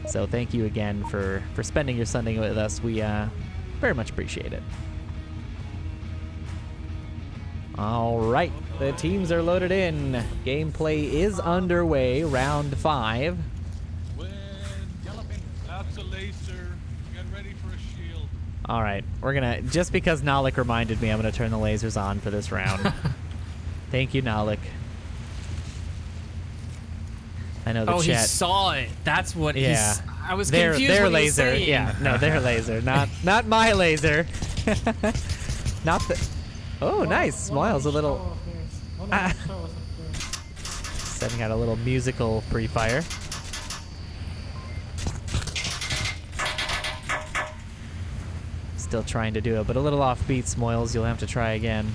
So thank you again for spending your Sunday with us. We very much appreciate it. All right, the teams are loaded in. Gameplay is underway, round 5. That's a laser. Get ready for a shield. All right, we're gonna, just because Nalik reminded me, I'm gonna turn the lasers on for this round. Thank you, Nalik. I know the chat. He saw it. That's what Yeah. I was Their confused when he was laser. saying. Yeah, no, their laser. Not my laser. Not the. Oh, nice. Smiles a little. Setting out a little musical pre-fire. Still trying to do it, but a little offbeat, Smoils. You'll have to try again.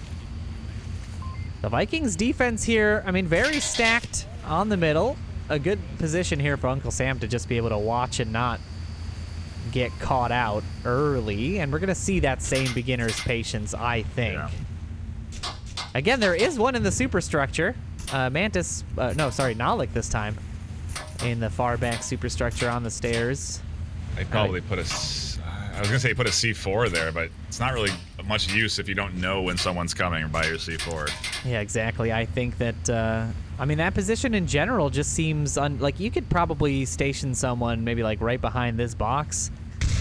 The Vikings defense here, I mean, very stacked on the middle. A good position here for Uncle Sam to just be able to watch and not get caught out early. And we're going to see that same beginner's patience, I think. Yeah. Again, there is one in the superstructure. Mantis, no, sorry, Nalik this time. In the far back superstructure on the stairs. They probably put I was going to say put a C4 there, but it's not really much use if you don't know when someone's coming by your C4. Yeah, exactly. I think that, I mean, that position in general just seems, like, you could probably station someone maybe, like, right behind this box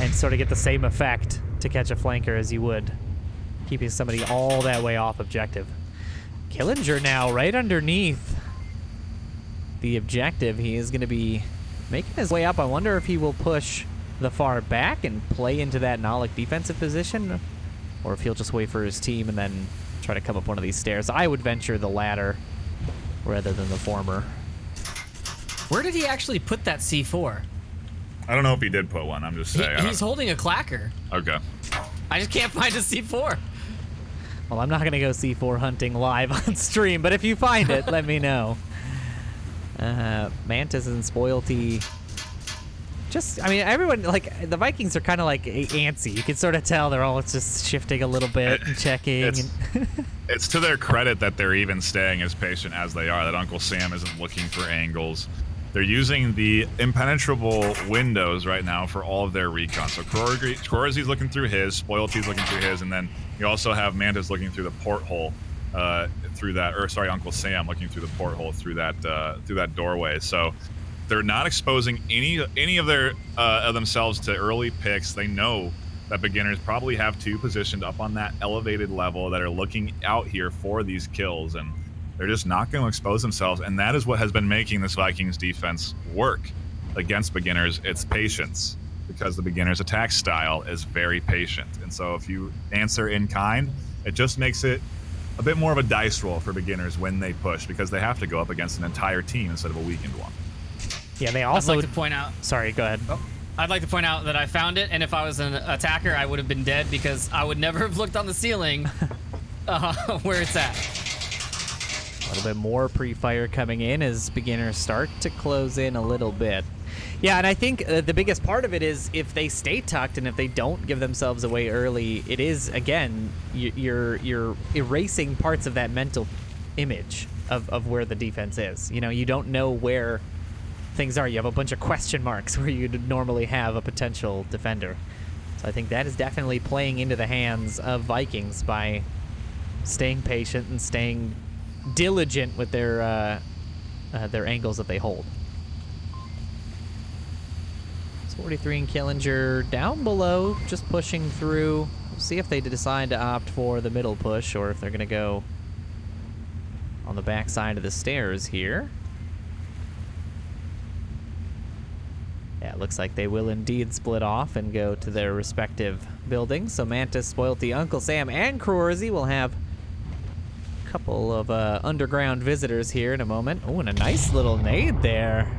and sort of get the same effect to catch a flanker as you would keeping somebody all that way off objective. Killinger now right underneath the objective. He is going to be making his way up. I wonder if he will push the far back and play into that Nalik defensive position, or if he'll just wait for his team and then try to come up one of these stairs. I would venture the latter rather than the former. Where did he actually put that C4? I don't know if he did put one. I'm just saying. He's holding a clacker. Okay. I just can't find a C4. Well, I'm not going to go C4 hunting live on stream, but if you find it, let me know. Mantis and Spoilty. Just, I mean, everyone, like, the Vikings are kind of like antsy. You can sort of tell they're all just shifting a little bit and checking. It's to their credit that they're even staying as patient as they are, that Uncle Sam isn't looking for angles. They're using the impenetrable windows right now for all of their recon. So Korzi's looking through his, Spoilty's looking through his, and then you also have Mantis looking through the porthole through that, or sorry, Uncle Sam looking through the porthole through that doorway. So they're not exposing any of their themselves to early picks. They know that beginners probably have two positioned up on that elevated level that are looking out here for these kills, and they're just not going to expose themselves. And that is what has been making this Vikings defense work against beginners. It's patience, because the beginner's attack style is very patient. And so if you answer in kind, it just makes it a bit more of a dice roll for beginners when they push, because they have to go up against an entire team instead of a weakened one. Yeah, they also... I'd like to point out... Sorry, go ahead. Oh, I'd like to point out that I found it, and if I was an attacker, I would have been dead, because I would never have looked on the ceiling where it's at. A little bit more pre-fire coming in as beginners start to close in a little bit. Yeah, and I think the biggest part of it is if they stay tucked and if they don't give themselves away early, it is, again, you're erasing parts of that mental image of where the defense is. You know, you don't know where things are. You have a bunch of question marks where you'd normally have a potential defender. So I think that is definitely playing into the hands of Vikings by staying patient and staying diligent with their angles that they hold. 43 and Killinger down below, just pushing through. We'll see if they decide to opt for the middle push or if they're going to go on the back side of the stairs here. Yeah, it looks like they will indeed split off and go to their respective buildings. So Mantis, Spoilty, Uncle Sam, and Cruorzy will have a couple of underground visitors here in a moment. Oh, and a nice little nade there.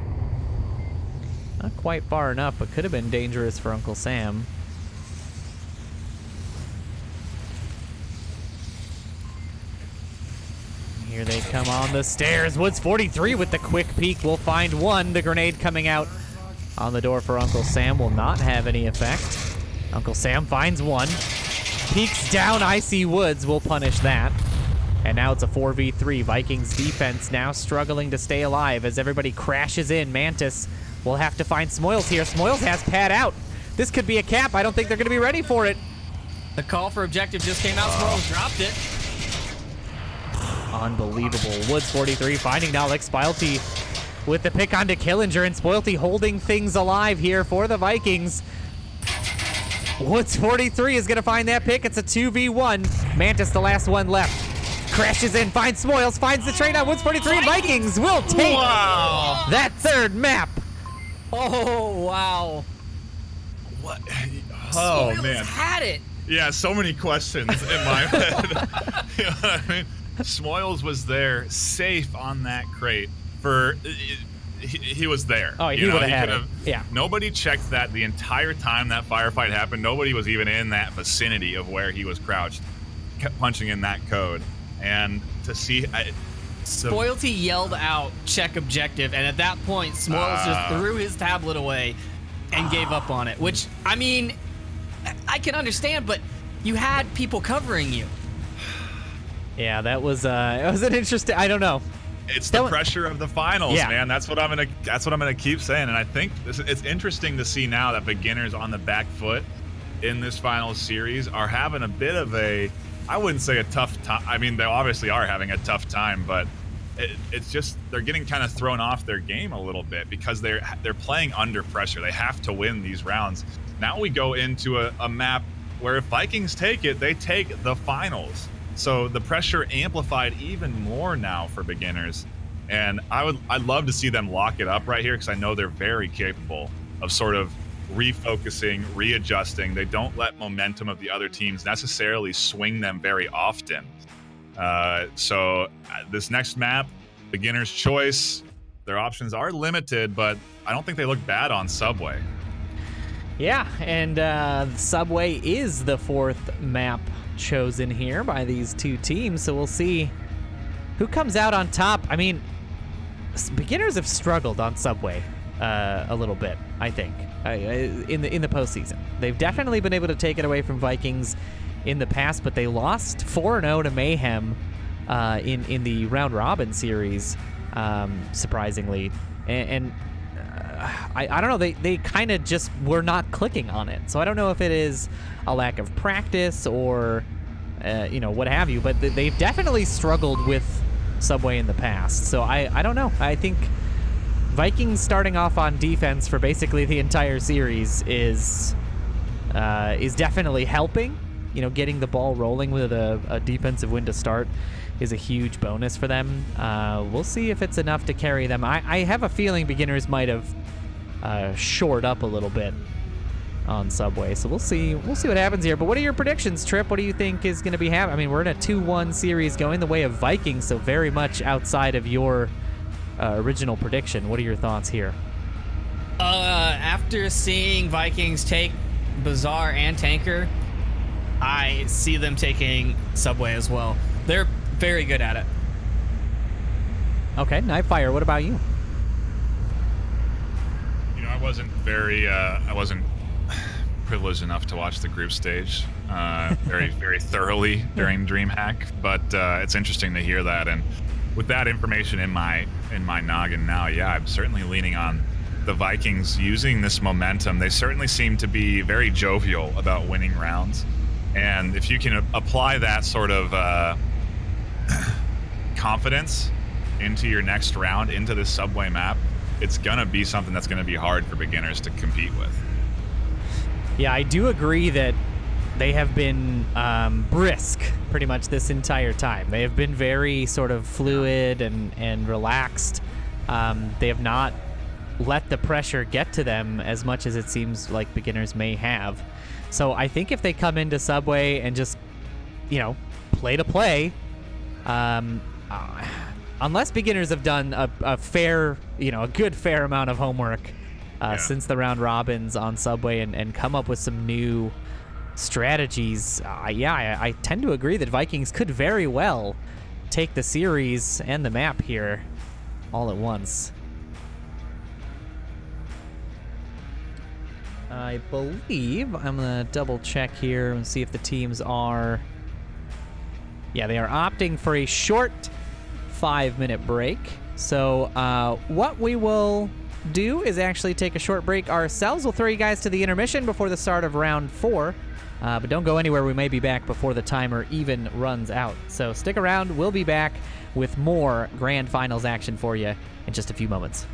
Not quite far enough, but could have been dangerous for Uncle Sam. Here they come on the stairs. Woods 43 with the quick peek will find one. The grenade coming out on the door for Uncle Sam will not have any effect. Uncle Sam finds one. Peeks down, Icy Woods will punish that. And now it's a 4v3. Vikings defense now struggling to stay alive as everybody crashes in. Mantis will have to find Smoils here. Smoils has pad out. This could be a cap. I don't think they're going to be ready for it. The call for objective just came out. Smoils dropped it. Unbelievable. Woods 43 finding Nolix. Spoilty with the pick onto Killinger, and Spoilty holding things alive here for the Vikings. Woods 43 is going to find that pick. It's a 2v1. Mantis, the last one left. Crashes in, finds Smoils, finds the trade on Woods 43. Vikings will take that third map. Oh, wow. What? Oh, Smoils man. had it. Yeah, so many questions in my head. You know what I mean? Smoils was there, safe on that crate for... He was there. Oh, he would have had it. Yeah. Nobody checked that the entire time that firefight happened. Nobody was even in that vicinity of where he was crouched, kept punching in that code. And to see... Spoilty yelled out, check objective, and at that point, Smoils just threw his tablet away and gave up on it, which, I mean, I can understand, but you had people covering you. Yeah, that was it was an interesting... I don't know. It's the pressure of the finals, man. That's what I'm gonna keep saying. And I think it's interesting to see now that beginners on the back foot in this finals series are having a bit of a... I wouldn't say a tough time. I mean, they obviously are having a tough time, but it's just they're getting kind of thrown off their game a little bit because they're playing under pressure. They have to win these rounds. Now we go into a map where if Vikings take it, they take the finals. So the pressure amplified even more now for beginners. And I'd love to see them lock it up right here because I know they're very capable of sort of refocusing, readjusting. They don't let momentum of the other teams necessarily swing them very often. So this next map, beginner's choice, their options are limited, but I don't think they look bad on Subway. Yeah, and Subway is the fourth map chosen here by these two teams, so we'll see who comes out on top. I mean, beginners have struggled on Subway a little bit, I think. In the postseason, they've definitely been able to take it away from Vikings in the past, but they lost 4-0 to Mayhem in the round robin series, surprisingly. And I don't know, they kind of just were not clicking on it. So I don't know if it is a lack of practice or what have you, but they've definitely struggled with Subway in the past. So I don't know. I think Vikings starting off on defense for basically the entire series is definitely helping. Getting the ball rolling with a defensive win to start is a huge bonus for them. We'll see if it's enough to carry them. I have a feeling beginners might have shored up a little bit on Subway, so we'll see what happens here. But what are your predictions, Trip? What do you think is going to be happening? I mean, we're in a 2-1 series going the way of Vikings, so very much outside of your original prediction. What are your thoughts here? After seeing Vikings take Bazaar and Tanker, I see them taking Subway as well. They're very good at it. Okay, NightFiree, what about you? I I wasn't privileged enough to watch the group stage very thoroughly during DreamHack, but it's interesting to hear that. And with that information in my noggin now, yeah, I'm certainly leaning on the Vikings using this momentum. They certainly seem to be very jovial about winning rounds, and if you can apply that sort of confidence into your next round, into this subway map, it's gonna be something that's gonna be hard for beginners to compete with. Yeah, I do agree that they have been brisk pretty much this entire time. They have been very sort of fluid and relaxed. They have not let the pressure get to them as much as it seems like beginners may have. So I think if they come into Subway and just, play to play, unless beginners have done a good fair amount of homework since the round robins on Subway and come up with some new strategies, I tend to agree that Vikings could very well take the series and the map here all at once. I believe, I'm going to double check here and see if the teams are... Yeah, they are opting for a short 5-minute break. So what we will do is actually take a short break ourselves. We'll throw you guys to the intermission before the start of round 4. But don't go anywhere. We may be back before the timer even runs out. So stick around. We'll be back with more Grand Finals action for you in just a few moments.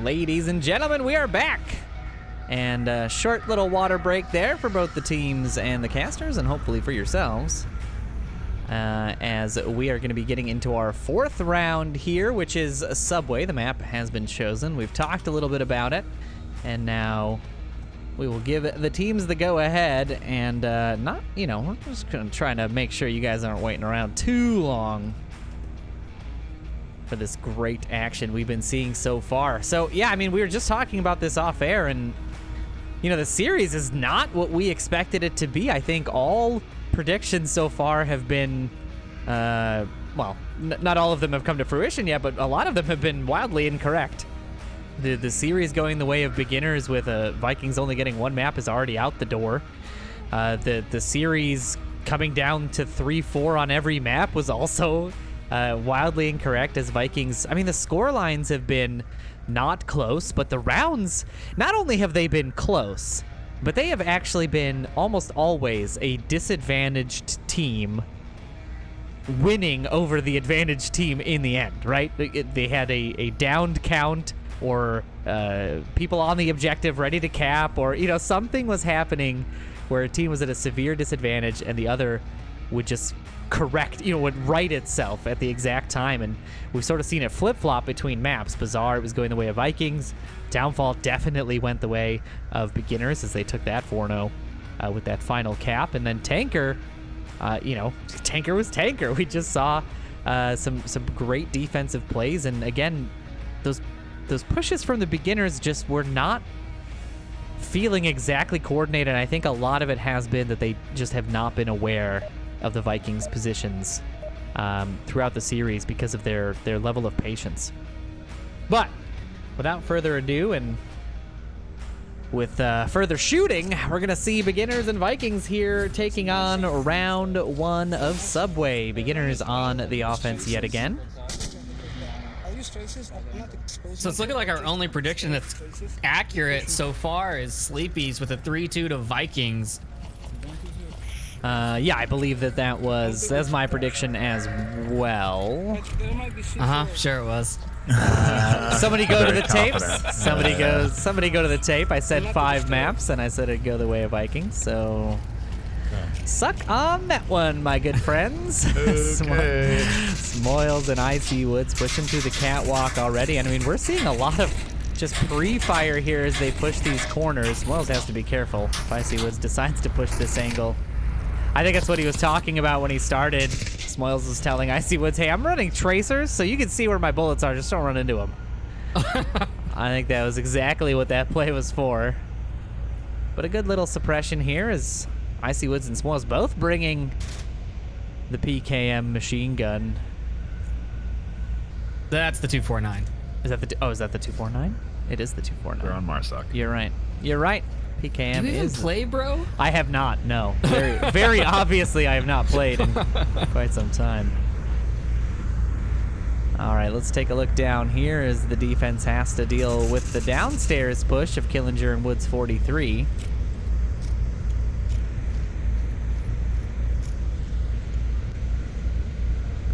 Ladies and gentlemen, we are back. And a short little water break there for both the teams and the casters, and hopefully for yourselves. As we are going to be getting into our 4th round here, which is Subway. The map has been chosen. We've talked a little bit about it, and now we will give the teams the go-ahead, and we're just going to try to make sure you guys aren't waiting around too long for this great action we've been seeing so far. So, yeah, I mean, we were just talking about this off air, and, the series is not what we expected it to be. I think all predictions so far have been, not all of them have come to fruition yet, but a lot of them have been wildly incorrect. The series going the way of beginners with Vikings only getting 1 map is already out the door. The series coming down to 3-4 on every map was also wildly incorrect as Vikings. I mean, the score lines have been not close, but the rounds, not only have they been close, but they have actually been almost always a disadvantaged team winning over the advantaged team in the end, right? They had a downed count, or people on the objective ready to cap, or, something was happening where a team was at a severe disadvantage and the other would just correct, would right itself at the exact time. And we've sort of seen it flip-flop between maps. Bazaar, it was going the way of Vikings. Downfall definitely went the way of beginners as they took that 4-0 with that final cap. And then Tanker, Tanker was Tanker. We just saw some great defensive plays. And again, those pushes from the beginners just were not feeling exactly coordinated. I think a lot of it has been that they just have not been aware of the Vikings' positions throughout the series because of their level of patience. But without further ado, and with further shooting, we're going to see beginners and Vikings here taking on round 1 of Subway. Beginners on the offense yet again. So it's looking like our only prediction that's accurate so far is Sleepy's with a 3-2 to Vikings. Yeah, I believe that's my prediction as well. Sure it was. Somebody go to the confident. tapes. Somebody go to the tape. I said 5 maps, and I said it'd go the way of Vikings. So suck on that one, my good friends. Okay. Smoils and Icy Woods pushing through the catwalk already. And I mean, we're seeing a lot of just pre-fire here as they push these corners. Smoils has to be careful if Icy Woods decides to push this angle. I think that's what he was talking about when he started. Smoils was telling Icy Woods, hey, I'm running tracers, so you can see where my bullets are. Just don't run into them. I think that was exactly what that play was for. But a good little suppression here is Icy Woods and Smoils both bringing the PKM machine gun. That's the 249. Is that the 249? It is the 249. We're on Marsoc. You're right. PKM Do you even is play, bro? I have not, no. Very obviously I have not played in quite some time. All right, let's take a look down here as the defense has to deal with the downstairs push of Killinger and Woods 43.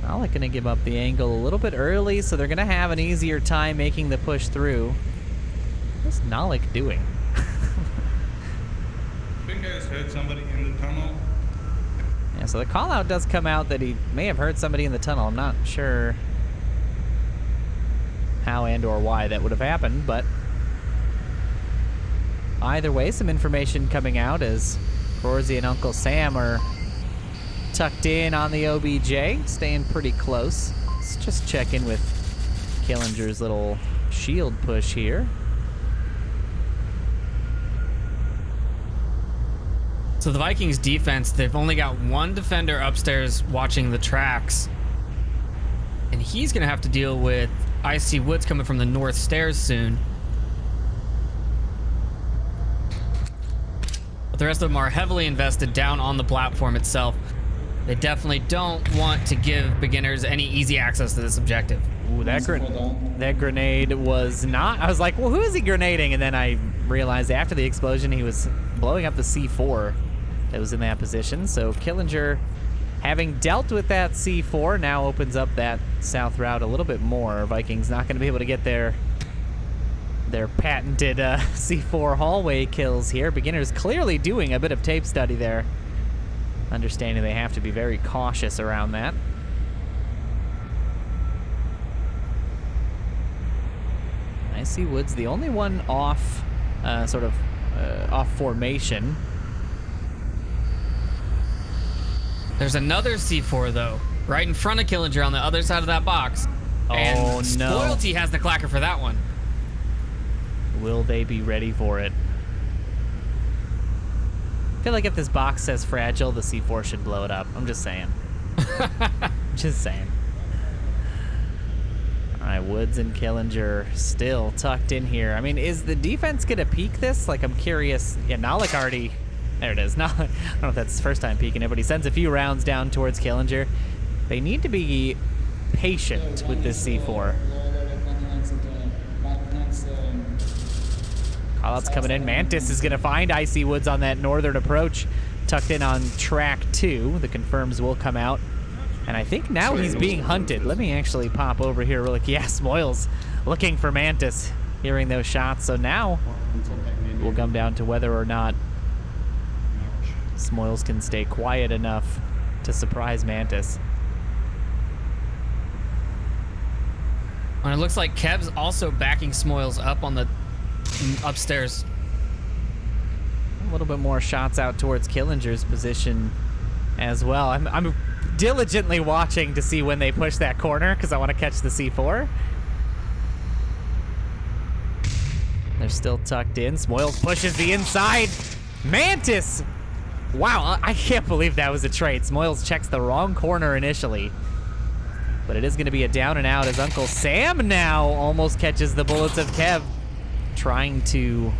Nalik gonna give up the angle a little bit early, so they're gonna have an easier time making the push through. What's Nalik doing? I think I just heard somebody in the tunnel. Yeah, so the call out does come out that he may have heard somebody in the tunnel. I'm not sure how and or why that would have happened, but either way, some information coming out as Rorzy and Uncle Sam are tucked in on the OBJ, staying pretty close. Let's just check in with Killinger's little shield push here. So the Vikings defense, they've only got 1 defender upstairs watching the tracks. And he's going to have to deal with Icy Woods coming from the north stairs soon. But the rest of them are heavily invested down on the platform itself. They definitely don't want to give beginners any easy access to this objective. Ooh, that grenade was not... I was like, well, who is he grenading? And then I realized after the explosion he was blowing up the C4 that was in that position. So Killinger, having dealt with that C4, now opens up that south route a little bit more. Vikings not going to be able to get there their patented C4 hallway kills here. Beginners clearly doing a bit of tape study there, understanding they have to be very cautious around that. Icy Woods, the only one off, off formation. There's another C4 though, right in front of Killinger on the other side of that box. And Oh no. Loyalty has the clacker for that one. Will they be ready for it? I feel like if this box says fragile, the C4 should blow it up. I'm just saying. Just saying. All right, Woods and Killinger still tucked in here. I mean, is the defense going to peek this? Like, I'm curious. Yeah, Nalik already... There it is. I don't know if that's his first time peeking it, but he sends a few rounds down towards Killinger. They need to be patient with this C4. Callouts coming in. Mantis is going to find Icy Woods on that northern approach, tucked in on track 2. The confirms will come out. And I think now he's being hunted. Let me actually pop over here real quick. Yeah, Smoils looking for Mantis, hearing those shots. So now we'll come down to whether or not Smoils can stay quiet enough to surprise Mantis. And it looks like Kev's also backing Smoils up on the upstairs. A little bit more shots out towards Killinger's position as well. I'm diligently watching to see when they push that corner because I want to catch the C4. They're still tucked in. Smoils pushes the inside. Mantis! Wow, I can't believe that was a trade. Smoils checks the wrong corner initially. But it is going to be a down and out as Uncle Sam now almost catches the bullets of Kev, trying to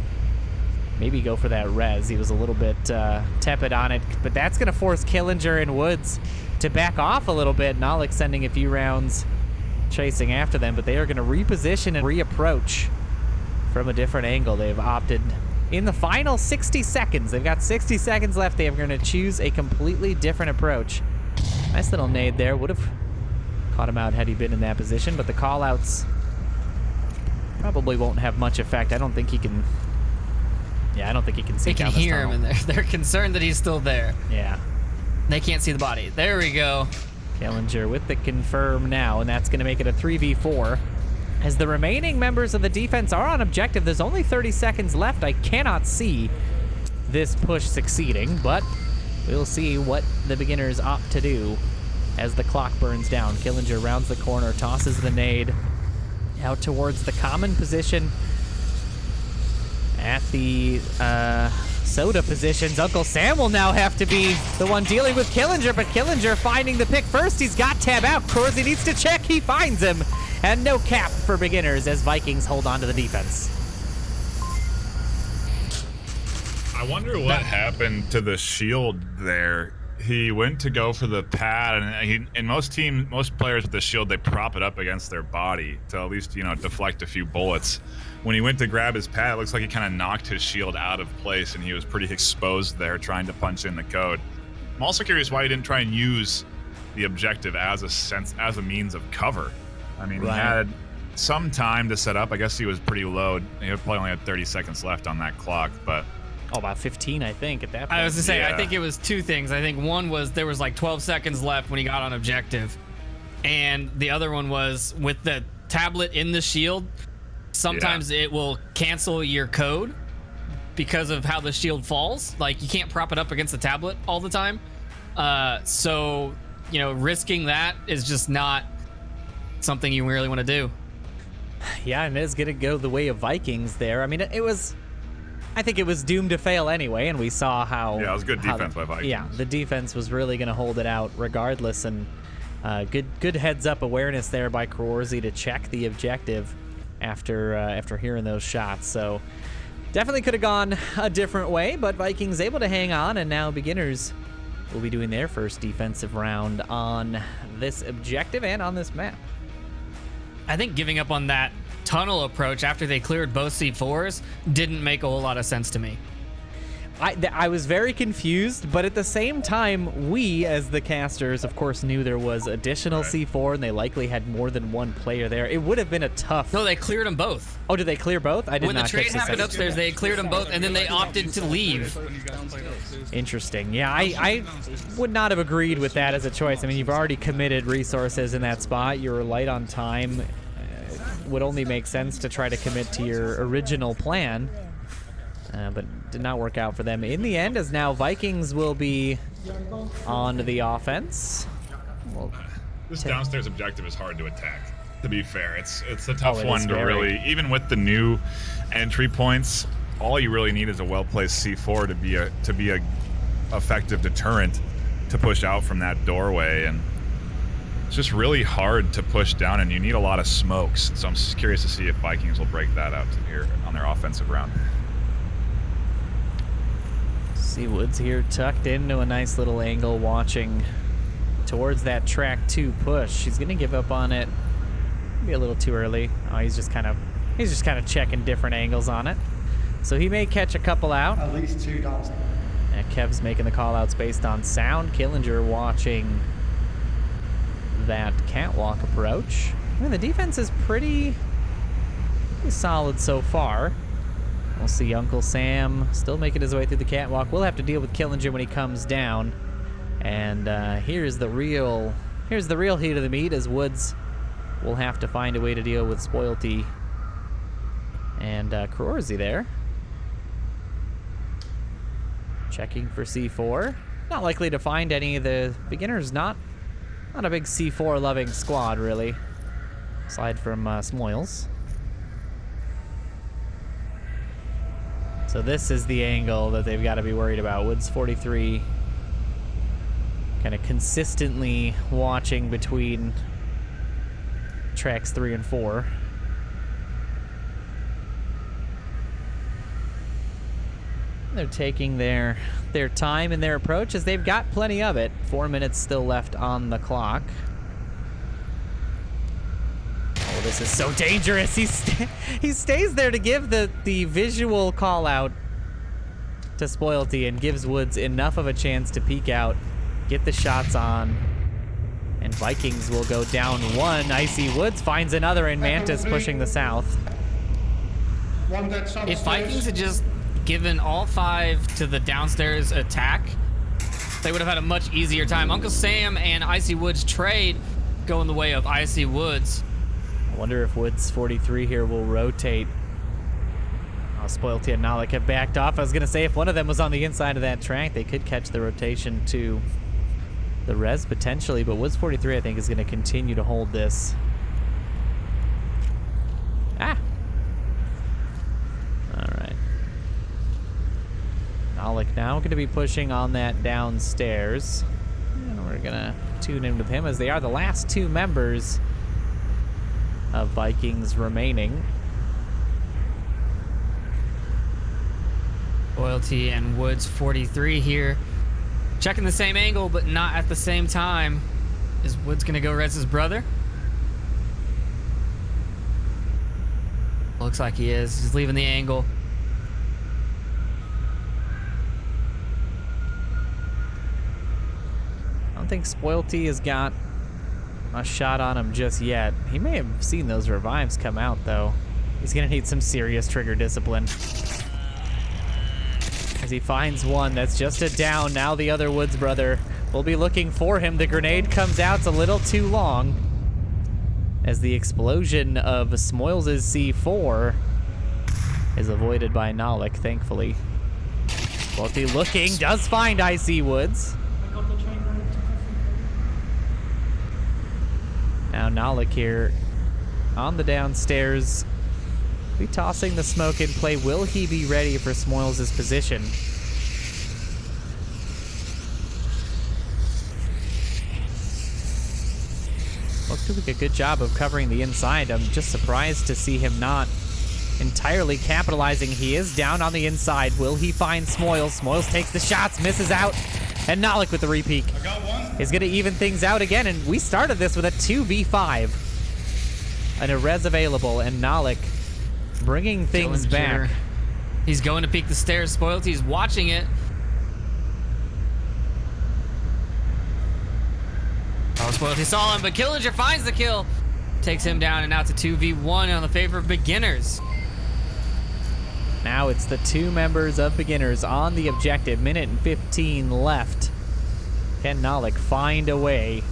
maybe go for that res. He was a little bit tepid on it, but that's going to force Killinger and Woods to back off a little bit. Nalik sending a few rounds chasing after them, but they are going to reposition and reapproach from a different angle. They've opted in the final 60 seconds. They've got 60 seconds left. They are going to choose a completely different approach. Nice little nade there. Would have caught him out had he been in that position, but the call-outs probably won't have much effect. I don't think he can... Yeah, I don't think he can see They can down this hear him, tunnel. and they're concerned that he's still there. Yeah. They can't see the body. There we go. Killinger with the confirm now, and that's going to make it a 3v4. As the remaining members of the defense are on objective, there's only 30 seconds left. I cannot see this push succeeding, but we'll see what the beginners opt to do as the clock burns down. Killinger rounds the corner, tosses the nade out towards the common position at the soda positions. Uncle Sam will now have to be the one dealing with Killinger, but Killinger finding the pick first. He's got tab out. Corsi needs to check. He finds him. And no cap for beginners as Vikings hold on to the defense. I wonder what happened to the shield there. He went to go for the pad, and most players with the shield, they prop it up against their body to at least, deflect a few bullets. When he went to grab his pad, it looks like he kind of knocked his shield out of place, and he was pretty exposed there trying to punch in the code. I'm also curious why he didn't try and use the objective as a means of cover. I mean, He had some time to set up. I guess he was pretty low. He probably only had 30 seconds left on that clock, but... Oh, about 15, I think, at that point. I was to say, Yeah. I think it was two things. I think one was there was like 12 seconds left when he got on objective. And the other one was with the tablet in the shield, sometimes it will cancel your code because of how the shield falls. Like, you can't prop it up against the tablet all the time. So, risking that is just not something you really want to do. Yeah, and it is going to go the way of Vikings there. I mean, I think it was doomed to fail anyway, and we saw how... Yeah, it was good defense by Vikings. Yeah, the defense was really going to hold it out regardless, and good heads-up awareness there by Corsi to check the objective after hearing those shots. So definitely could have gone a different way, but Vikings able to hang on, and now beginners will be doing their first defensive round on this objective and on this map. I think giving up on that tunnel approach after they cleared both C4s didn't make a whole lot of sense to me. I was very confused, but at the same time, we, as the casters, of course, knew there was additional C4, and they likely had more than one player there. It would have been a tough... No, they cleared them both. Oh, did they clear both? I did when not the trade catch this happened second. upstairs, they cleared them both, and then they opted to leave. Interesting. Yeah, I would not have agreed with that as a choice. I mean, you've already committed resources in that spot. You were light on time. It would only make sense to try to commit to your original plan. But did not work out for them in the end, as now Vikings will be on the offense. Well, This downstairs objective is hard to attack. To be fair, it's a tough it one is to very. really, even with the new entry points, all you really need is a well-placed C4 to be a effective deterrent to push out from that doorway, and it's just really hard to push down, and you need a lot of smokes. So I'm just curious to see if Vikings will break that out here on their offensive round. see Woods here tucked into a nice little angle, watching towards that track 2 push. He's gonna give up on it. Maybe a little too early. Oh, he's just kind of checking different angles on it. So he may catch a couple out. At least 2 dogs. Kev's making the call outs based on sound. Killinger watching that catwalk approach. I mean, the defense is pretty solid so far. We'll see Uncle Sam still making his way through the catwalk. We'll have to deal with Killinger when he comes down. And here's the real heat of the meat, as Woods will have to find a way to deal with Spoilty and Krorzy there. Checking for C4. Not likely to find any of the beginners. Not a big C4 loving squad, really, aside from Smoils. So this is the angle that they've got to be worried about. Woods 43 kind of consistently watching between tracks 3 and 4. They're taking their time in their approach, as they've got plenty of it. 4 minutes still left on the clock. Oh, this is so dangerous. He stays there to give the visual call out to Spoilty, and gives Woods enough of a chance to peek out, get the shots on, and Vikings will go down 1. Icy Woods finds another, and Mantis pushing the south. One dead If Vikings had just given all 5 to the downstairs attack, they would have had a much easier time. Uncle Sam and Icy Woods trade going the way of Icy Woods. I wonder if Woods 43 here will rotate. Oh, Spoilty and Nalik have backed off. I was going to say, if one of them was on the inside of that track, they could catch the rotation to the res potentially, but Woods 43, I think, is going to continue to hold this. Ah! All right. Nalik now going to be pushing on that downstairs. And we're going to tune in with him, as they are the last 2 members of Vikings remaining. Loyalty and Woods 43 here. Checking the same angle, but not at the same time. Is Woods gonna go res his brother? Looks like he is. He's leaving the angle. I don't think Spoilty has got a shot on him just yet. He may have seen those revives come out, though. He's gonna need some serious trigger discipline, as he finds one that's just a down. Now the other Woods brother will be looking for him. The grenade comes out. It's a little too long, as the explosion of Smoils' C4 is avoided by Nalik, thankfully. Spoilty looking, does find Icy Woods. Now Nalik here on the downstairs, be tossing the smoke in play. Will he be ready for Smoils' position? Looks doing a good job of covering the inside. I'm just surprised to see him not entirely capitalizing. He is down on the inside. Will he find Smoils? Smoils takes the shots, misses out, and Nalik with the repeat is going to even things out again. And we started this with a 2v5 and a res available, and Nalik bringing things back. He's going to peek the stairs. Spoilty's watching it. Oh, Spoilty saw him, but Killinger finds the kill. Takes him down, and now it's a 2v1 on the favor of beginners. Now it's the two members of beginners on the objective. Minute and 15 left. Can Nalik find a way?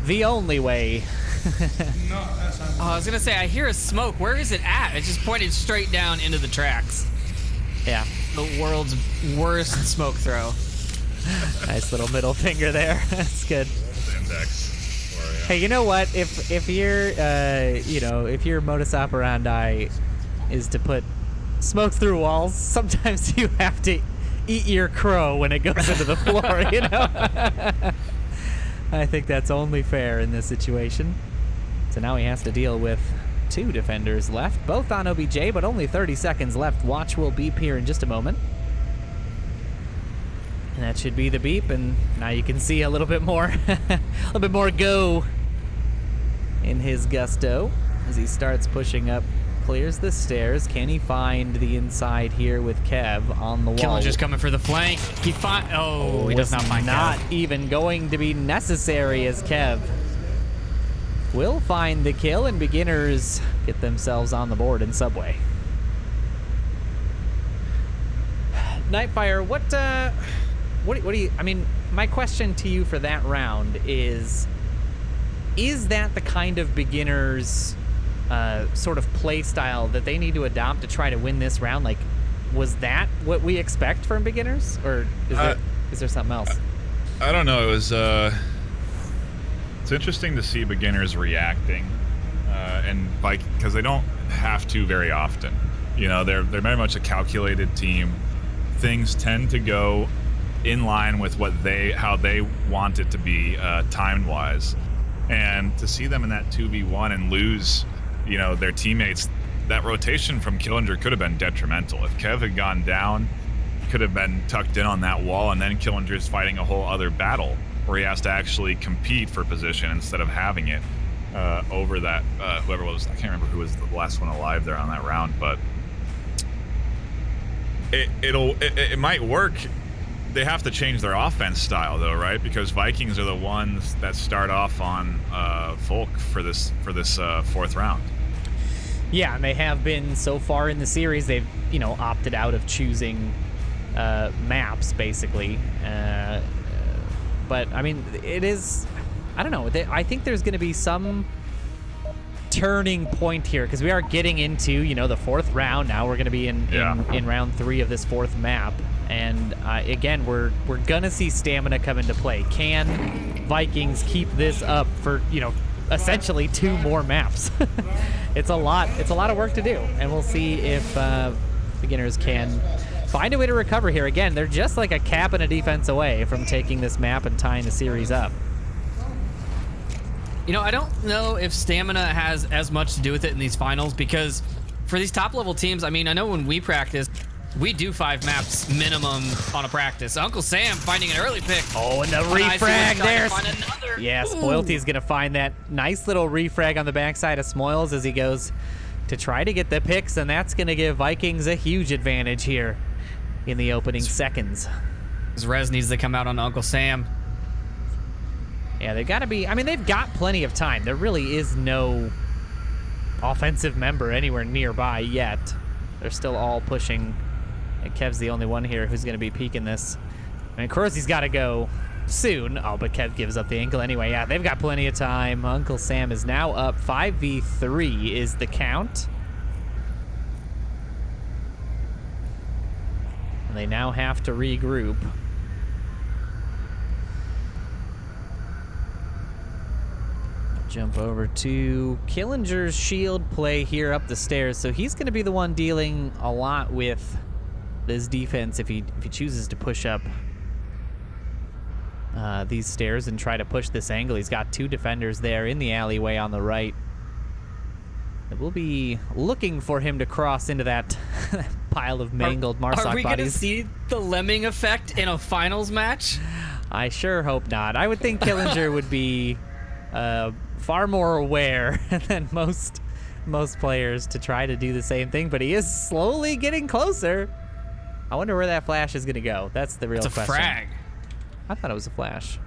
The only way. Oh, I was gonna say, I hear a smoke. Where is it at? It just pointed straight down into the tracks. Yeah. The world's worst smoke throw. Nice little middle finger there. That's good. Index. Hey, you know what? If your if your modus operandi is to put smoke through walls, sometimes you have to eat your crow when it goes into the floor. You know. I think that's only fair in this situation. So now he has to deal with two defenders left, both on OBJ, but only 30 seconds left. Watch will beep here in just a moment. And that should be the beep, and now you can see a little bit more, a little bit more go in his gusto as he starts pushing up, clears the stairs. Can he find the inside here with Kev on the wall? Killinger's coming for the flank. He does not find Kev. Not even going to be necessary as Kev will find the kill, and beginners get themselves on the board in Subway. NightFiree, what do you, I mean, my question to you for that round is that the kind of beginners sort of play style that they need to adopt to try to win this round? Like, was that what we expect from beginners, or is there something else? I don't know. It was it's interesting to see beginners reacting, and like, because they don't have to very often. You know, they're very much a calculated team. Things tend to go in line with how they want it to be timed wise, and to see them in that 2v1 and lose, you know, their teammates, that rotation from Killinger could have been detrimental. If Kev had gone down, he could have been tucked in on that wall, and then Killinger's fighting a whole other battle where he has to actually compete for position instead of having it over that whoever was, I can't remember who was the last one alive there on that round, but it might work. They have to change their offense style though, right? Because Vikings are the ones that start off on Volk for this fourth round. Yeah, and they have been so far in the series. They've, you know, opted out of choosing maps basically. But I mean, it is, I don't know. I think there's going to be some turning point here, because we are getting into, you know, the fourth round now. We're going to be in round 3 of this fourth map, and again, we're gonna see stamina come into play. Can Vikings keep this up for, you know, essentially 2 more maps? It's a lot of work to do, and we'll see if beginners can find a way to recover here. Again, they're just like a cap and a defense away from taking this map and tying the series up. You know, I don't know if stamina has as much to do with it in these finals, because for these top level teams, I mean, I know when we practice, we do 5 maps minimum on a practice. Uncle Sam finding an early pick. Oh, and the refrag there. Yeah, Spoilty's gonna find that nice little refrag on the backside of Smoils as he goes to try to get the picks, and that's gonna give Vikings a huge advantage here in the opening seconds. Rez needs to come out on Uncle Sam. Yeah, they've got to be, I mean, they've got plenty of time. There really is no offensive member anywhere nearby yet. They're still all pushing, and Kev's the only one here who's going to be peeking this. I mean, of course, he's got to go soon. Oh, but Kev gives up the ankle anyway. Yeah, they've got plenty of time. Uncle Sam is now up. 5v3 is the count. And they now have to regroup. Jump over to Killinger's shield play here up the stairs. So he's going to be the one dealing a lot with this defense if he chooses to push up these stairs and try to push this angle. He's got 2 defenders there in the alleyway on the right. We'll be looking for him to cross into that pile of mangled Marsoc bodies. Are we going to see the lemming effect in a finals match? I sure hope not. I would think Killinger would be far more aware than most most players to try to do the same thing, but he is slowly getting closer. I wonder where that flash is going to go. That's the real question. It's a frag. I thought it was a flash.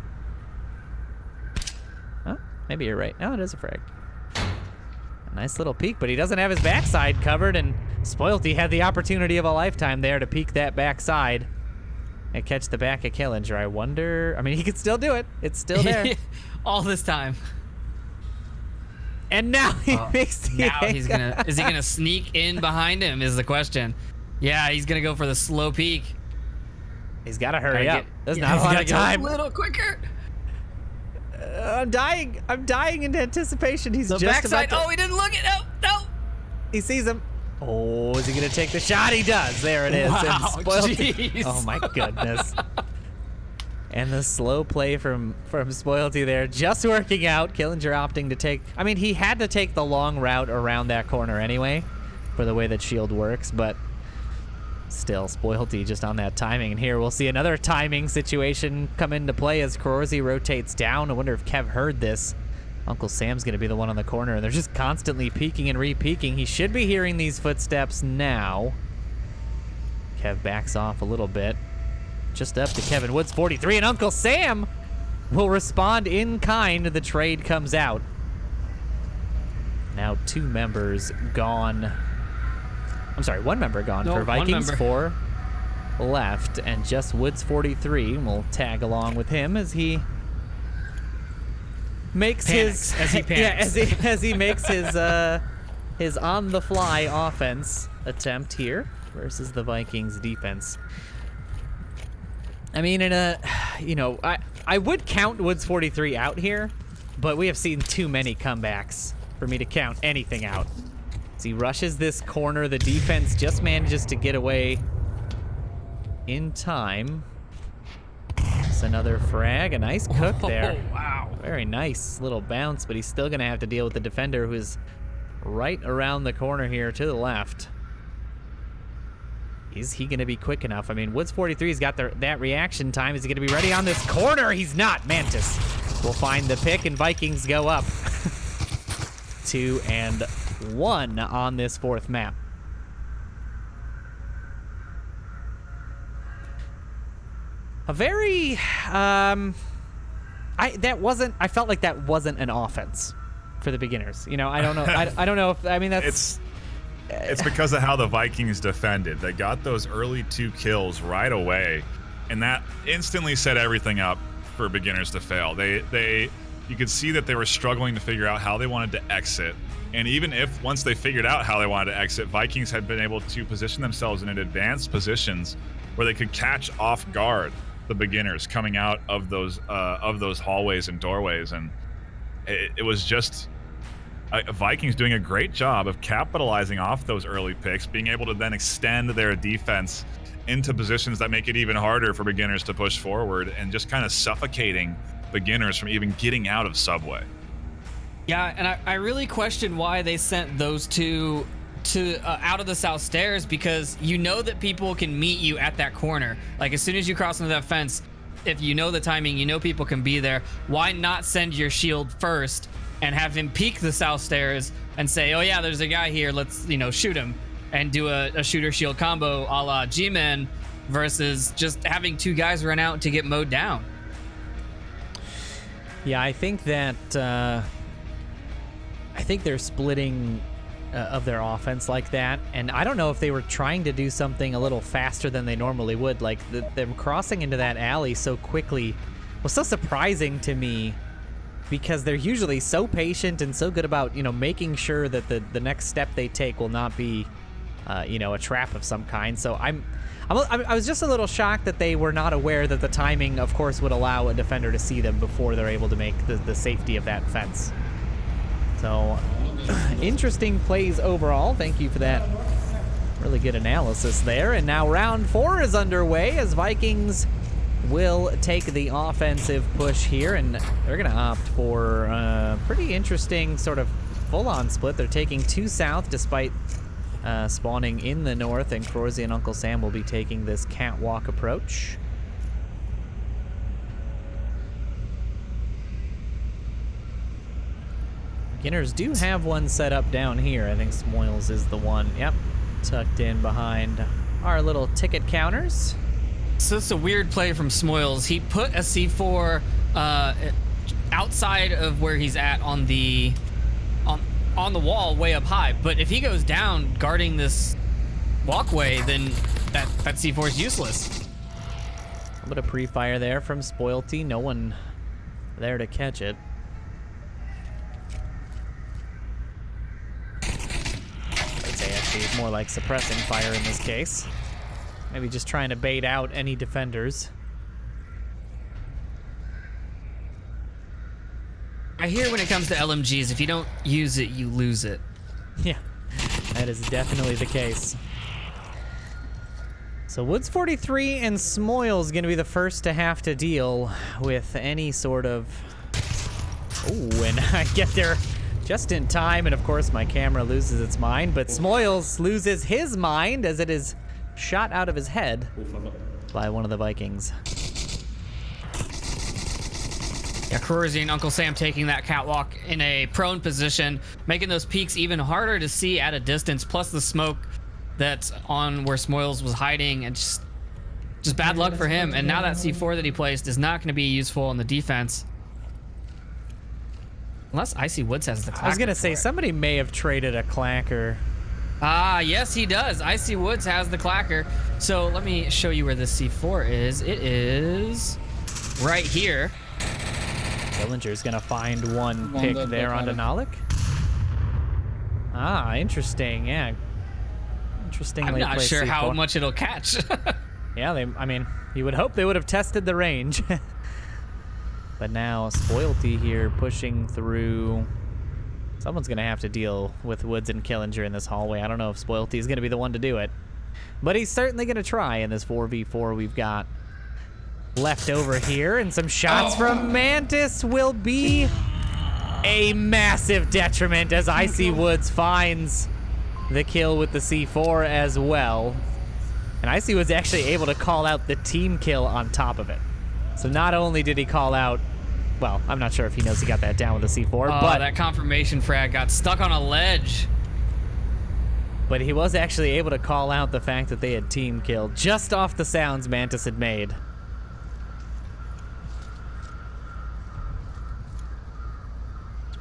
Oh, maybe you're right. No, it is a frag. A nice little peek, but he doesn't have his backside covered, and Spoilty had the opportunity of a lifetime there to peek that backside and catch the back of Killinger. I wonder, I mean, he could still do it. It's still there. All this time. And now he makes the Now he's gonna, is he gonna sneak in behind him is the question. Yeah, he's gonna go for the slow peek. He's gotta hurry up. There's Yeah, not a he's lot gotta of get time. a little quicker. I'm dying. I'm dying in anticipation. He's The just backside. about to, Oh, he didn't look it. No. he sees him. Oh, is he gonna take the shot? He does. There it is. Wow, And Spoilty. jeez. Oh my goodness. And the slow play from Spoilty there, just working out. Killinger opting to take. I mean, he had to take the long route around that corner anyway, for the way that shield works. But still, Spoilty just on that timing. And here we'll see another timing situation come into play as Krorzy rotates down. I wonder if Kev heard this. Uncle Sam's going to be the one on the corner, and they're just constantly peeking and re-peeking. He should be hearing these footsteps now. Kev backs off a little bit. Just up to Kevin Woods, 43, and Uncle Sam will respond in kind. The trade comes out. Now 2 members gone. I'm sorry, 1 member gone No, for 1 Vikings, member. 4 left, and just Woods 43 will tag along with him as he makes Panics, his as he panics. yeah, as he makes his on the fly offense attempt here versus the Vikings defense. I mean, I would count Woods 43 out here, but we have seen too many comebacks for me to count anything out. As he rushes this corner, the defense just manages to get away in time. It's another frag, a nice cook there. Oh, wow. Very nice little bounce, but he's still gonna have to deal with the defender who's right around the corner here to the left. Is he gonna be quick enough? I mean, Woods 43's got that reaction time. Is he gonna be ready on this corner? He's not. Mantis will find the pick, and Vikings go up 2-1 on this 4th map. A very, I felt like that wasn't an offense for the beginners. You know, I don't know. I don't know if, I mean, that's. It's because of how the Vikings defended. They got those early 2 kills right away, and that instantly set everything up for beginners to fail. You could see that they were struggling to figure out how they wanted to exit. And even if once they figured out how they wanted to exit, Vikings had been able to position themselves in advanced positions where they could catch off guard the beginners coming out of those hallways and doorways. And it was just Vikings doing a great job of capitalizing off those early picks, being able to then extend their defense into positions that make it even harder for beginners to push forward, and just kind of suffocating beginners from even getting out of Subway. Yeah, and I really question why they sent those 2 to out of the south stairs, because you know that people can meet you at that corner. Like, as soon as you cross into that fence, if you know the timing, you know people can be there. Why not send your shield first and have him peek the south stairs and say, oh yeah, there's a guy here, let's, shoot him, and do a shooter shield combo a la G-Men, versus just having 2 guys run out to get mowed down. Yeah, I think that they're splitting of their offense like that, and I don't know if they were trying to do something a little faster than they normally would. Like, them crossing into that alley so quickly was so surprising to me, because they're usually so patient and so good about making sure that the next step they take will not be a trap of some kind. So I was just a little shocked that they were not aware that the timing, of course, would allow a defender to see them before they're able to make the safety of that fence. So, interesting plays overall. Thank you for that really good analysis there. And now round 4 is underway as Vikings will take the offensive push here, and they're going to opt for a pretty interesting sort of full-on split. They're taking 2 south despite spawning in the north, and Krorzy and Uncle Sam will be taking this catwalk approach. Beginners do have one set up down here. I think Smoils is the one. Yep, tucked in behind our little ticket counters. So it's a weird play from Smoils. He put a C4 outside of where he's at on the wall way up high. But if he goes down guarding this walkway, then that C4 is useless. A little bit of pre-fire there from Spoilty. No one there to catch it. I'd say actually it's more like suppressing fire in this case. Maybe just trying to bait out any defenders. I hear when it comes to LMGs, if you don't use it, you lose it. Yeah, that is definitely the case. So Woods 43 and Smoils going to be the first to have to deal with any sort of... Oh, and I get there just in time, and of course my camera loses its mind, but Smoils loses his mind as it is shot out of his head by one of the Vikings. Yeah, Cruzy and Uncle Sam taking that catwalk in a prone position, making those peaks even harder to see at a distance, plus the smoke that's on where Smoils was hiding, and just bad luck for him. And now that C4 that he placed is not going to be useful in the defense. Unless Icy Woods has the clacker. I was going to say, somebody may have traded a clacker. Ah, yes, he does. Icy Woods has the clacker. So let me show you where this C4 is. It is right here. Dillinger's gonna find one pick there onto Nalik. Ah, interesting. Yeah. Interestingly I'm not placed sure C4. how much it'll catch. Yeah, I mean, you would hope they would have tested the range. But now Spoilty here pushing through. Someone's gonna have to deal with Woods and Killinger in this hallway. I don't know if Spoilty is gonna be the one to do it, but he's certainly gonna try in this 4v4 we've got left over here, and some shots from Mantis will be a massive detriment as Icy Woods finds the kill with the C4 as well. And Icy Woods actually able to call out the team kill on top of it. So not only did he call out, well, I'm not sure if he knows he got that down with the C4, but that confirmation frag got stuck on a ledge. But he was actually able to call out the fact that they had team killed just off the sounds Mantis had made.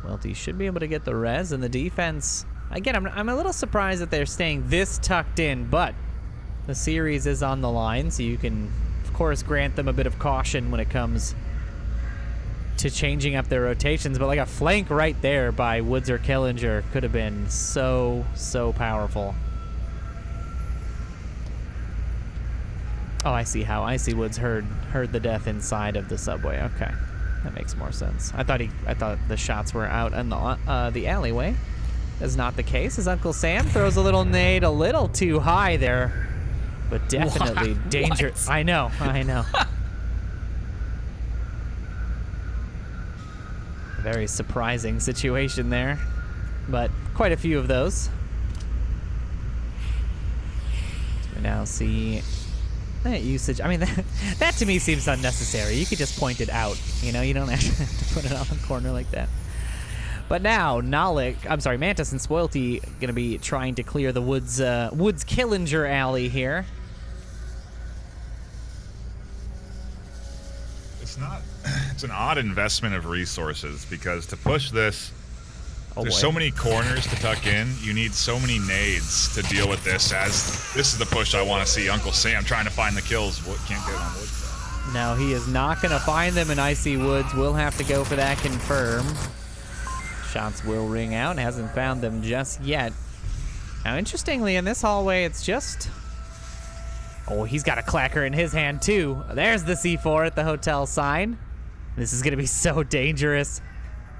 Welty should be able to get the res, and the defense, again, I'm a little surprised that they're staying this tucked in, but the series is on the line, so you can, of course, grant them a bit of caution when it comes to changing up their rotations. But like a flank right there by Woods or Killinger could have been so powerful. Oh, I see how Icy Woods heard the death inside of the subway. Okay. That makes more sense. I thought the shots were out in the alleyway. That's not the case, as Uncle Sam throws a little nade a little too high there, but definitely dangerous. I know. Very surprising situation there, but quite a few of those. So we now see that usage. I mean, that to me seems unnecessary. You could just point it out. You know, you don't actually have to put it on the corner like that. But now, Mantis and Spoilty going to be trying to clear the Woods Killinger alley here. It's an odd investment of resources, because to push this, there's so many corners to tuck in. You need so many nades to deal with this, as this is the push I want to see. Uncle Sam trying to find the kills. Can't get on Woods. No, he is not going to find them, and Icy Woods will have to go for that confirm. Shots will ring out. Hasn't found them just yet. Now, interestingly, in this hallway, it's just... Oh, he's got a clacker in his hand, too. There's the C4 at the hotel sign. This is going to be so dangerous.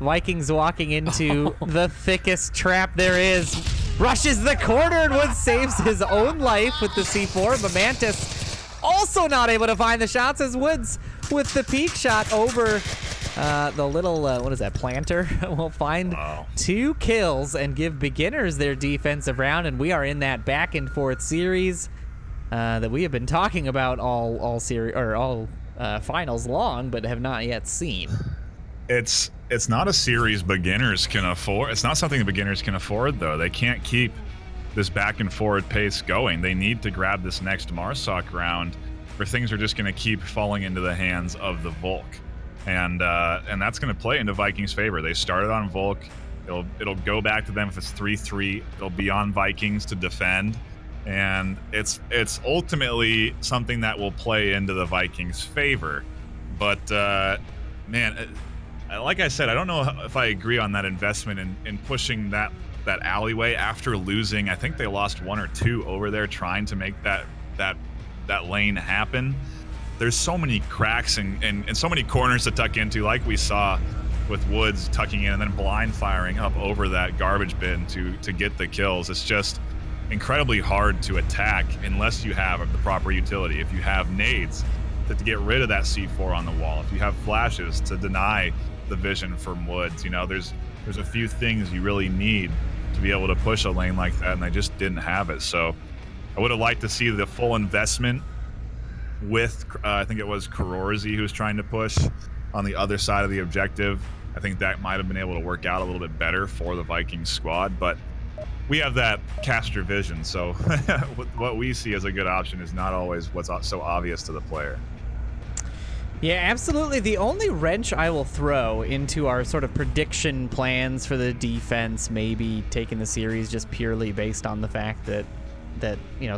Vikings walking into the thickest trap there is. Rushes the corner, and Woods saves his own life with the C4, but Mantis also not able to find the shots as Woods with the peak shot over the little, what is that, planter? will find 2 kills and give Beginners their defensive round, and we are in that back and forth series that we have been talking about all series or all finals long, but have not yet seen. It's not a series beginners can afford. It's not something the beginners can afford, though. They can't keep this back and forward pace going. They need to grab this next Marsoc round, or things are just going to keep falling into the hands of the Volk, and that's going to play into Vikings' favor. They started on Volk. It'll go back to them if it's 3-3. It'll be on Vikings to defend, and it's ultimately something that will play into the Vikings' favor. But man, like I said, I don't know if I agree on that investment in pushing that alleyway after losing. I think they lost 1 or 2 over there trying to make that lane happen. There's so many cracks and so many corners to tuck into, like we saw with Woods tucking in and then blind firing up over that garbage bin to get the kills. It's just incredibly hard to attack unless you have the proper utility. If you have nades to get rid of that C4 on the wall, if you have flashes to deny the vision from Woods, there's a few things you really need to be able to push a lane like that, and they just didn't have it. So I would have liked to see the full investment with I think it was Karorzi who was trying to push on the other side of the objective. I think that might have been able to work out a little bit better for the Vikings squad, but we have that caster vision, so what we see as a good option is not always what's so obvious to the player. Yeah, absolutely. The only wrench I will throw into our sort of prediction plans for the defense, maybe taking the series just purely based on the fact that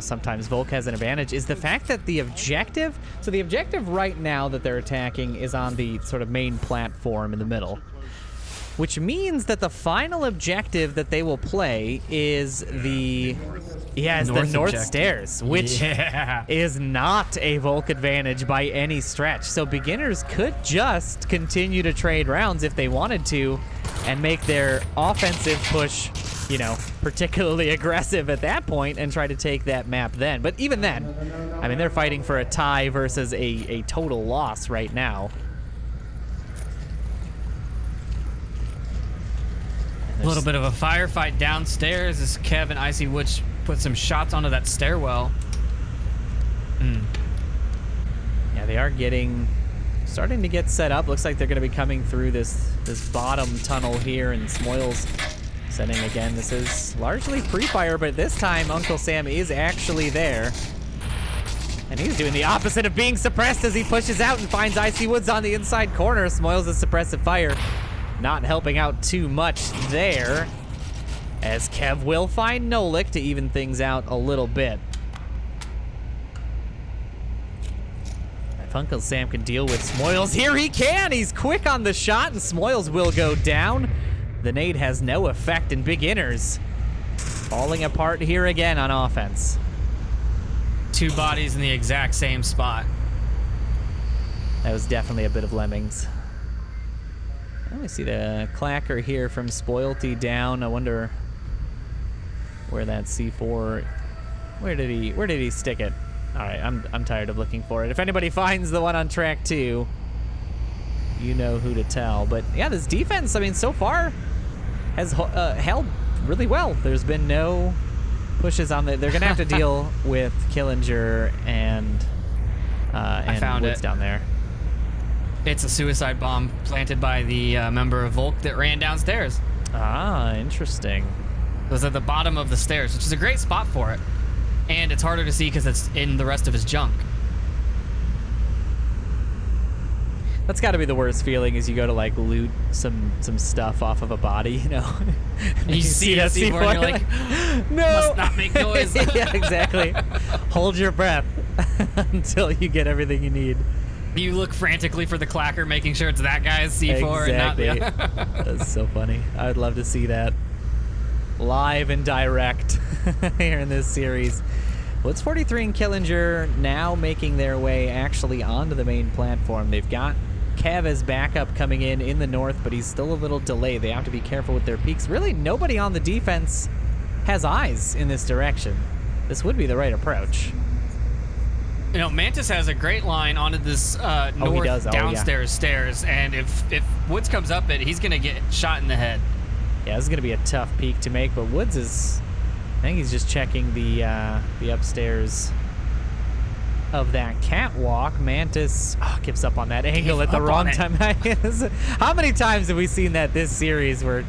sometimes Volk has an advantage, is the fact that the objective, so the objective right now that they're attacking is on the sort of main platform in the middle, which means that the final objective that they will play is the north stairs, which is not a Volk advantage by any stretch. So beginners could just continue to trade rounds if they wanted to and make their offensive push, particularly aggressive at that point and try to take that map then. But even then, I mean, they're fighting for a tie versus a total loss right now. A little bit of a firefight downstairs as Kev and Icy Woods put some shots onto that stairwell. Yeah, they are starting to get set up. Looks like they're going to be coming through this bottom tunnel here, and Smoils setting again. This is largely pre-fire, but this time Uncle Sam is actually there. And he's doing the opposite of being suppressed as he pushes out and finds Icy Woods on the inside corner. Smoils is suppressive fire. Not helping out too much there, as Kev will find Nolik to even things out a little bit. If Uncle Sam can deal with Smoils here, he can! He's quick on the shot, and Smoils will go down. The nade has no effect, and beginners falling apart here again on offense. 2 bodies in the exact same spot. That was definitely a bit of lemmings. I only see the clacker here from Spoilty down. I wonder where that C4, where did he stick it? All right, I'm tired of looking for it. If anybody finds the one on track 2, you know who to tell. But yeah, this defense, I mean, so far has held really well. There's been no pushes on the. They're gonna have to deal with Killinger and Woods down there. It's a suicide bomb planted by the member of Volk that ran downstairs. Ah, interesting. It was at the bottom of the stairs, which is a great spot for it. And it's harder to see because it's in the rest of his junk. That's got to be the worst feeling, is you go to like loot some stuff off of a body, and you see that C4 and you're like, no, must not make noise. Yeah, exactly. Hold your breath until you get everything you need. You look frantically for the clacker, making sure it's that guy's C4 exactly. and not the That's so funny. I would love to see that live and direct here in this series. Woods 43 and Killinger now making their way actually onto the main platform. They've got Kev as backup coming in the north, but he's still a little delayed. They have to be careful with their peaks. Really, nobody on the defense has eyes in this direction. This would be the right approach. Mantis has a great line onto this north downstairs stairs, and if Woods comes up it, he's going to get shot in the head. Yeah, this is going to be a tough peak to make, but Woods is, I think he's just checking the upstairs of that catwalk. Mantis gives up on that angle at the up wrong on it. time. How many times have we seen that this series where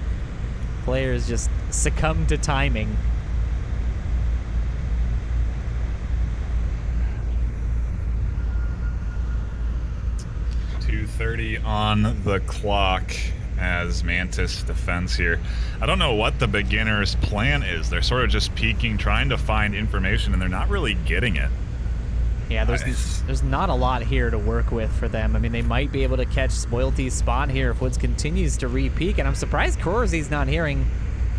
players just succumb to timing? 2:30 on the clock as Mantis defends here. I don't know what the beginner's plan is. They're sort of just peeking, trying to find information, and they're not really getting it. Yeah, there's not a lot here to work with for them. I mean, they might be able to catch Spoilty's spot here if Woods continues to re-peek, and I'm surprised Korzi's not hearing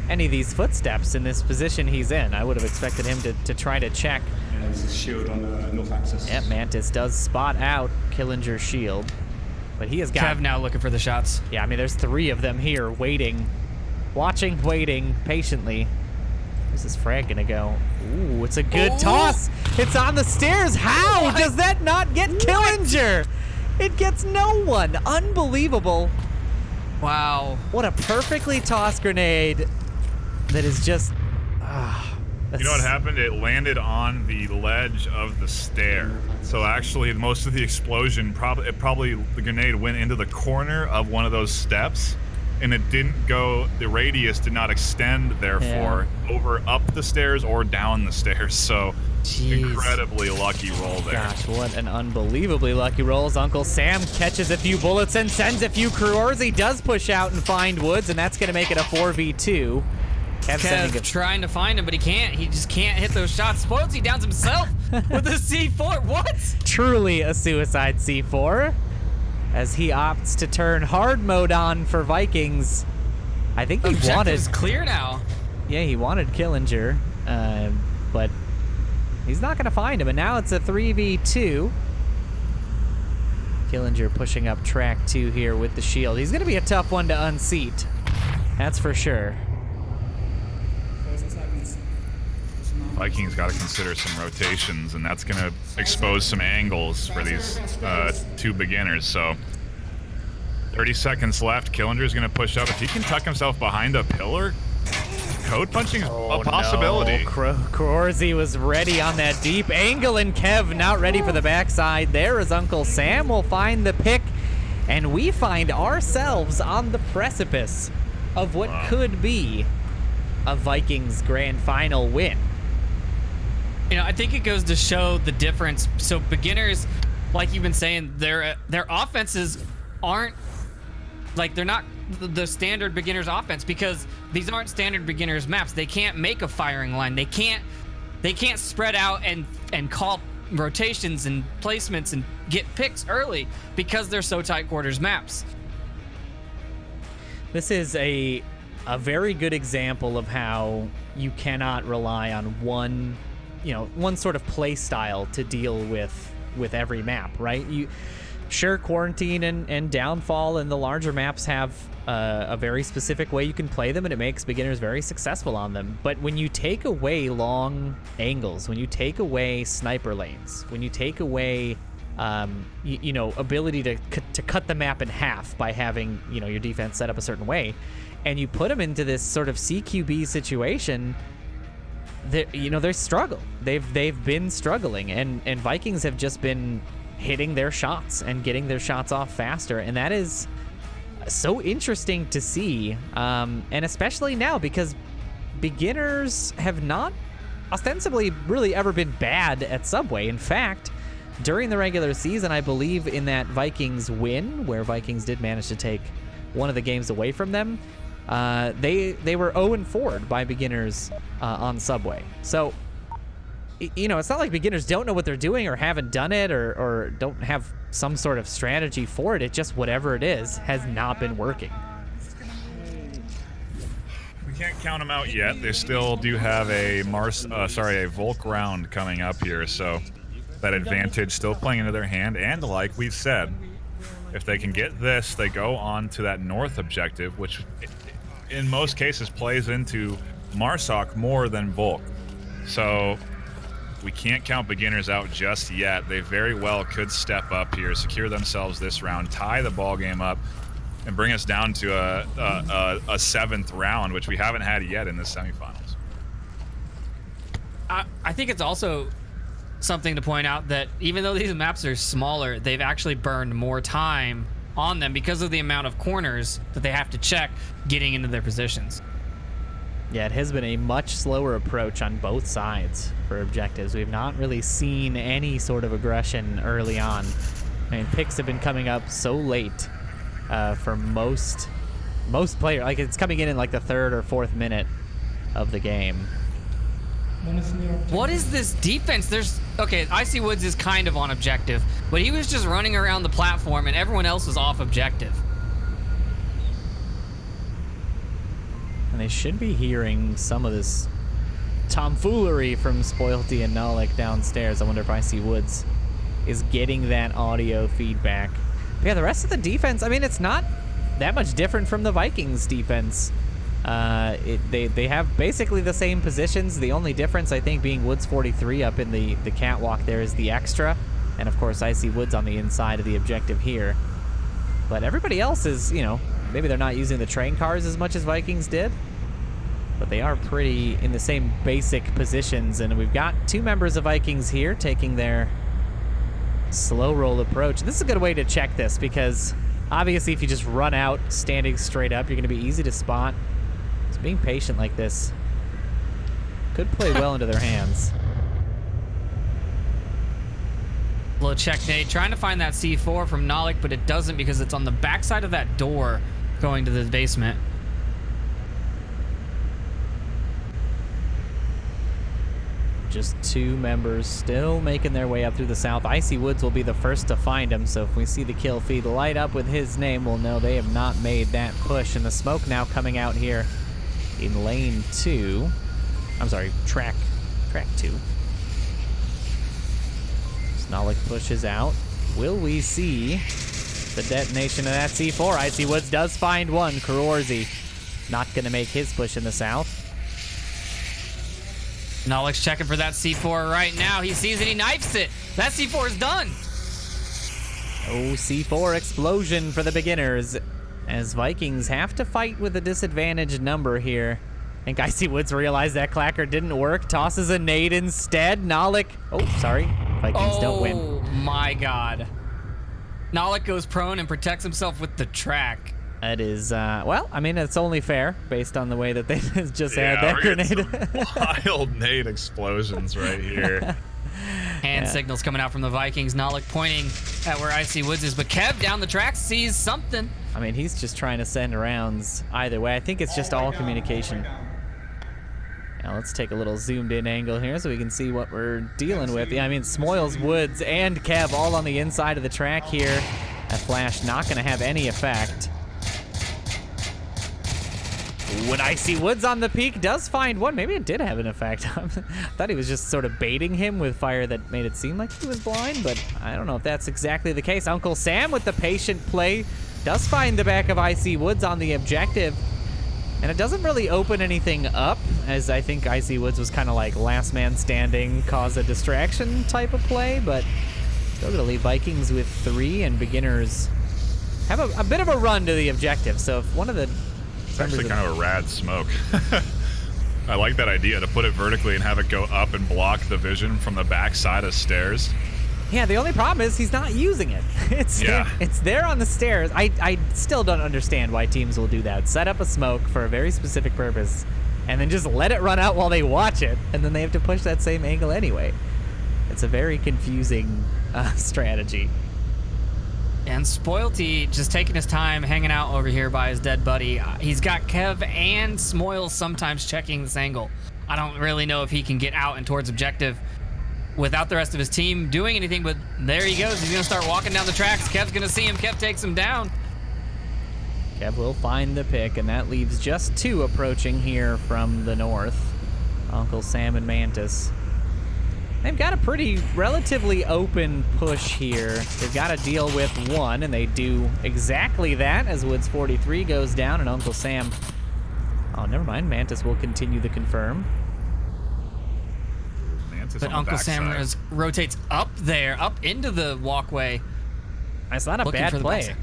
any of these footsteps in this position he's in. I would have expected him to try to check. Yeah, there's a shield on the north axis. Yep, Mantis does spot out Killinger's shield, but he has got... Kev now looking for the shots. Yeah, I mean, there's 3 of them here waiting, watching, waiting patiently. Where's this frag gonna go? Ooh, it's a good toss. It's on the stairs. How does that not get Killinger? It gets no one. Unbelievable. Wow. What a perfectly tossed grenade that is just... You know what happened? It landed on the ledge of the stair. So actually, most of the explosion, probably the grenade went into the corner of one of those steps, and it didn't go, the radius did not extend, therefore, over up the stairs or down the stairs. So, incredibly lucky roll there. Gosh, what an unbelievably lucky roll. As Uncle Sam catches a few bullets and sends a few Korzi, does push out and find Woods, and that's going to make it a 4v2. Kev trying to find him, but he can't. He just can't hit those shots. Spoilty downs himself with a C4. What? Truly a suicide C4, as he opts to turn hard mode on for Vikings. I think he wanted... Objective's clear now. Yeah, he wanted Killinger, but he's not going to find him, and now it's a 3v2. Killinger pushing up track 2 here with the shield. He's going to be a tough one to unseat. That's for sure. Vikings got to consider some rotations, and that's going to expose some angles for these 2 beginners. So 30 seconds left. Killinger's going to push up. If he can tuck himself behind a pillar, code punching is a possibility. No. Korzi was ready on that deep angle, and Kev not ready for the backside. There is Uncle Sam will find the pick, and we find ourselves on the precipice of what could be a Vikings grand final win. You know, I think it goes to show the difference. So beginners, like you've been saying, their offenses aren't like, they're not the standard beginners offense, because these aren't standard beginners maps. They can't make a firing line. They can't spread out and call rotations and placements and get picks early because they're so tight quarters maps. This is a very good example of how you cannot rely on one sort of play style to deal with every map, right? Sure, Quarantine and Downfall and the larger maps have a very specific way you can play them, and it makes beginners very successful on them. But when you take away long angles, when you take away sniper lanes, when you take away ability to cut the map in half by having your defense set up a certain way, and you put them into this sort of CQB situation, they struggle. They've been struggling, and Vikings have just been hitting their shots and getting their shots off faster, and that is so interesting to see, and especially now because beginners have not ostensibly really ever been bad at Subway. In fact, during the regular season, I believe in that Vikings win, where Vikings did manage to take one of the games away from them, they were 0-4 by beginners on Subway. So, it's not like beginners don't know what they're doing or haven't done it or don't have some sort of strategy for it. It just, whatever it is, has not been working. We can't count them out yet. They still do have a Volk round coming up here, so that advantage still playing into their hand. And like we've said, if they can get this, they go on to that north objective, which in most cases plays into Marsoc more than Volk. So we can't count beginners out just yet. They very well could step up here, secure themselves this round, tie the ball game up, and bring us down to a 7th round, which we haven't had yet in the semifinals. I think it's also something to point out that even though these maps are smaller, they've actually burned more time on them because of the amount of corners that they have to check getting into their positions. Yeah, it has been a much slower approach on both sides for objectives. We've not really seen any sort of aggression early on. I mean, picks have been coming up so late for most players. Like, it's coming in like the 3rd or 4th minute of the game. What is this defense? Okay, Icy Woods is kind of on objective, but he was just running around the platform and everyone else was off objective. And they should be hearing some of this tomfoolery from Spoilty and Nalik downstairs. I wonder if Icy Woods is getting that audio feedback. But yeah, the rest of the defense, I mean, it's not that much different from the Vikings defense. They have basically the same positions. The only difference, I think, being Woods 43 up in the catwalk there is the extra. And, of course, Icy Woods on the inside of the objective here. But everybody else is, you know, maybe they're not using the train cars as much as Vikings did. But they are pretty in the same basic positions. And we've got 2 members of Vikings here taking their slow roll approach. This is a good way to check this because obviously if you just run out standing straight up, you're going to be easy to spot. So being patient like this could play well into their hands. Little check nade, trying to find that C4 from Nalik, but it doesn't because it's on the backside of that door going to the basement. Just 2 members still making their way up through the south. Icy Woods will be the first to find him, so if we see the kill feed light up with his name, we'll know they have not made that push. And the smoke now coming out here in lane 2. I'm sorry, track 2. Nalik pushes out. Will we see the detonation of that C4? Icy Woods does find one. Karorzy not going to make his push in the south. Nalik's checking for that C4 right now. He sees it, he knifes it. That C4 is done. Oh, C4 explosion for the beginners as Vikings have to fight with a disadvantaged number here. I think Icy Woods realized that clacker didn't work. Tosses a nade instead. Nalik. Oh, sorry. Vikings don't win. Oh, my God. Nalik goes prone and protects himself with the track. That is, well, I mean, it's only fair based on the way that they just had that grenade. Wild nade explosions right here. Hand signals coming out from the Vikings. Nalik pointing at where Icy Woods is, but Kev down the track sees something. I mean, he's just trying to send rounds either way. I think it's just all communication. Now let's take a little zoomed in angle here so we can see what we're dealing with. Yeah, I mean, Smoils, Woods, and Kev all on the inside of the track here. That flash not going to have any effect. When Icy Woods on the peak does find one. Maybe it did have an effect. I thought he was just sort of baiting him with fire that made it seem like he was blind, but I don't know if that's exactly the case. Uncle Sam with the patient play does find the back of Icy Woods on the objective. And it doesn't really open anything up, as I think Icy Woods was kind of like last man standing, cause a distraction type of play, but still gonna leave Vikings with 3 and beginners have a bit of a run to the objective. So if one of the It's actually kind of a rad smoke. I like that idea to put it vertically and have it go up and block the vision from the back side of stairs. Yeah, the only problem is he's not using it. It's there on the stairs. I still don't understand why teams will do that. Set up a smoke for a very specific purpose and then just let it run out while they watch it, and then they have to push that same angle anyway. It's a very confusing strategy. And Spoilty just taking his time, hanging out over here by his dead buddy. He's got Kev and Smoils sometimes checking this angle. I don't really know if he can get out and towards objective without the rest of his team doing anything, but there he goes. He's going to start walking down the tracks. Kev's going to see him. Kev takes him down. Kev will find the pick, and that leaves just 2 approaching here from the north. Uncle Sam and Mantis. They've got a pretty relatively open push here. They've got to deal with 1, and they do exactly that as Woods 43 goes down, and Uncle Sam... Oh, never mind. Mantis will continue the confirm. But Uncle Sam rotates up there, up into the walkway. That's not a bad play.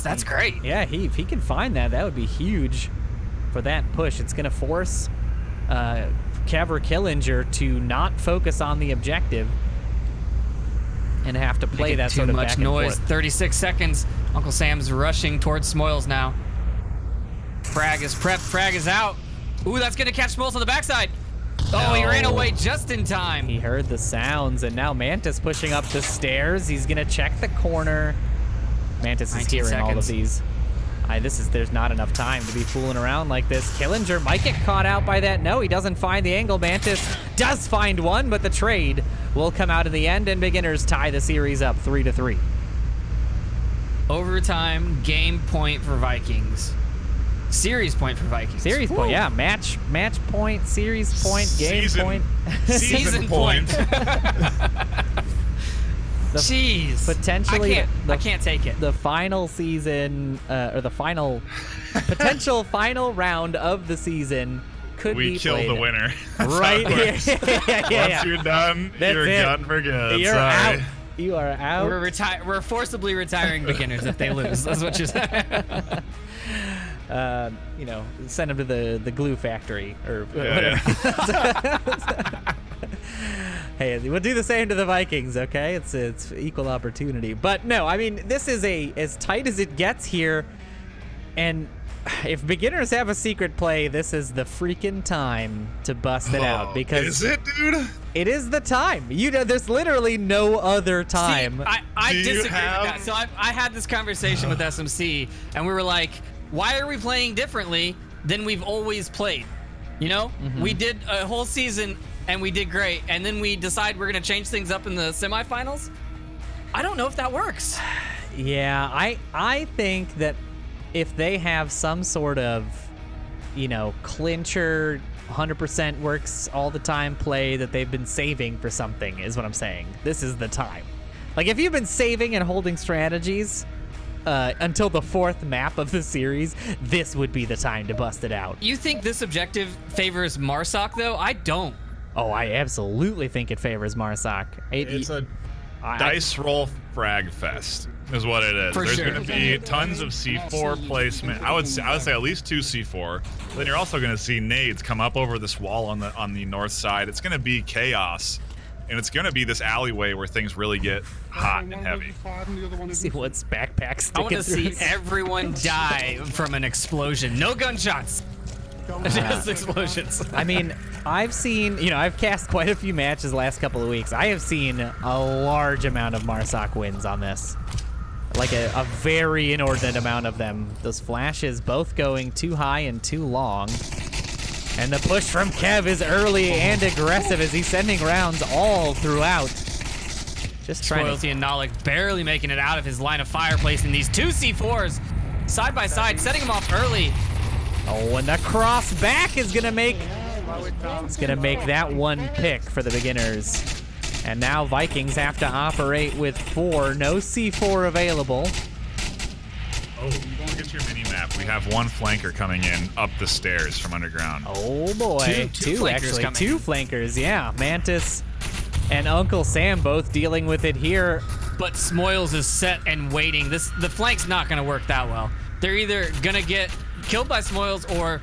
That's great. Yeah, if he can find that, that would be huge for that push. It's going to force Kev or Killinger to not focus on the objective and have to play Making that too sort of much back and noise. forth. 36 seconds. Uncle Sam's rushing towards Smoils now. Frag is prepped. Frag is out. Ooh, that's gonna catch Smoils on the backside. Oh, he ran away just in time. He heard the sounds, and now Mantis pushing up the stairs. He's gonna check the corner. Mantis is 19 hearing all of seconds. these. There's not enough time to be fooling around like this. Killinger might get caught out by that. No, he doesn't find the angle. Mantis does find one, but the trade will come out in the end, and Beginners tie the series up 3-3. Overtime game point for Vikings. Series point for Vikings. Series point, yeah. Match point, series point, game point. Season point. Jeez. Potentially, I can't take it. The final season, or the final potential final round of the season could be We killed played the winner. That's right how it here. works. yeah. Once you're done, That's you're it. done for good. You're Sorry. out. You are out. We're forcibly retiring Beginners if they lose. That's what you're saying. Send them to the glue factory or Yeah, whatever. Hey, we'll do the same to the Vikings, okay? It's equal opportunity. But no, I mean, this is as tight as it gets here. And if Beginners have a secret play, this is the freaking time to bust it out, because Is it, dude? it is the time. There's literally no other time. See, I Do you disagree with have- that. So I had this conversation with SMC, and we were like, why are we playing differently than we've always played? You know, we did a whole season and we did great, and then we decide we're gonna change things up in the semifinals. I don't know if that works. Yeah, I think that if they have some sort of, clincher, 100% works all the time play that they've been saving for something, is what I'm saying. This is the time. Like, if you've been saving and holding strategies until the 4th map of the series, this would be the time to bust it out. You think this objective favors Marsoc though? I don't. Oh, I absolutely think it favors Marsoc. It's a dice roll frag fest is what it is. For There's sure. going to be tons of C4 placement. I would say at least 2 C4. Then you're also going to see nades come up over this wall on the north side. It's going to be chaos, and it's going to be this alleyway where things really get hot and heavy. See what's backpack I want sticking to see through. everyone die from an explosion. No gunshots. Just explosions. I mean, I've seen, I've cast quite a few matches the last couple of weeks. I have seen a large amount of Marsoc wins on this. Like a very inordinate amount of them. Those flashes both going too high and too long. And the push from Kev is early and aggressive as he's sending rounds all throughout. Just trying Loyalty and Nalik barely making it out of his line of fire, placing these 2 C4s side by side, setting him off early. Oh, and the cross back is gonna make that one pick for the Beginners. And now Vikings have to operate with 4, no C4 available. Oh, look at your mini map. We have one flanker coming in up the stairs from underground. Oh boy, Two flankers actually, coming. 2 flankers. Yeah, Mantis and Uncle Sam both dealing with it here. But Smoils is set and waiting. The flank's not going to work that well. They're either going to get killed by Smoils or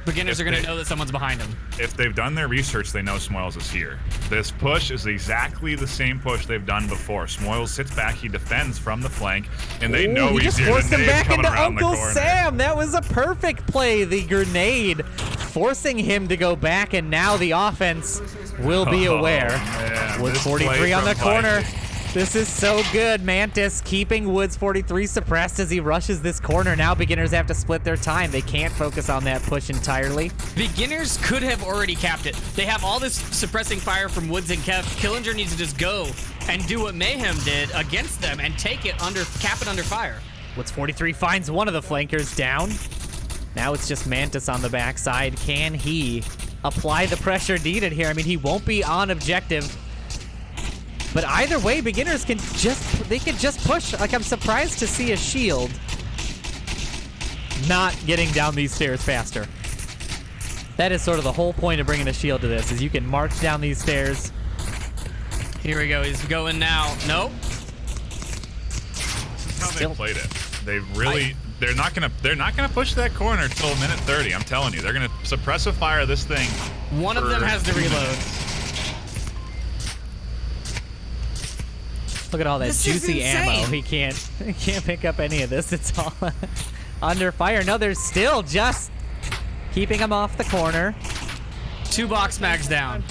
Beginners are going to know that someone's behind them. If they've done their research, they know Smoils is here. This push is exactly the same push they've done before. Smoils sits back, he defends from the flank, and they know he he's just here. forced The him nade's back coming into around the Uncle corner. Sam. That was a perfect play. The grenade forcing him to go back, and now the offense will be aware. man, Woods this 43 play on the from corner. Vikings. This is so good. Mantis keeping Woods 43 suppressed as he rushes this corner. Now Beginners have to split their time. They can't focus on that push entirely. Beginners could have already capped it. They have all this suppressing fire from Woods and Kev. Killinger needs to just go and do what Mayhem did against them and take it cap it under fire. Woods 43 finds one of the flankers down. Now it's just Mantis on the backside. Can he apply the pressure needed here? I mean, he won't be on objective. But either way, Beginners can just push. Like, I'm surprised to see a shield not getting down these stairs faster. That is sort of the whole point of bringing a shield to this, is you can march down these stairs. Here we go. He's going now. Nope. This is how Still- they played it. They really they're not gonna push that corner till minute 30. I'm telling you, they're gonna suppressive fire this thing. One of them has to reload. Look at all that This is juicy ammo. insane. He can't pick up any of this. It's all under fire. No, they're still just keeping him off the corner. 2 box mags down.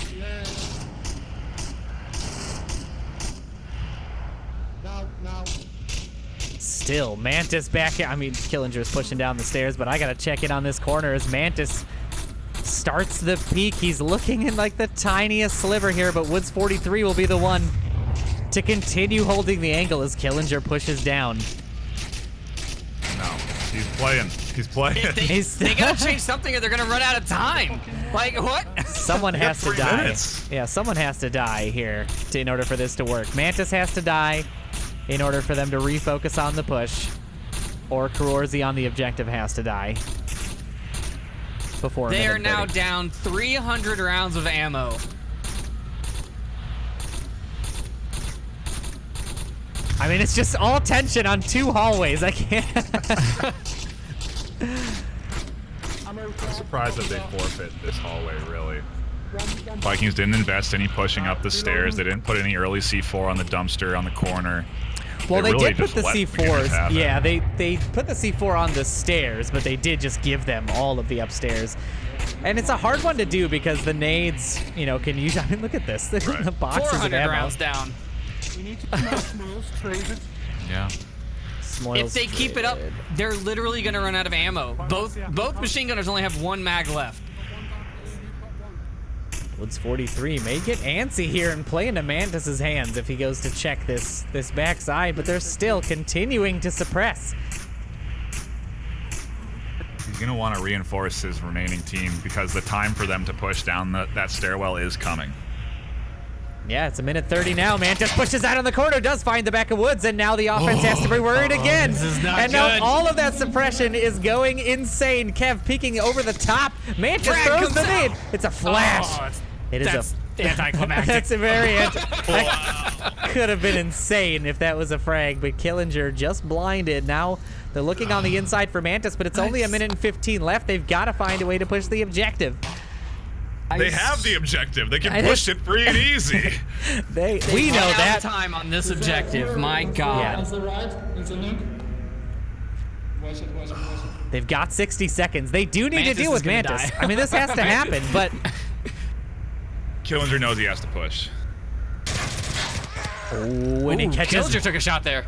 Now. Still, Mantis back here. I mean, Killinger's pushing down the stairs, but I gotta check in on this corner as Mantis starts the peak. He's looking in like the tiniest sliver here, but Woods 43 will be the one to continue holding the angle as Killinger pushes down. No, he's playing. He's playing. They gotta change something or they're gonna run out of time. Like, what? Someone has to 3 die. minutes. Yeah, someone has to die here in order for this to work. Mantis has to die in order for them to refocus on the push, or Kaorzi on the objective has to die. Before They are minute now 30. down 300 rounds of ammo. I mean, it's just all tension on 2 hallways. I can't. I'm surprised that they forfeit this hallway, really. Vikings didn't invest any pushing up the stairs. They didn't put any early C4 on the dumpster on the corner. Well, they really did put just the let beginners have C4s. it. Yeah, they put the C4 on the stairs, but they did just give them all of the upstairs. And it's a hard one to do because the nades, you know, can use. I mean, look at this. The boxes of 400 ammo. rounds down. We need to trade it. Yeah. Smoils If they keep it up, they're literally gonna run out of ammo. Both machine gunners only have 1 mag left. Woods 43 may get antsy here and play into Mantis's hands if he goes to check this backside, but they're still continuing to suppress. He's going to want to reinforce his remaining team because the time for them to push down that stairwell is coming. Yeah, it's a minute 30 now. Mantis pushes out on the corner, does find the back of Woods, and now the offense has to be worried again. This is not and good. now all of that suppression is going insane. Kev peeking over the top. Mantis Frag throws comes the out. nade. It's a flash. Oh, It is that's a anticlimactic. That's a very could have been insane if that was a frag, but Killinger just blinded. Now they're looking on the inside for Mantis, but it's only a minute and 15 left. They've got to find a way to push the objective. They have the objective. They can I push just- it free and easy. We know Run out that. of time on this objective. My God. Is it right? Is it Luke? Was it? They've got 60 seconds. They do need Mantis to deal is with gonna Mantis. die. I mean, this has to happen, but Killinger knows he has to push. when he Ooh, catches Killinger took a shot there.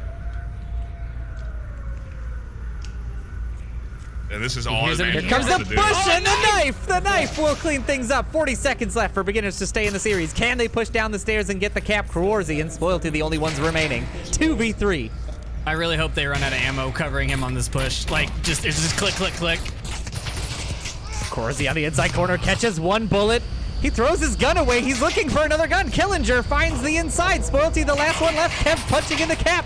And this is all Here's his him. man Here comes wants the to do. push and the knife. The knife will clean things up. 40 seconds left for beginners to stay in the series. Can they push down the stairs and get the cap? Kaorzi and Spoilty, the only ones remaining. 2v3. I really hope they run out of ammo covering him on this push. Like, it's just click, click, click. Kaorzi on the inside corner catches 1 bullet. He throws his gun away. He's looking for another gun. Killinger finds the inside. Spoilty, the last one left. Kev punching in the cap.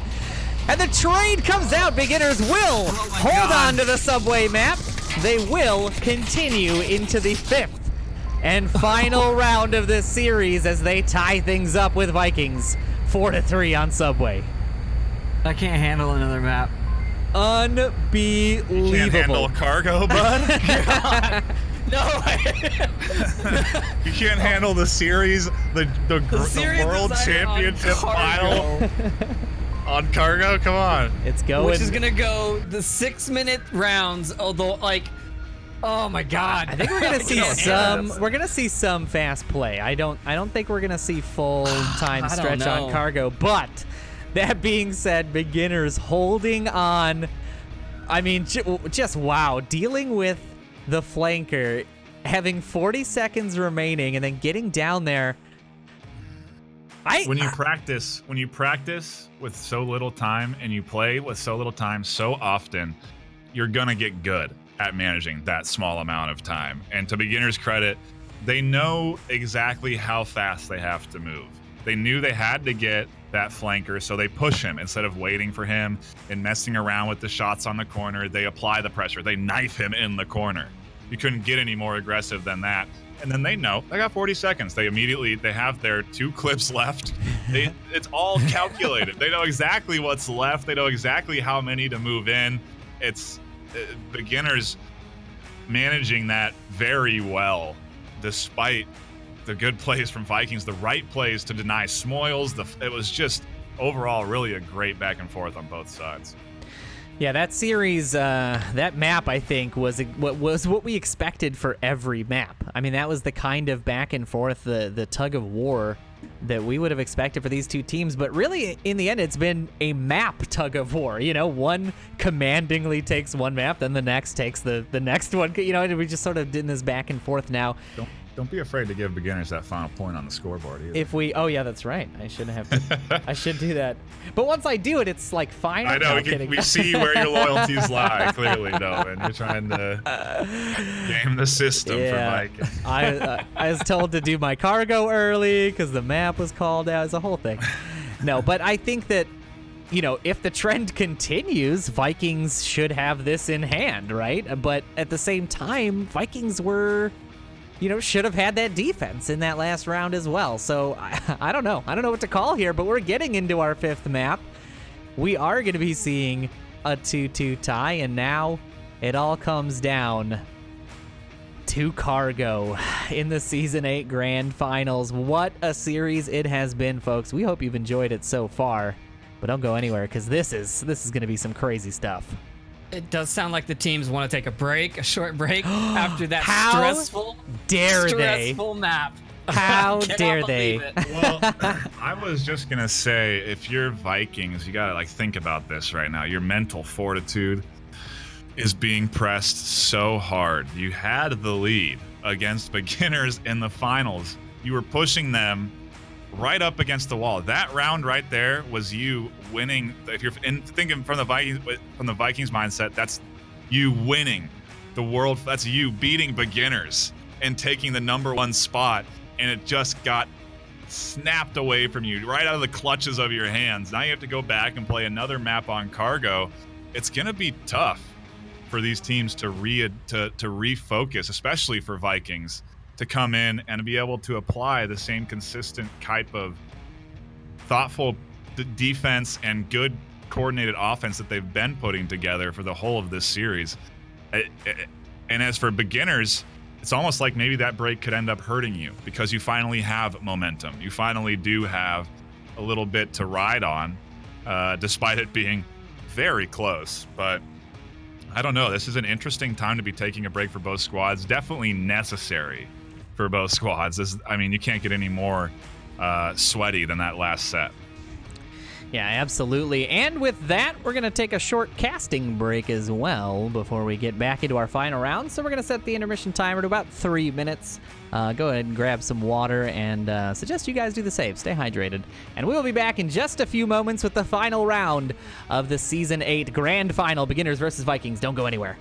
And the trade comes out. Beginners will hold on to the subway map. They will continue into the 5th and final round of this series as they tie things up with Vikings 4-3 on subway. I can't handle another map. Unbelievable. You can't handle cargo, bud. No. You can't handle the series, the series world decided on championship cargo. final on cargo. Come on. It's going. Which is gonna go the 6-minute rounds, although like, oh my God. I think we're gonna see can't some. handle We're gonna see some fast play. I don't think we're gonna see full time I don't stretch on know. cargo. But that being said, beginners holding on. I mean, just wow, dealing with the flanker, having 40 seconds remaining, and then getting down there. When you practice with so little time and you play with so little time so often, you're gonna get good at managing that small amount of time. And to beginners' credit, they know exactly how fast they have to move. They knew they had to get that flanker, so they push him instead of waiting for him and messing around with the shots on the corner. They apply the pressure. They knife him in the corner. You couldn't get any more aggressive than that. And then they know they got 40 seconds. They have their 2 clips left. It's all calculated. They know exactly what's left. They know exactly how many to move in. It's beginners managing that very well, despite the good plays from Vikings, the right plays to deny Smoils. It was just overall, really a great back and forth on both sides. Yeah, that series, that map, I think, was what we expected for every map. I mean, that was the kind of back and forth, the tug of war that we would have expected for these two teams. But really, in the end, it's been a map tug of war. You know, one commandingly takes one map, then the next takes the next one. You know, we just sort of did this back and forth now. Don't be afraid to give beginners that final point on the scoreboard either. Oh yeah, that's right. I should have. I should do that. But once I do it, it's like fine. I know. No, We see where your loyalties lie clearly, though, and you're trying to game the system for Vikings. I was told to do my cargo early because the map was called out. It's a whole thing. No, but I think that, you know, if the trend continues, Vikings should have this in hand, right? But at the same time, Vikings were, you know, should have had that defense in that last round as well. So I don't know. I don't know what to call here, but we're getting into our fifth map. We are going to be seeing a 2-2 tie, and now it all comes down to Cargo in the Season 8 Grand Finals. What a series it has been, folks. We hope you've enjoyed it so far, but don't go anywhere because this is going to be some crazy stuff. It does sound like the teams want to take a short break after that stressful map. How dare they? Well, I was just gonna say, if you're Vikings, you gotta think about this right now. Your mental fortitude is being pressed so hard. You had the lead against beginners in the finals. You were pushing them right up against the wall. That round right there was you winning. If you're thinking from the Vikings mindset, that's you winning the world. That's you beating beginners and taking the #1 spot, and it just got snapped away from you right out of the clutches of your hands. Now you have to go back and play another map on Cargo. It's gonna be tough for these teams to refocus, especially for Vikings, to come in and be able to apply the same consistent type of thoughtful defense and good coordinated offense that they've been putting together for the whole of this series. And as for beginners, it's almost like maybe that break could end up hurting you because you finally have momentum. You finally do have a little bit to ride on, despite it being very close. But I don't know. This is an interesting time to be taking a break for both squads. Definitely necessary for both squads. You can't get any more sweaty than that last set. Yeah, absolutely. And with that, we're going to take a short casting break as well before we get back into our final round. So we're going to set the intermission timer to about 3 minutes. Go ahead and grab some water, and suggest you guys do the same. Stay hydrated. And we will be back in just a few moments with the final round of the Season 8 Grand Final, Beginners versus Vikings. Don't go anywhere.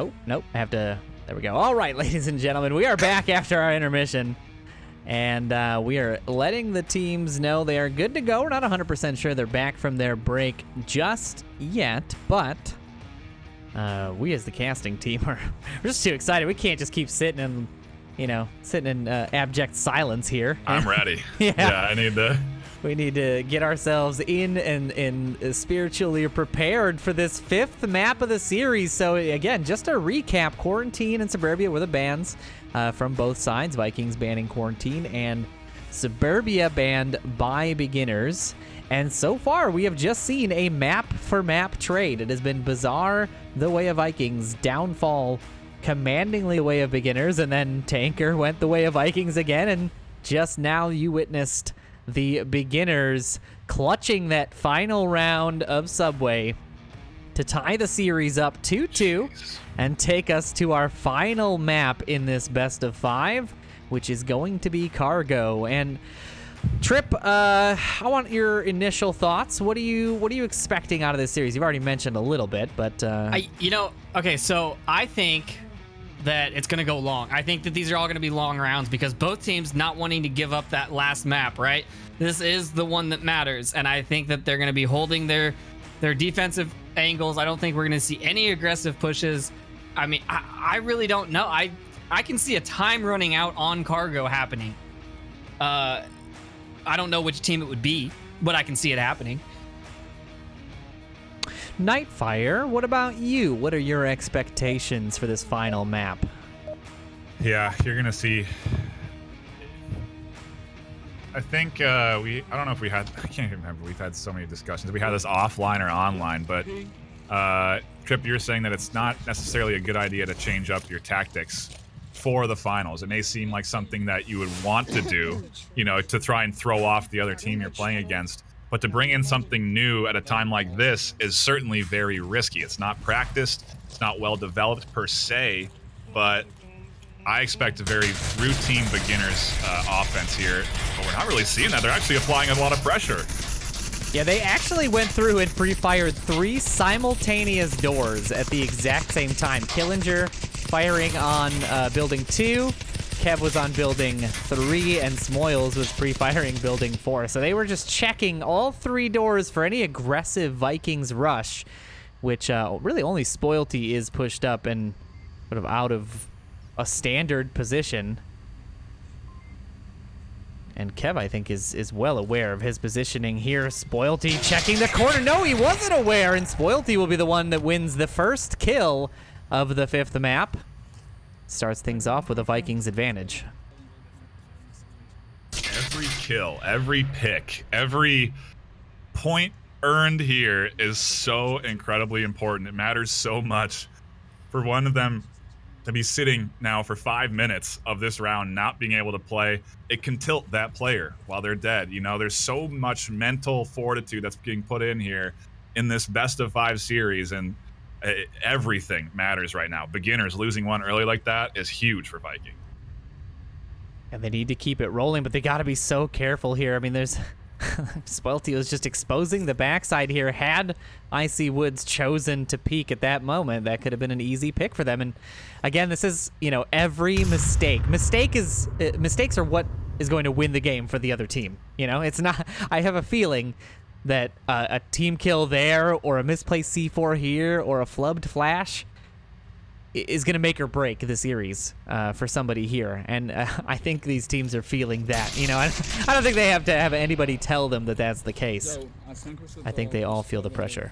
Oh, nope. I have to. There we go. All right, ladies and gentlemen, we are back after our intermission. And we are letting the teams know they are good to go. We're not 100% sure they're back from their break just yet, but we as the casting team we're just too excited. We can't just keep sitting in abject silence here. I'm ready. Yeah. I need to. We need to get ourselves in and spiritually prepared for this 5th map of the series. So again, just a recap, Quarantine and Suburbia were the bans from both sides. Vikings banning Quarantine and Suburbia banned by beginners. And so far, we have just seen a map-for-map trade. It has been Bazaar, the way of Vikings, Downfall, commandingly the way of beginners, and then Tanker went the way of Vikings again. And just now you witnessed the beginners clutching that final round of Subway to tie the series up 2-2 and take us to our final map in this best of 5, which is going to be Cargo. And Trip, I want your initial thoughts. What are you expecting out of this series? You've already mentioned a little bit, but okay, so I think that it's going to go long. I think that these are all going to be long rounds because both teams not wanting to give up that last map, right? This is the one that matters, and I think that they're going to be holding their defensive angles. I don't think we're going to see any aggressive pushes. I mean, I really don't know. I can see a time running out on Cargo happening. I don't know which team it would be, but I can see it happening. NightFiree, what about you? What are your expectations for this final map? Yeah, you're gonna see. I think I don't know if we had. I can't even remember. We've had so many discussions. We had this offline or online, but Trip, you're saying that it's not necessarily a good idea to change up your tactics for the finals. It may seem like something that you would want to do, to try and throw off the other team you're playing against. But to bring in something new at a time like this is certainly very risky. It's not practiced. It's not well developed per se, but I expect a very routine beginner's offense here. But we're not really seeing that. They're actually applying a lot of pressure. Yeah, they actually went through and pre-fired 3 simultaneous doors at the exact same time. Killinger firing on building 2. Kev was on building 3, and Smoils was pre-firing building 4. So they were just checking all 3 doors for any aggressive Vikings rush, which really only Spoilty is pushed up and sort of out of a standard position. And Kev, I think, is well aware of his positioning here. Spoilty checking the corner. No, he wasn't aware, and Spoilty will be the one that wins the first kill of the 5th map. Starts things off with a Vikings advantage. Every kill, every pick, every point earned here is so incredibly important. It matters so much for one of them to be sitting now for 5 minutes of this round, not being able to play. It can tilt that player while they're dead. There's so much mental fortitude that's being put in here in this best of 5 series, and everything matters right now. Beginners losing one early like that is huge for Viking. And they need to keep it rolling, but they got to be so careful here. I mean, there's Spoilty was just exposing the backside here. Had Icy Woods chosen to peek at that moment, that could have been an easy pick for them. And again, this is, every mistake. Mistakes are what is going to win the game for the other team. It's not. I have a feeling that a team kill there, or a misplaced C4 here, or a flubbed flash is going to make or break the series for somebody here. And I think these teams are feeling that. I don't think they have to have anybody tell them that that's the case. I think they all feel the pressure.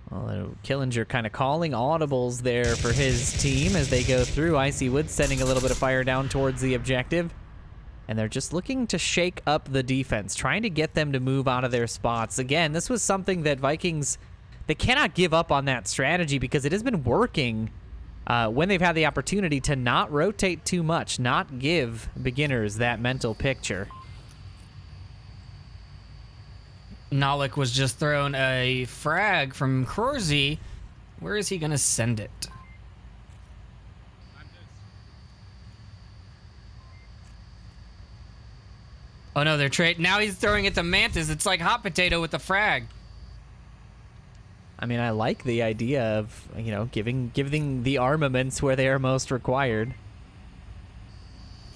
Well, Killinger kind of calling audibles there for his team as they go through. Icy Woods sending a little bit of fire down towards the objective. And they're just looking to shake up the defense, trying to get them to move out of their spots. Again, this was something that Vikings, they cannot give up on that strategy because it has been working when they've had the opportunity to not rotate too much, not give beginners that mental picture. Nalik was just thrown a frag from Krorzy. Where is he going to send it? Oh no, they're trading. Now he's throwing it to Mantis. It's like hot potato with the frag. I mean, I like the idea of, you know, giving the armaments where they are most required.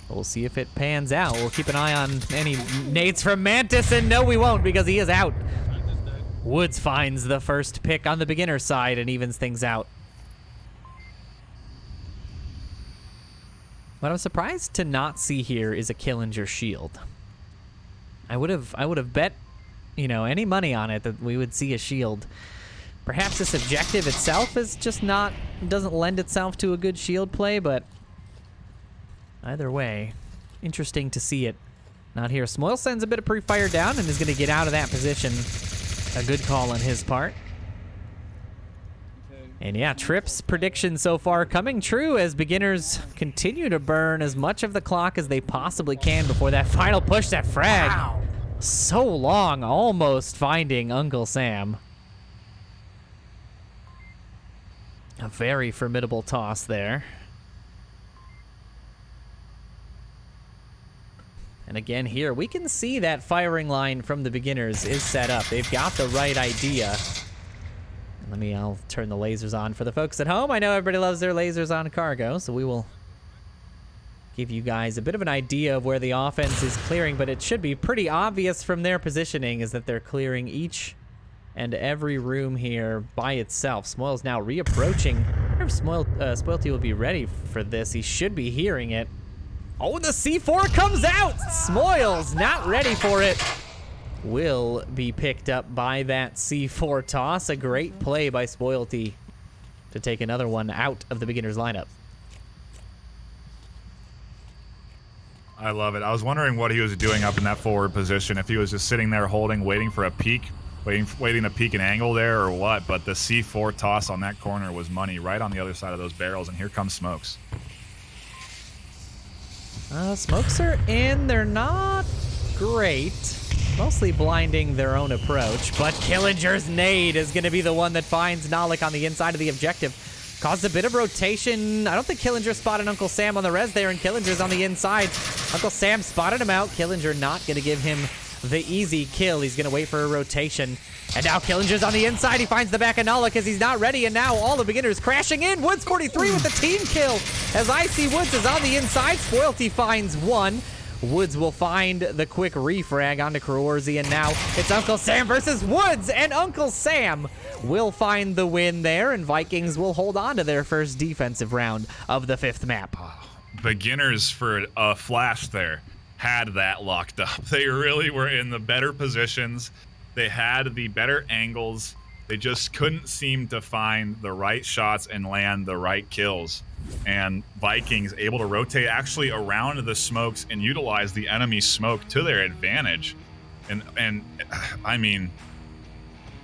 We'll see if it pans out. We'll keep an eye on any nades from Mantis, and no, we won't because he is out. Woods finds the first pick on the beginner side and evens things out. What I'm surprised to not see here is a Killinger shield. I would have bet, you know, any money on it that we would see a shield. Perhaps this objective itself is just doesn't lend itself to a good shield play, but either way, interesting to see it not here. Smoil sends a bit of pre-fire down and is going to get out of that position. A good call on his part. And yeah, Trip's prediction so far coming true as beginners continue to burn as much of the clock as they possibly can before that final push, that frag. Wow. So long, almost finding Uncle Sam. A very formidable toss there. And again here, we can see that firing line from the beginners is set up. They've got the right idea. I'll turn the lasers on for the folks at home. I know everybody loves their lasers on cargo, so we will give you guys a bit of an idea of where the offense is clearing, but it should be pretty obvious from their positioning is that they're clearing each and every room here by itself. Smoil's now reapproaching. I wonder if Spoilty will be ready for this. He should be hearing it. Oh, the C4 comes out! Smoil's not ready for it. Will be picked up by that C4 toss. A great play by Spoilty to take another one out of the beginner's lineup. I love it. I was wondering what he was doing up in that forward position. If he was just sitting there holding, waiting for a peek, waiting to peek an angle there or what. But the C4 toss on that corner was money right on the other side of those barrels. And here comes Smokes. Smokes are in. They're not great. Mostly blinding their own approach, but Killinger's nade is going to be the one that finds Nalik on the inside of the objective. Caused a bit of rotation. I don't think Killinger spotted Uncle Sam on the res there, and Killinger's on the inside. Uncle Sam spotted him out. Killinger not going to give him the easy kill. He's going to wait for a rotation. And now Killinger's on the inside. He finds the back of Nalik as he's not ready, and now all the beginners crashing in. Woods 43 with the team kill as IC Woods is on the inside. Spoilty finds one. Woods will find the quick refrag onto Kroorzi, and now it's Uncle Sam versus Woods, and Uncle Sam will find the win there, and Vikings will hold on to their first defensive round of the 5th map. Beginners, for a flash there, had that locked up. They really were in the better positions. They had the better angles. They just couldn't seem to find the right shots and land the right kills. And Vikings able to rotate actually around the smokes and utilize the enemy smoke to their advantage. And I mean,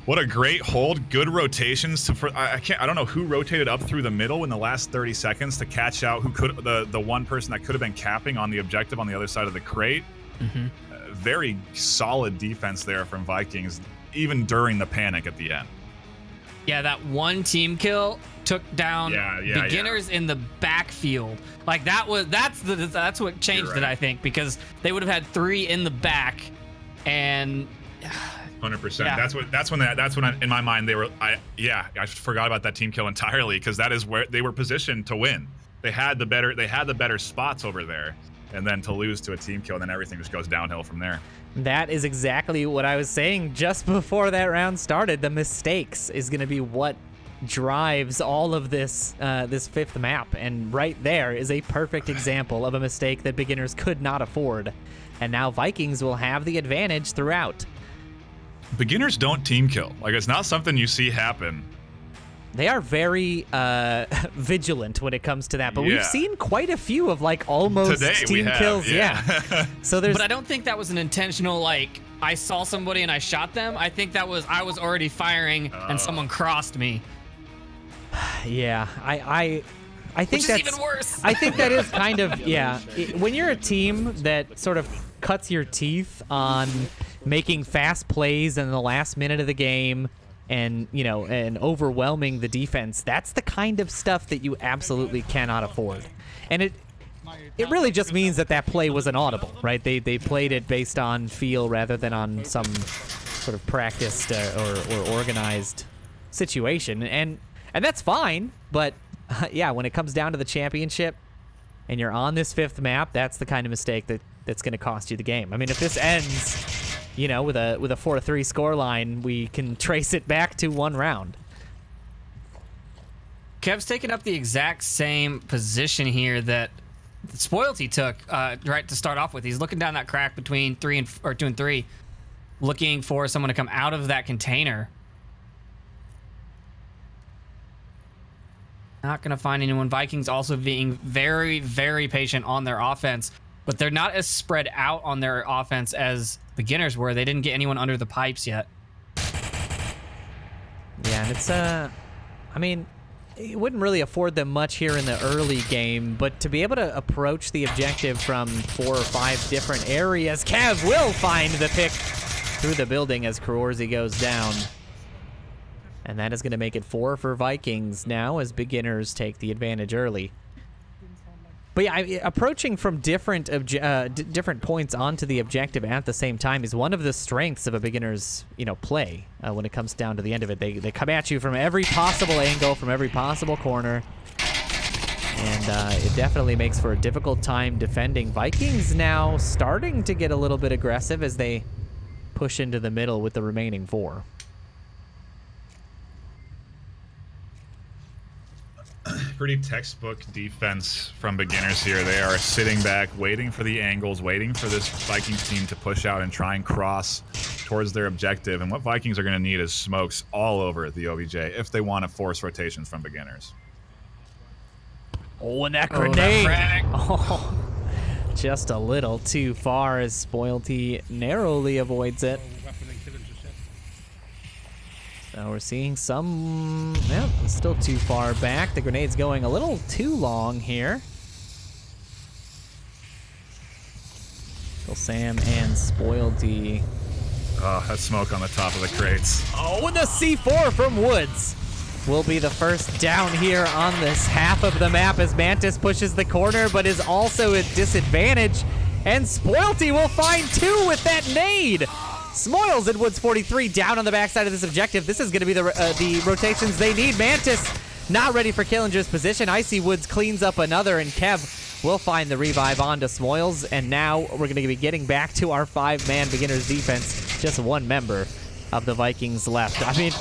what a great hold. Good rotations I don't know who rotated up through the middle in the last 30 seconds to catch out who could the one person that could have been capping on the objective on the other side of the crate. Mm-hmm. Very solid defense there from Vikings, even during the panic at the end. Yeah, that one team kill took down beginners in the backfield. Like that's what changed it, I think, because they would have had 3 in the back, and 100%. Yeah. That's when in my mind I forgot about that team kill entirely, because that is where they were positioned to win. They had the better spots over there, and then to lose to a team kill, and then everything just goes downhill from there. That is exactly what I was saying just before that round started. The mistakes is going to be what drives all of this 5th map, and right there is a perfect example of a mistake that beginners could not afford. And now Vikings will have the advantage throughout. Beginners don't team kill. Like, it's not something you see happen. They are very vigilant when it comes to that, but we've seen quite a few of like almost team kills. Yeah. So there's. But I don't think that was an intentional, like, I saw somebody and I shot them. I think that was I was already firing and someone crossed me. Yeah, I think which that's is even worse. I think that is kind of when you're a team that sort of cuts your teeth on making fast plays in the last minute of the game, and and overwhelming the defense, that's the kind of stuff that you absolutely cannot afford. And it really just means that that play was inaudible, right? They played it based on feel rather than on some sort of practiced or organized situation, and that's fine. But yeah, when it comes down to the championship, and you're on this 5th map, that's the kind of mistake that's going to cost you the game. I mean, if this ends, you know, with a 4-3 scoreline, we can trace it back to 1 round. Kev's taking up the exact same position here that Spoilty took right to start off with. He's looking down that crack between 2 and 3, looking for someone to come out of that container. Not going to find anyone. Vikings also being very, very patient on their offense, but they're not as spread out on their offense as beginners were. They didn't get anyone under the pipes yet. Yeah, and it's, I mean, it wouldn't really afford them much here in the early game, but to be able to approach the objective from 4 or 5 different areas, Kev will find the pick through the building as Kaorzi goes down. And that is going to make it 4 for Vikings now as beginners take the advantage early. But yeah, approaching from different points onto the objective at the same time is one of the strengths of a beginner's, you know, play. When it comes down to the end of it, they come at you from every possible angle, from every possible corner, and it definitely makes for a difficult time defending. Vikings now starting to get a little bit aggressive as they push into the middle with the remaining 4. Pretty textbook defense from beginners here. They are sitting back, waiting for the angles, waiting for this Vikings team to push out and try and cross towards their objective. And what Vikings are going to need is smokes all over the OBJ if they want to force rotations from beginners. Oh, and that grenade! Oh, just a little too far as Spoilty narrowly avoids it. So we're seeing some, yep, still too far back. The grenade's going a little too long here. Still Sam and Spoilty. Oh, that smoke on the top of the crates. Oh, and the C4 from Woods will be the first down here on this half of the map as Mantis pushes the corner, but is also at disadvantage. And Spoilty will find 2 with that nade. Smoils and Woods 43 down on the backside of this objective. This is going to be the rotations they need. Mantis not ready for Killinger's position. Icy Woods cleans up another, and Kev will find the revive onto Smoils. And now we're going to be getting back to our 5-man beginners defense. Just 1 member of the Vikings left. I mean,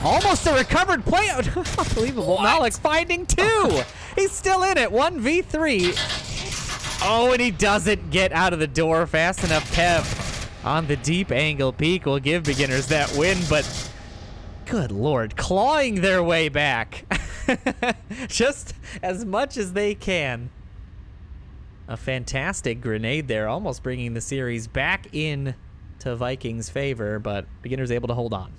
almost a recovered play. Unbelievable. Malik finding 2. He's still in it. 1v3. Oh, and he doesn't get out of the door fast enough. Kev on the deep angle peek will give beginners that win, but good lord, clawing their way back just as much as they can. A fantastic grenade there, almost bringing the series back in to Vikings' favor, but beginners able to hold on.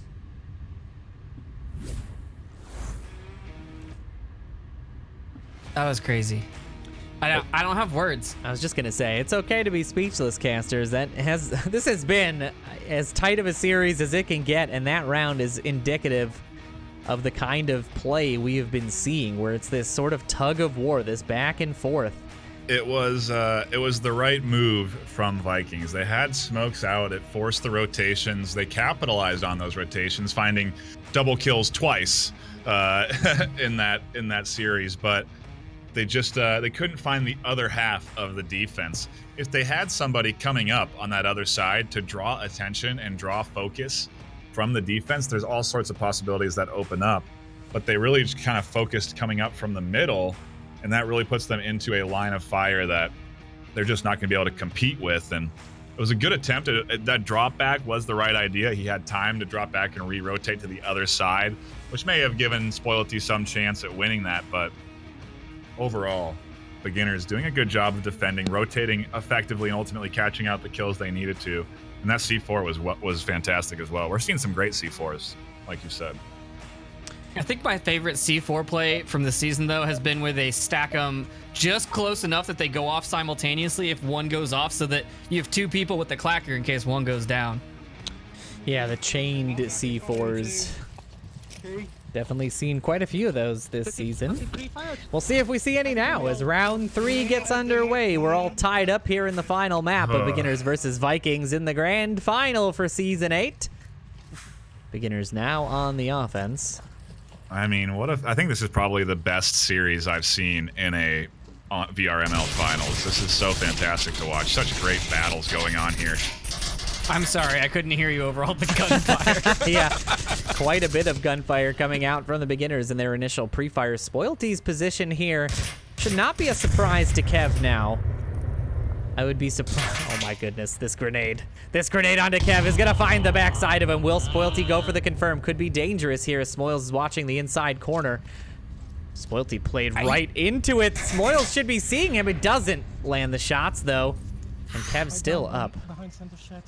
That was crazy. I don't have words. I was just gonna say, it's okay to be speechless, casters. This has been as tight of a series as it can get, and that round is indicative of the kind of play we have been seeing, where it's this sort of tug of war, this back and forth. It was the right move from Vikings. They had smokes out. It forced the rotations. They capitalized on those rotations, finding double kills twice in that series, but they just they couldn't find the other half of the defense. If they had somebody coming up on that other side to draw attention and draw focus from the defense, there's all sorts of possibilities that open up. But they really just kind of focused coming up from the middle, and that really puts them into a line of fire that they're just not going to be able to compete with. And it was a good attempt. That drop back was the right idea. He had time to drop back and re-rotate to the other side, which may have given Spoilty some chance at winning that, but overall, beginners doing a good job of defending, rotating effectively, and ultimately catching out the kills they needed to. And that C4 was fantastic as well. We're seeing some great C4s, like you said. I think my favorite C4 play from the season, though, has been where they stack them just close enough that they go off simultaneously if one goes off, so that you have 2 people with the clacker in case one goes down. Yeah, the chained C4s. Definitely seen quite a few of those this season. We'll see if we see any now as round 3 gets underway. We're all tied up here in the final map of Beginners versus Vikings in the grand final for Season 8. Beginners now on the offense. I mean, I think this is probably the best series I've seen in a VRML finals. This is so fantastic to watch. Such great battles going on here. I'm sorry, I couldn't hear you over all the gunfire. Yeah, quite a bit of gunfire coming out from the Beginners in their initial pre-fire. Spoilty's position here should not be a surprise to Kev now. I would be surprised. Oh my goodness, this grenade. This grenade onto Kev is gonna find the backside of him. Will Spoilty go for the confirm? Could be dangerous here as Smoils is watching the inside corner. Spoilty played right into it. Smoils should be seeing him. It doesn't land the shots though. And Kev's still up. Behind center shed.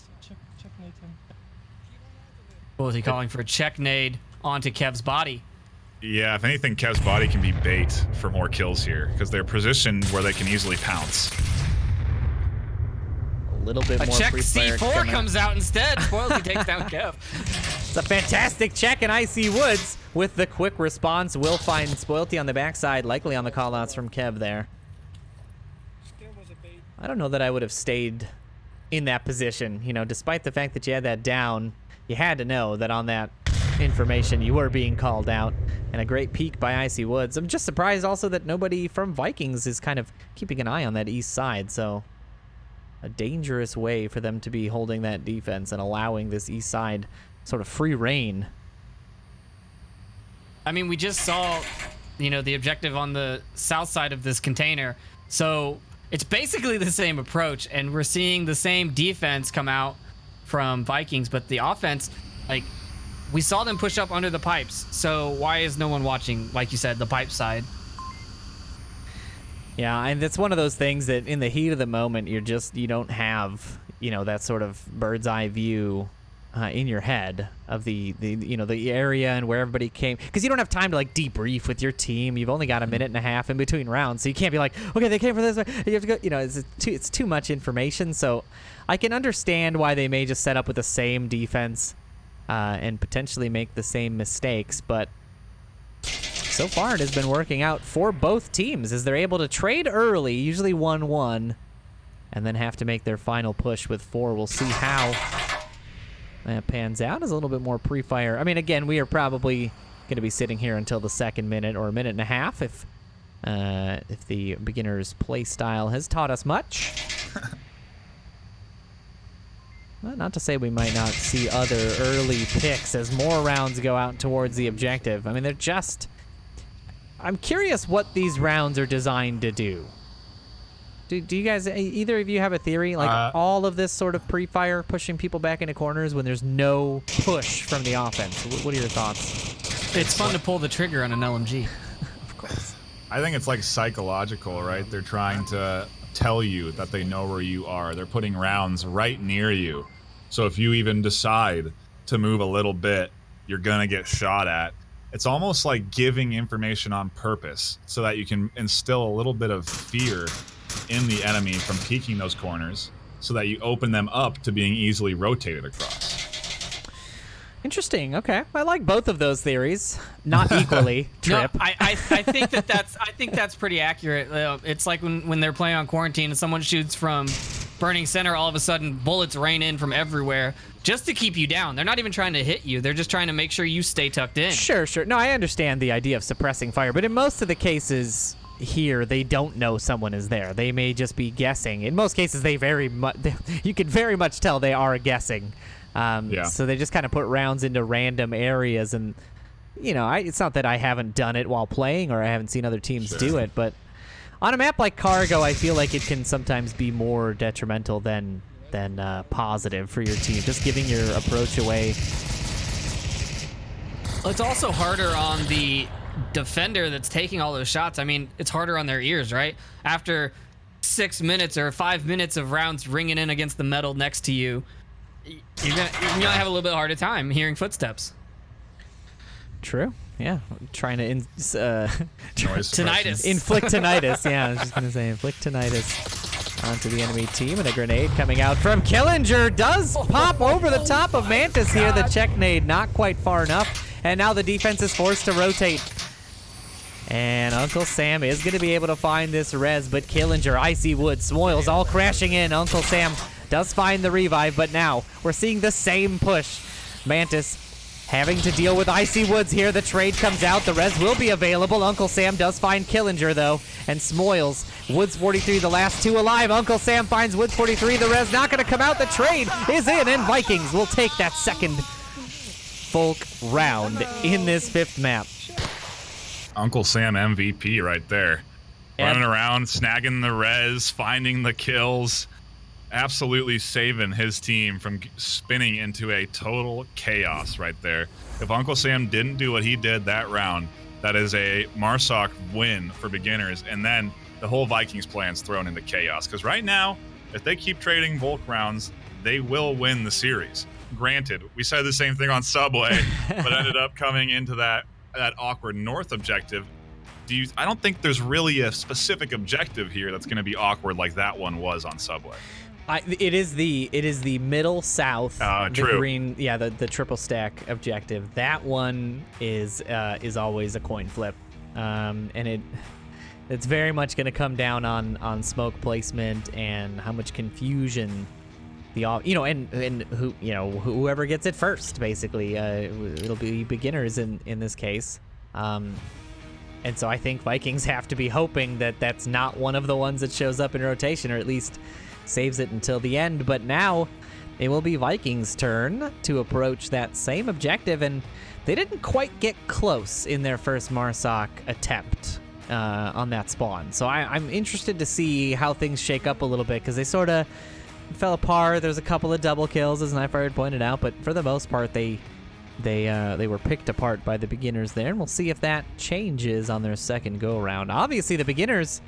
Checkmate him. What was he calling for? A check nade onto Kev's body. Yeah, if anything, Kev's body can be bait for more kills here because they're positioned where they can easily pounce. A little bit A more check pre-fire C4 comes out instead. Spoilty takes down Kev. It's a fantastic check, and Icy Woods with the quick response will find Spoilty on the backside, likely on the callouts from Kev there. I don't know that I would have stayed in that position. You know, despite the fact that you had that down, you had to know that on that information you were being called out. And a great peek by Icy Woods. I'm just surprised also that nobody from Vikings is kind of keeping an eye on that east side. So a dangerous way for them to be holding that defense and allowing this east side sort of free reign. I mean, we just saw, you know, the objective on the south side of this container. So it's basically the same approach, and we're seeing the same defense come out from Vikings, but the offense, like, we saw them push up under the pipes. So why is no one watching, like you said, the pipe side? Yeah, and it's one of those things that in the heat of the moment, you don't have, you know, that sort of bird's eye view in your head of the area and where everybody came, because you don't have time to like debrief with your team. You've only got a minute and a half in between rounds, so you can't be like, okay, they came for this way. You have to go. You know, it's too much information. So I can understand why they may just set up with the same defense and potentially make the same mistakes, but so far it has been working out for both teams as they're able to trade early, usually 1-1, and then have to make their final push with 4. We'll see how that pans out as a little bit more pre-fire. I mean, again, we are probably going to be sitting here until the second minute or a minute and a half if the beginner's play style has taught us much. Well, not to say we might not see other early picks as more rounds go out towards the objective. I mean, they're just... I'm curious what these rounds are designed to do. Do you guys, either of you have a theory? Like all of this sort of pre-fire pushing people back into corners when there's no push from the offense. What are your thoughts? It's fun to pull the trigger on an LMG. Of course. I think it's like psychological, right? They're trying to tell you that they know where you are. They're putting rounds right near you. So if you even decide to move a little bit, you're gonna get shot at. It's almost like giving information on purpose so that you can instill a little bit of fear in the enemy from peeking those corners so that you open them up to being easily rotated across. Interesting. Okay, I like both of those theories. Not equally. Trip. No, I think that's pretty accurate. It's like when they're playing on quarantine and someone shoots from burning center, all of a sudden bullets rain in from everywhere just to keep you down. They're not even trying to hit you. They're just trying to make sure you stay tucked in. Sure. No, I understand the idea of suppressing fire, but in most of the cases here, they don't know someone is there. They may just be guessing. In most cases, you can very much tell they are guessing. So they just kind of put rounds into random areas, and you know, it's not that I haven't done it while playing or I haven't seen other teams do it, but on a map like Cargo, I feel like it can sometimes be more detrimental than positive for your team, just giving your approach away. It's also harder on the defender that's taking all those shots. I mean, it's harder on their ears, right? After 6 minutes or 5 minutes of rounds ringing in against the metal next to you, you're gonna have a little bit harder time hearing footsteps. True. Yeah. Trying to tinnitus. Inflict tinnitus. Yeah, I was just gonna say inflict tinnitus onto the enemy team, and a grenade coming out from Killinger does pop over the top of Mantis here. The check nade not quite far enough, And now the defense is forced to rotate. And Uncle Sam is going to be able to find this res, but Killinger, Icy Wood, Smoils all crashing in. Uncle Sam does find the revive, but now we're seeing the same push. Mantis having to deal with Icy Woods here. The trade comes out. The res will be available. Uncle Sam does find Killinger, though, and Smoils. Woods 43, the last two alive. Uncle Sam finds Woods 43. The res not going to come out. The trade is in, and Vikings will take that second Volk round in this 5th map. Uncle Sam MVP right there. Yep. Running around, snagging the res, finding the kills. Absolutely saving his team from spinning into a total chaos right there. If Uncle Sam didn't do what he did that round, that is a Marsoc win for beginners. And then the whole Vikings plan's thrown into chaos. Because right now, if they keep trading Volk rounds, they will win the series. Granted, we said the same thing on Subway, but ended up coming into that awkward North objective. I don't think there's really a specific objective here that's going to be awkward like that one was on Subway. It is the middle south, the true. green, the triple stack objective. That one is always a coin flip, and it's very much going to come down on smoke placement and how much confusion and whoever gets it first, basically, it'll be beginners in this case. And so I think Vikings have to be hoping that that's not one of the ones that shows up in rotation, or at least saves it until the end. But now it will be Vikings' turn to approach that same objective, and they didn't quite get close in their first Marsoc attempt on that spawn. So I'm interested to see how things shake up a little bit, because they sort of fell apart. There's a couple of double kills, as NightFiree had pointed out, but for the most part, they were picked apart by the beginners there, and we'll see if that changes on their second go-around. Obviously, the beginners,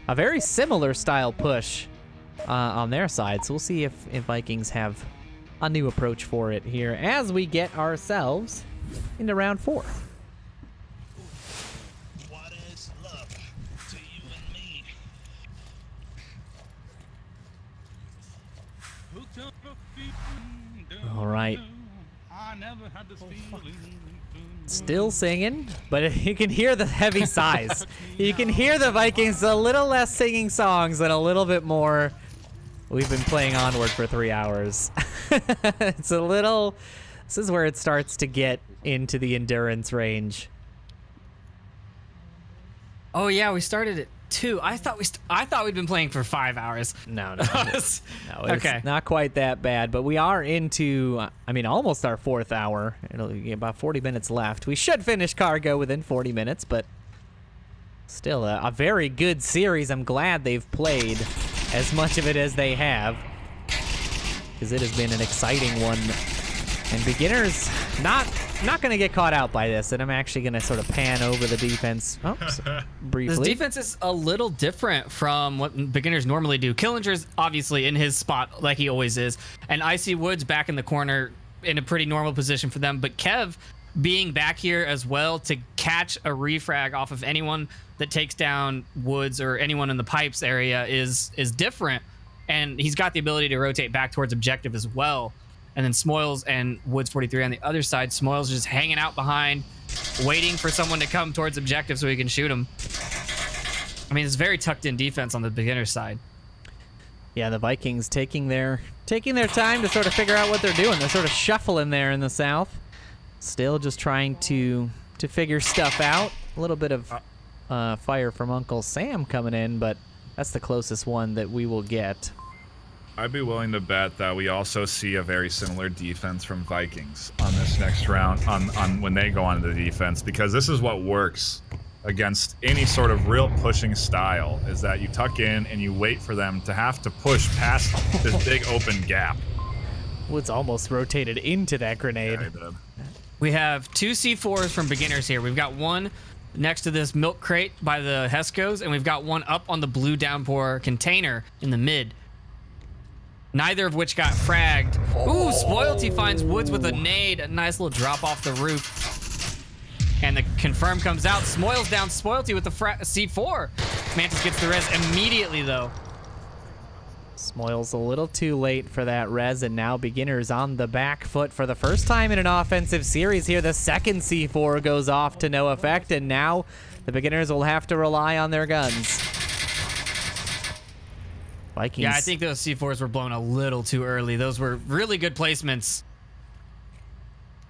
a very similar style push on their side, so we'll see if Vikings have a new approach for it here as we get ourselves into round 4. What is love to you and me? All right. Still singing, but you can hear the heavy sighs. You can hear the Vikings a little less singing songs and a little bit more. We've been playing Onward for 3 hours. This is where it starts to get into the endurance range. Oh yeah, we started at 2. I thought we'd been playing for 5 hours. No, it's not quite that bad, but we are into, almost our 4th hour. It'll be about 40 minutes left. We should finish cargo within 40 minutes, but still a very good series. I'm glad they've played as much of it as they have, because it has been an exciting one. And beginners not going to get caught out by this, and I'm actually going to sort of pan over the defense briefly. This defense is a little different from what beginners normally do. Killinger's obviously in his spot like he always is, and Icy Woods back in the corner in a pretty normal position for them, but Kev being back here as well to catch a refrag off of anyone that takes down Woods or anyone in the pipes area is different, and he's got the ability to rotate back towards objective as well. And then Smoils and Woods 43 on the other side. Smoils just hanging out behind, waiting for someone to come towards objective so he can shoot him. It's very tucked in defense on the beginner side. Yeah, the Vikings taking their time to sort of figure out what they're doing. They're sort of shuffling there in the south. Still just trying to figure stuff out. A little bit of fire from Uncle Sam coming in, but that's the closest one that we will get. I'd be willing to bet that we also see a very similar defense from Vikings on this next round, on when they go onto the defense, because this is what works against any sort of real pushing style, is that you tuck in and you wait for them to have to push past this big open gap. Woods almost rotated into that grenade. Yeah, he did. We have 2 C4s from beginners here. We've got one next to this milk crate by the Hescos, and we've got one up on the blue downpour container in the mid. Neither of which got fragged. Ooh, Spoilty finds Woods with a nade. A nice little drop off the roof. And the confirm comes out. Smoils down Spoilty with the C4. Mantis gets the res immediately, though. Smoils a little too late for that res, and now Beginners on the back foot for the first time in an offensive series here. The second C4 goes off to no effect, and now the Beginners will have to rely on their guns. Vikings. Yeah, I think those C4s were blown a little too early. Those were really good placements.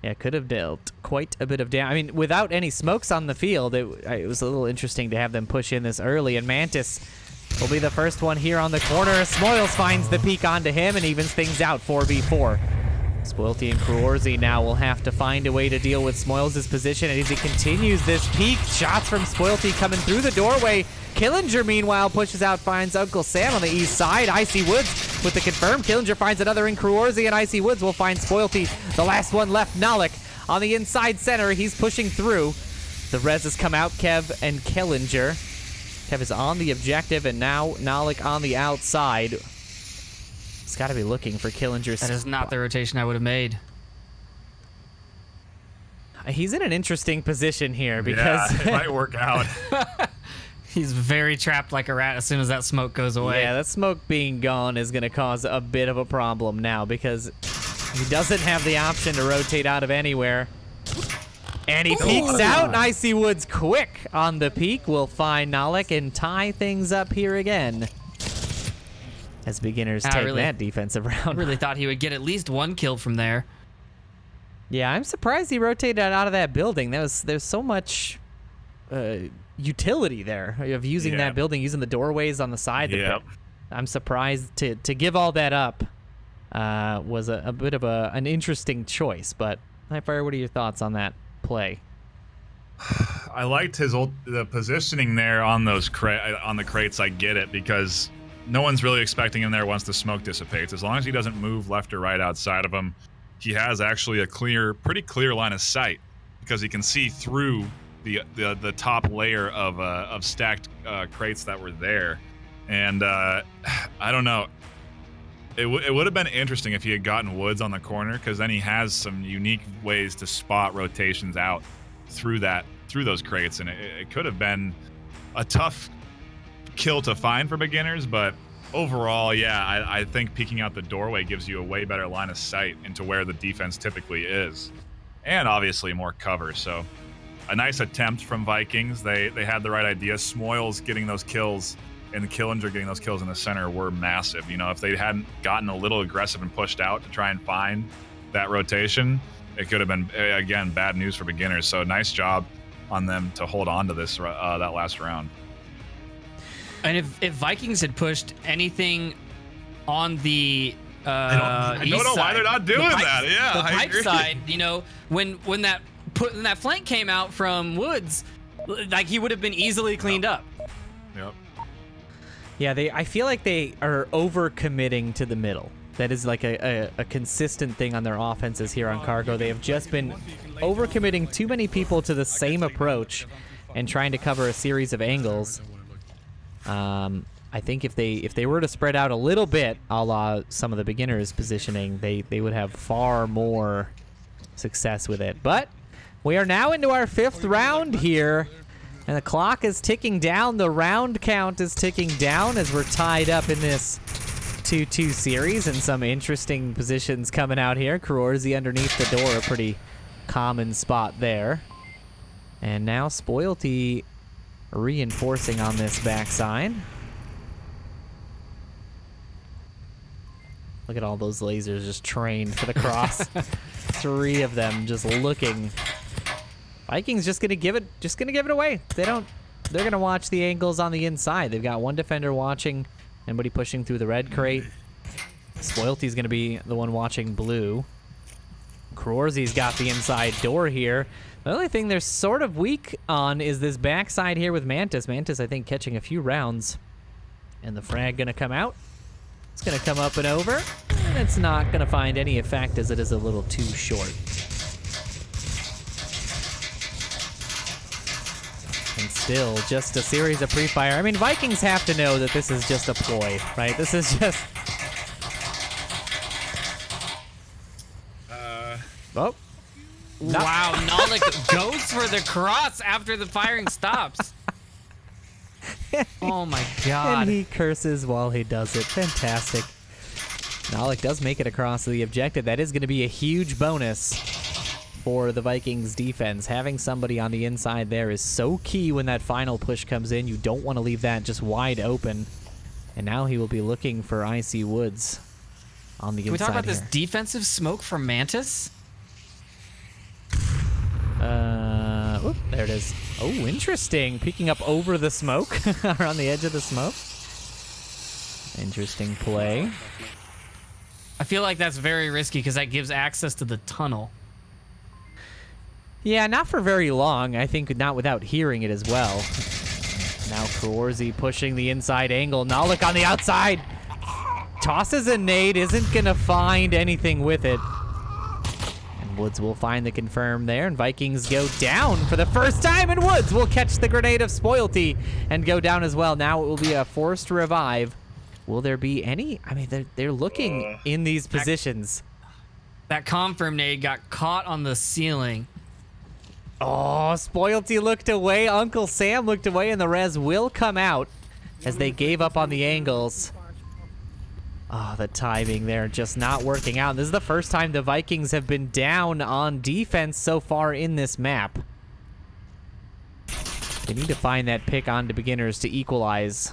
Yeah, could have dealt quite a bit of damage. I mean, without any smokes on the field, it was a little interesting to have them push in this early, and Mantis will be the first one here on the corner. Smoils finds the peek onto him and evens things out 4v4. Spoilty and Cruorzi now will have to find a way to deal with Smoils' position as he continues this peek. Shots from Spoilty coming through the doorway. Killinger, meanwhile, pushes out, finds Uncle Sam on the east side. Icy Woods with the confirm. Killinger finds another in Cruorzi, and Icy Woods will find Spoilty. The last one left, Nalik on the inside center. He's pushing through. The res has come out, Kev and Killinger. Kev is on the objective, and now Nalik on the outside. He's got to be looking for Killinger's. That is not the rotation I would have made. He's in an interesting position here because it might work out. He's very trapped like a rat as soon as that smoke goes away. Yeah, that smoke being gone is going to cause a bit of a problem now because he doesn't have the option to rotate out of anywhere. And he peeks out, and Icy Woods quick on the peek will find Nalik and tie things up here again. As Beginners take that defensive round. I really thought he would get at least one kill from there. Yeah, I'm surprised he rotated out of that building. There's so much utility there of using that building, using the doorways on the side. I'm surprised to give all that up was a bit of an interesting choice. But NightFiree, what are your thoughts on that play? I liked the positioning there on those on the crates. I get it because no one's really expecting him there once the smoke dissipates. As long as he doesn't move left or right outside of him, he has actually a pretty clear line of sight because he can see through the top layer of stacked crates that were there. And I don't know. It would have been interesting if he had gotten Woods on the corner, because then he has some unique ways to spot rotations out through those crates, and it could have been a tough kill to find for Beginners. But overall, yeah, I think peeking out the doorway gives you a way better line of sight into where the defense typically is, and obviously more cover. So a nice attempt from Vikings. They had the right idea. Smoils getting those kills and Killinger getting those kills in the center were massive. You know, if they hadn't gotten a little aggressive and pushed out to try and find that rotation, it could have been, again, bad news for Beginners. So nice job on them to hold on to this that last round. And if Vikings had pushed anything on the I don't know why they're not doing that. Yeah, the pipe side, you know, when that flank came out from Woods, like, he would have been easily cleaned up. Yep. Yeah, I feel like they are over-committing to the middle. That is like a consistent thing on their offenses here on Cargo. They have just been over-committing too many people to the same approach and trying to cover a series of angles. I think if they were to spread out a little bit, a la some of the Beginners' positioning, they would have far more success with it. But we are now into our 5th round here. And the clock is ticking down. The round count is ticking down as we're tied up in this 2-2 series, and some interesting positions coming out here. Cruorzi underneath the door, a pretty common spot there. And now Spoilty reinforcing on this backside. Look at all those lasers just trained for the cross. 3 of them just looking. Vikings just gonna give it away. They're gonna watch the angles on the inside. They've got one defender watching, anybody pushing through the red crate. Spoilty's gonna be the one watching blue. Cruorzi's got the inside door here. The only thing they're sort of weak on is this backside here with Mantis. Mantis, I think, catching a few rounds. And the frag gonna come out. It's gonna come up and over. And it's not gonna find any effect as it is a little too short. And still, just a series of pre-fire. I mean, Vikings have to know that this is just a ploy, right? This is just... Oh. Wow, Nalik goes for the cross after the firing stops. Oh my god. And he curses while he does it. Fantastic. Nalik does make it across the objective. That is going to be a huge bonus for the Vikings defense. Having somebody on the inside there is so key when that final push comes in. You don't want to leave that just wide open. And now he will be looking for Icy Woods on the inside. Can we talk about here. this defensive smoke from Mantis? Oop, there it is. Oh, interesting. Peeking up over the smoke, or on the edge of the smoke. Interesting play. I feel like that's very risky because that gives access to the tunnel. Yeah, not for very long. I think not without hearing it as well. Now Kaorzi pushing the inside angle. Nalik on the outside. Tosses a nade. Isn't going to find anything with it. And Woods will find the confirm there. And Vikings go down for the first time. And Woods will catch the grenade of Spoilty and go down as well. Now it will be a forced revive. Will there be any? I mean, they're looking in these positions. That confirm nade got caught on the ceiling. Oh, Spoilty looked away. Uncle Sam looked away, and the res will come out as they gave up on the angles. Oh, the timing there just not working out. This is the first time the Vikings have been down on defense so far in this map. They need to find that pick onto beginners to equalize.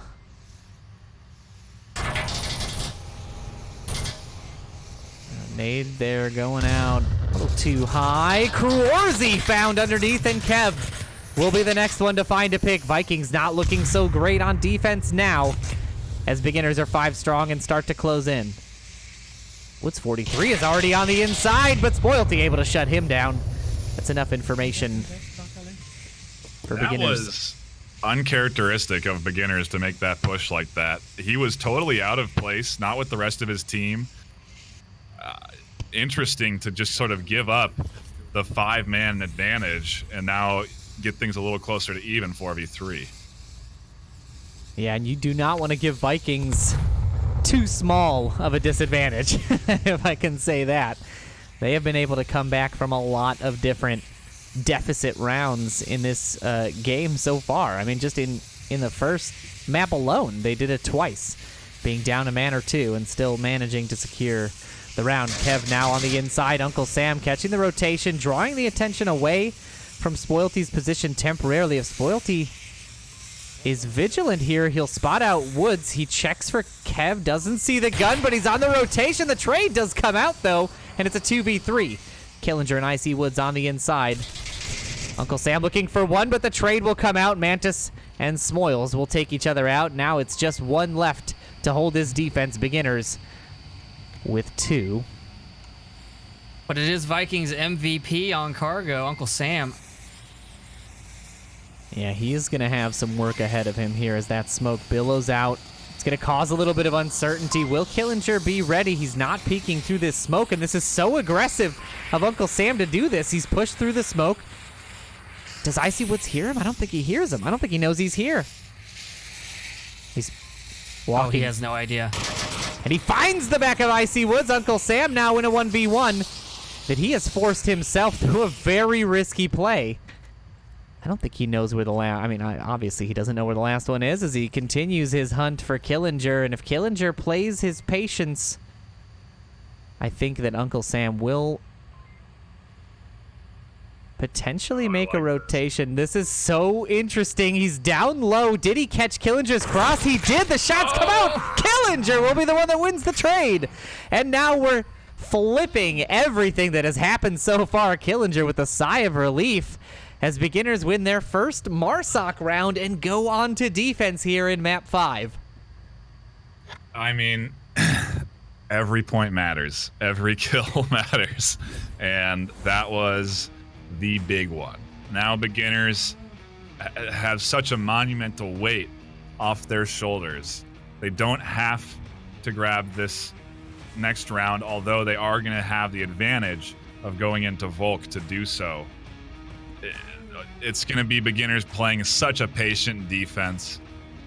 Nade there going out a little too high. Kaorzi found underneath, and Kev will be the next one to find a pick. Vikings not looking so great on defense now as beginners are 5 strong and start to close in. Woods 43 is already on the inside, but Spoilty able to shut him down. That's enough information for beginners. That was uncharacteristic of beginners to make that push like that. He was totally out of place, not with the rest of his team. Interesting to just sort of give up the 5-man advantage and now get things a little closer to even 4v3. Yeah, and you do not want to give Vikings too small of a disadvantage, if I can say that. They have been able to come back from a lot of different deficit rounds in this game so far. I mean, just in the first map alone, they did it twice, being down a man or two and still managing to secure the round. Kev now on the inside. Uncle Sam catching the rotation, drawing the attention away from Spoilty's position temporarily. If Spoilty is vigilant here, he'll spot out Woods. He checks for Kev, doesn't see the gun, but he's on the rotation. The trade does come out, though, and it's a 2v3. Killinger and Icy Woods on the inside. Uncle Sam looking for one, but the trade will come out. Mantis and Smoils will take each other out. Now it's just one left to hold his defense. Beginners with 2. But it is Vikings MVP on cargo, Uncle Sam. Yeah, he is going to have some work ahead of him here as that smoke billows out. It's going to cause a little bit of uncertainty. Will Killinger be ready? He's not peeking through this smoke, and this is so aggressive of Uncle Sam to do this. He's pushed through the smoke. Does Icy Woods hear him? I don't think he hears him. I don't think he knows he's here. He's walking. Oh, he has no idea. And he finds the back of Icy Woods. Uncle Sam now in a 1v1 that he has forced himself through a very risky play. I don't think he knows where the last... I mean, obviously he doesn't know where the last one is as he continues his hunt for Killinger. And if Killinger plays his patience, I think that Uncle Sam will potentially make a rotation. This is so interesting. He's down low. Did he catch Killinger's cross? He did. The shots come out. Killinger will be the one that wins the trade. And now we're flipping everything that has happened so far. Killinger with a sigh of relief as beginners win their first Marsoc round and go on to defense here in map 5. I mean, every point matters. Every kill matters. And that was the big one. Now beginners have such a monumental weight off their shoulders. They don't have to grab this next round, although they are going to have the advantage of going into Volk to do so. It's going to be beginners playing such a patient defense,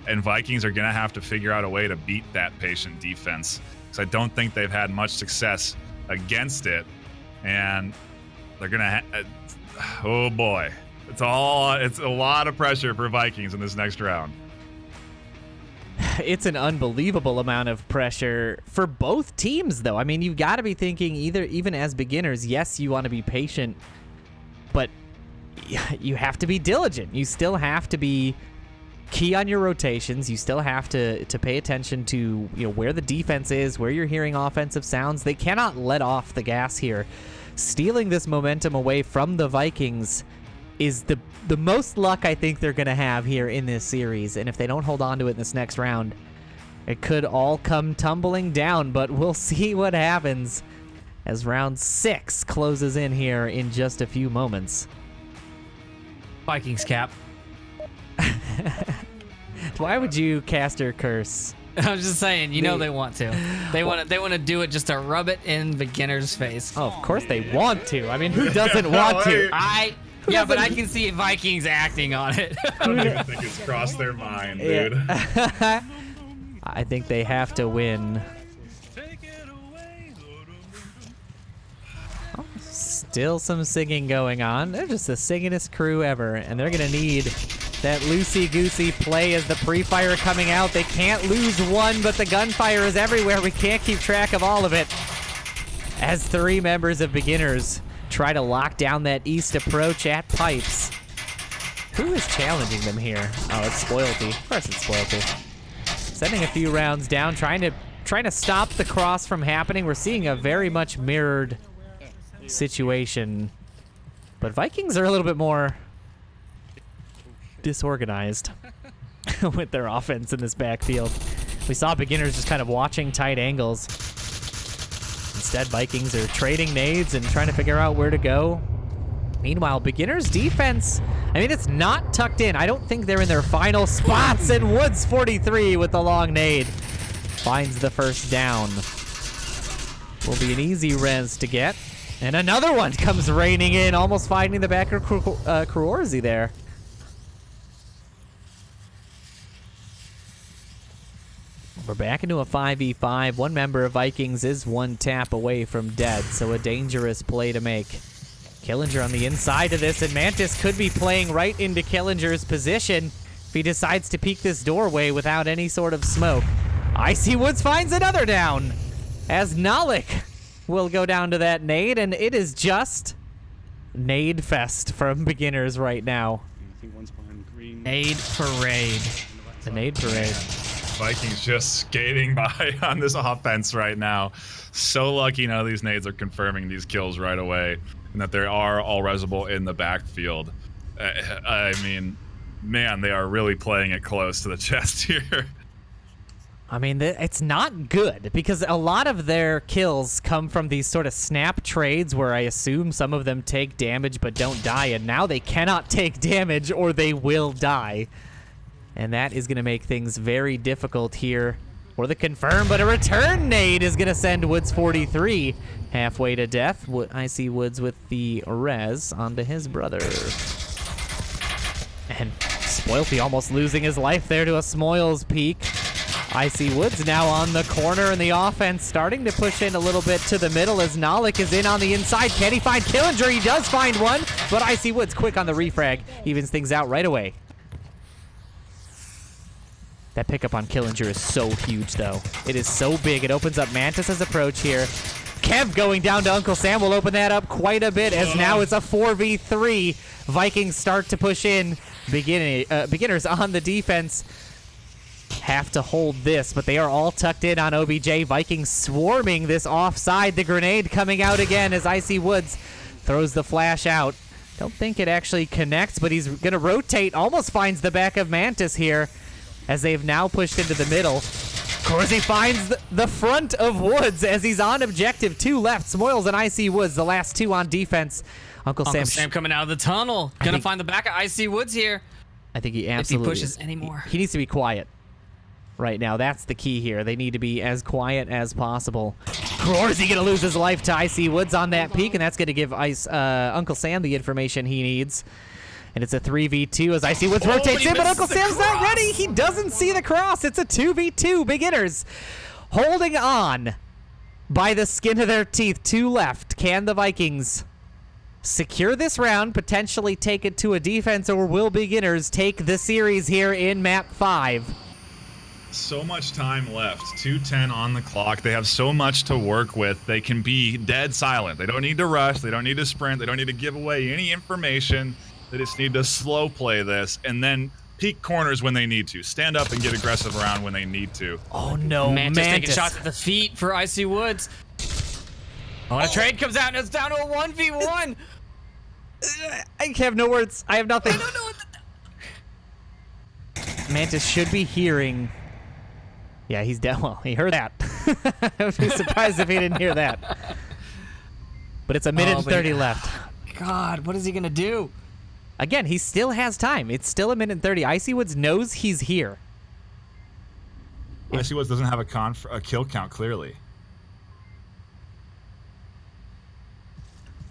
and Vikings are going to have to figure out a way to beat that patient defense, because I don't think they've had much success against it, and they're going to oh boy, it's a lot of pressure for Vikings in this next round. It's an unbelievable amount of pressure for both teams, though. I mean, you've got to be thinking even as beginners, yes, you want to be patient, but you have to be diligent. You still have to be key on your rotations. You still have to pay attention to where the defense is, where you're hearing offensive sounds. They cannot let off the gas here. Stealing this momentum away from the Vikings is the most luck I think they're going to have here in this series. And if they don't hold on to it in this next round, it could all come tumbling down. But we'll see what happens as round 6 closes in here in just a few moments. Vikings cap. Why would you caster curse? I was just saying, they want to. They want to do it just to rub it in beginner's face. Oh, of course they want to. I mean, who doesn't want to? But I can see Vikings acting on it. I don't even think it's crossed their mind, dude. I think they have to win. Oh, still some singing going on. They're just the singingest crew ever, and they're going to need that loosey-goosey play as the pre-fire coming out. They can't lose one, but the gunfire is everywhere. We can't keep track of all of it. As 3 members of beginners try to lock down that east approach at pipes. Who is challenging them here? Oh, it's Spoilty. Of course it's Spoilty. Sending a few rounds down, trying to stop the cross from happening. We're seeing a very much mirrored situation. But Vikings are a little bit more disorganized with their offense in this backfield. We saw beginners just kind of watching tight angles. Instead, Vikings are trading nades and trying to figure out where to go. Meanwhile, beginners defense, I mean, it's not tucked in. I don't think they're in their final spots, and Woods 43 with the long nade finds the first down. Will be an easy res to get. And another one comes raining in, almost finding the backer Kruorzi there. We're back into a 5v5. One member of Vikings is 1 tap away from dead, so a dangerous play to make. Killinger on the inside of this, and Mantis could be playing right into Killinger's position if he decides to peek this doorway without any sort of smoke. Icy Woods finds another down, as Nalik will go down to that nade, and it is just nade fest from beginners right now. Nade parade. The nade parade. Vikings just skating by on this offense right now. So lucky none of these nades are confirming these kills right away, and that they are all resable in the backfield. I mean, man, they are really playing it close to the chest here. I mean, it's not good because a lot of their kills come from these sort of snap trades where I assume some of them take damage but don't die, and now they cannot take damage or they will die. And that is going to make things very difficult here for the confirm, but a return nade is going to send Woods 43 halfway to death. I see Woods with the res onto his brother. And Spoilty almost losing his life there to a Smoils peak. I see Woods now on the corner, and the offense starting to push in a little bit to the middle as Nalik is in on the inside. Can he find Killinger? He does find one, but I see Woods quick on the refrag. Evens things out right away. That pickup on Killinger is so huge, though. It is so big. It opens up Mantis's approach here. Kev going down to Uncle Sam will open that up quite a bit, as now it's a 4v3. Vikings start to push in. Beginners on the defense have to hold this, but they are all tucked in on OBJ. Vikings swarming this offside. The grenade coming out again as Icy Woods throws the flash out. Don't think it actually connects, but he's going to rotate. Almost finds the back of Mantis here, as they've now pushed into the middle. Corsi finds the front of Woods as he's on objective. 2 left. Smoils and Icy Woods, the last 2 on defense. Uncle Sam coming out of the tunnel. Gonna find the back of Icy Woods here. I think he absolutely... If he pushes anymore. He needs to be quiet right now. That's the key here. They need to be as quiet as possible. Corsi gonna lose his life to Icy Woods on that peak, and that's gonna give Uncle Sam the information he needs. And it's a 3v2 as Icy Woods rotates in, but Uncle Sam's not ready. He doesn't see the cross. It's a 2v2. Beginners holding on by the skin of their teeth. 2 left. Can the Vikings secure this round, potentially take it to a defense, or will beginners take the series here in map 5? so much time left. 2:10 on the clock. They have so much to work with. They can be dead silent. They don't need to rush. They don't need to sprint. They don't need to give away any information. They just need to slow play this and then peek corners when they need to. Stand up and get aggressive around when they need to. Oh no, Mantis taking shots at the feet for Icy Woods. Oh, a trade comes out and it's down to a 1v1. I have no words. I have nothing. I don't know what Mantis should be hearing. Yeah, he's dead. Well, he heard that. I'd be surprised if he didn't hear that. But it's a minute and 30 left. God, what is he gonna do? Again, he still has time. It's still a minute and 30. Icy Woods knows he's here. Icy Woods doesn't have a kill count, clearly.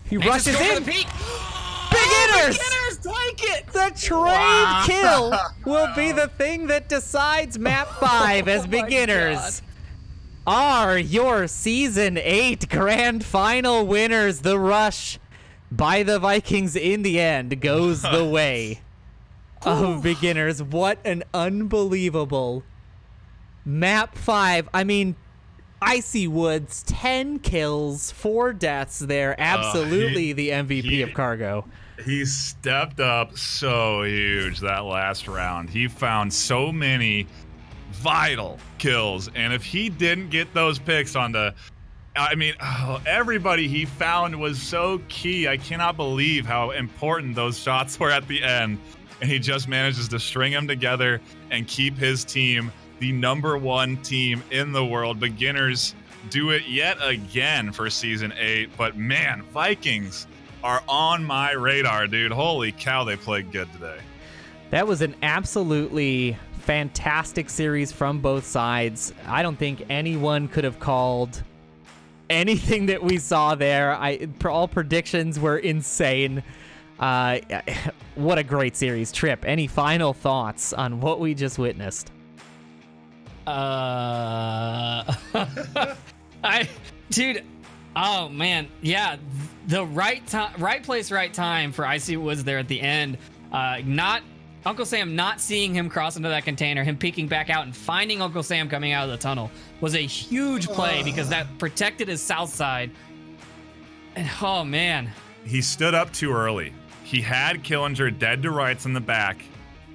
He rushes in. Beginners! Beginners, take it! The trade kill will be the thing that decides map 5 as beginners are your season 8 grand final winners. The rush by the Vikings in the end goes the way of beginners. What an unbelievable map 5. I mean, Icy Woods, 10 kills, 4 deaths there. Absolutely the MVP of Cargo. He stepped up so huge that last round. He found so many vital kills. And if he didn't get those picks on the... I mean, everybody he found was so key. I cannot believe how important those shots were at the end. And he just manages to string them together and keep his team the #1 team in the world. Beginners do it yet again for season 8. But man, Vikings are on my radar, dude. Holy cow, they played good today. That was an absolutely fantastic series from both sides. I don't think anyone could have called anything that we saw there. All predictions were insane. What a great series. Trip, any final thoughts on what we just witnessed? Dude, oh man, yeah, the right time, right place, right time for Icy Woods there at the end. Not Uncle Sam not seeing him cross into that container, him peeking back out and finding Uncle Sam coming out of the tunnel was a huge play because that protected his south side. And oh man, he stood up too early. He had Killinger dead to rights in the back,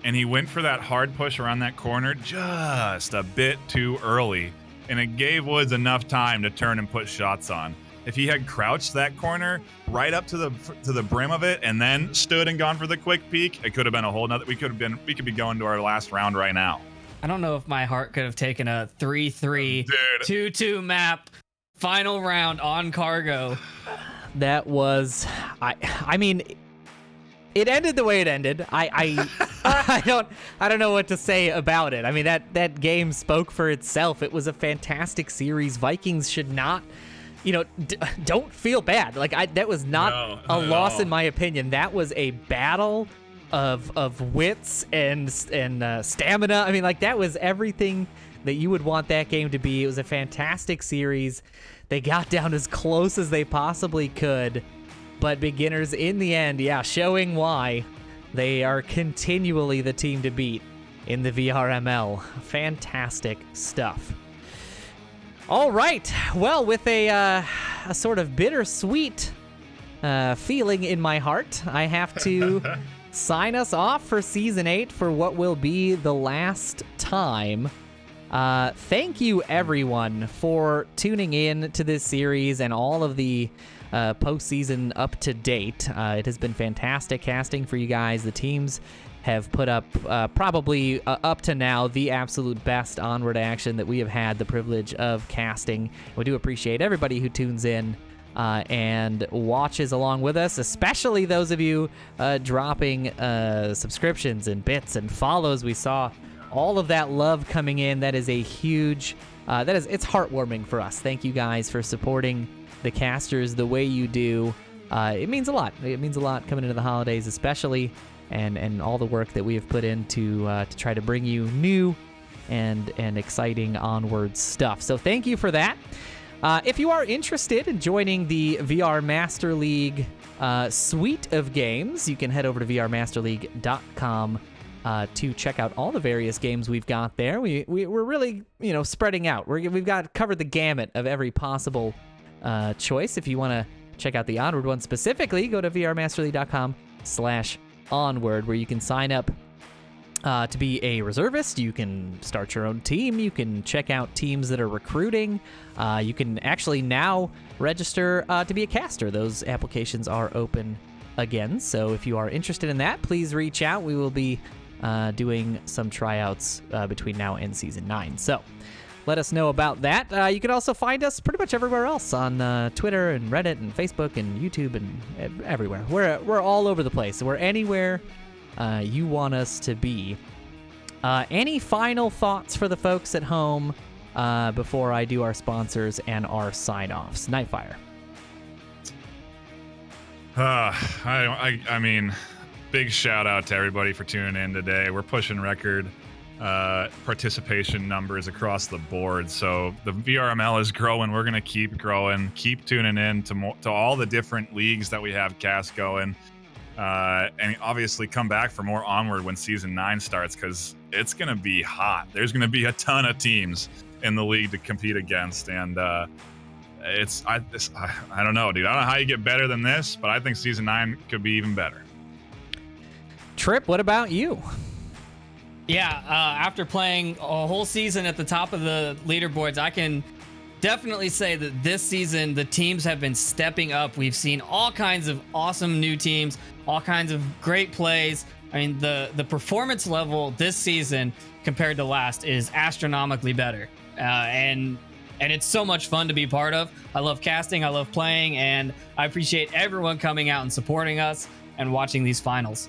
and he went for that hard push around that corner just a bit too early, and it gave Woods enough time to turn and put shots on. If he had crouched that corner right up to the brim of it and then stood and gone for the quick peek, it could have been a whole nother. We could be going to our last round right now. I don't know if my heart could have taken a 3-3, 2-2 map final round on Cargo. That was, I mean, it ended the way it ended. I don't know what to say about it. I mean, that game spoke for itself. It was a fantastic series. Vikings should not, don't feel bad. Like that was not a loss in my opinion. That was a battle of wits and stamina. I mean, like that was everything that you would want that game to be. It was a fantastic series. They got down as close as they possibly could, but beginners in the end, showing why they are continually the team to beat in the VRML. Fantastic stuff. All right, well, with a sort of bittersweet feeling in my heart, I have to sign us off for Season 8 for what will be the last time. Thank you, everyone, for tuning in to this series and all of the postseason up to date. It has been fantastic casting for you guys. The teams have put up probably up to now the absolute best Onward action that we have had the privilege of casting. We do appreciate everybody who tunes in and watches along with us, especially those of you dropping subscriptions and bits and follows. We saw all of that love coming in. That is a huge, it's heartwarming for us. Thank you guys for supporting the casters the way you do. It means a lot. It means a lot coming into the holidays, especially, and all the work that we have put into to try to bring you new and exciting Onward stuff. So thank you for that. If you are interested in joining the VR Master League suite of games, you can head over to vrmasterleague.com. to check out all the various games we've got there. We're really, spreading out. We've got covered the gamut of every possible choice. If you want to check out the Onward one specifically, go to vrmasterleague.com/onward, where you can sign up to be a reservist. You can start your own team. You can check out teams that are recruiting. You can actually now register to be a caster. Those applications are open again. So if you are interested in that, please reach out. We will be doing some tryouts between now and Season 9. So let us know about that. You can also find us pretty much everywhere else on Twitter and Reddit and Facebook and YouTube and everywhere. We're all over the place. We're anywhere you want us to be. Any final thoughts for the folks at home before I do our sponsors and our sign-offs? NightFiree. I mean, big shout out to everybody for tuning in today. We're pushing record participation numbers across the board. So the VRML is growing. We're going to keep growing. Keep tuning in to all the different leagues that we have cast going. And obviously come back for more Onward when Season 9 starts, because it's going to be hot. There's going to be a ton of teams in the league to compete against. And I don't know, dude. I don't know how you get better than this, but I think Season 9 could be even better. Trip, what about you? Yeah, after playing a whole season at the top of the leaderboards, I can definitely say that this season the teams have been stepping up. We've seen all kinds of awesome new teams, all kinds of great plays. I mean, the performance level this season compared to last is astronomically better. And it's so much fun to be part of. I love casting, I love playing, and I appreciate everyone coming out and supporting us and watching these finals.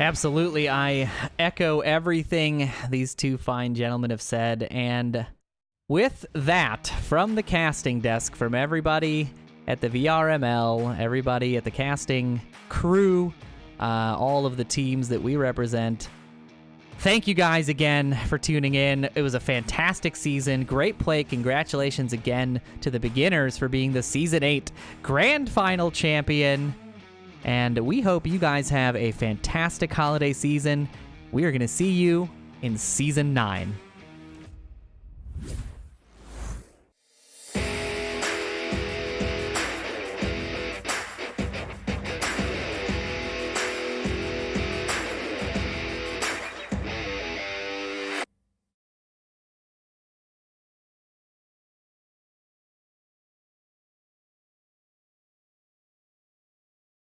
Absolutely. I echo everything these two fine gentlemen have said. And with that, from the casting desk, from everybody at the VRML, everybody at the casting crew, all of the teams that we represent, thank you guys again for tuning in. It was a fantastic season. Great play. Congratulations again to the beginners for being the Season 8 Grand Final champion. And we hope you guys have a fantastic holiday season. We are going to see you in Season 9.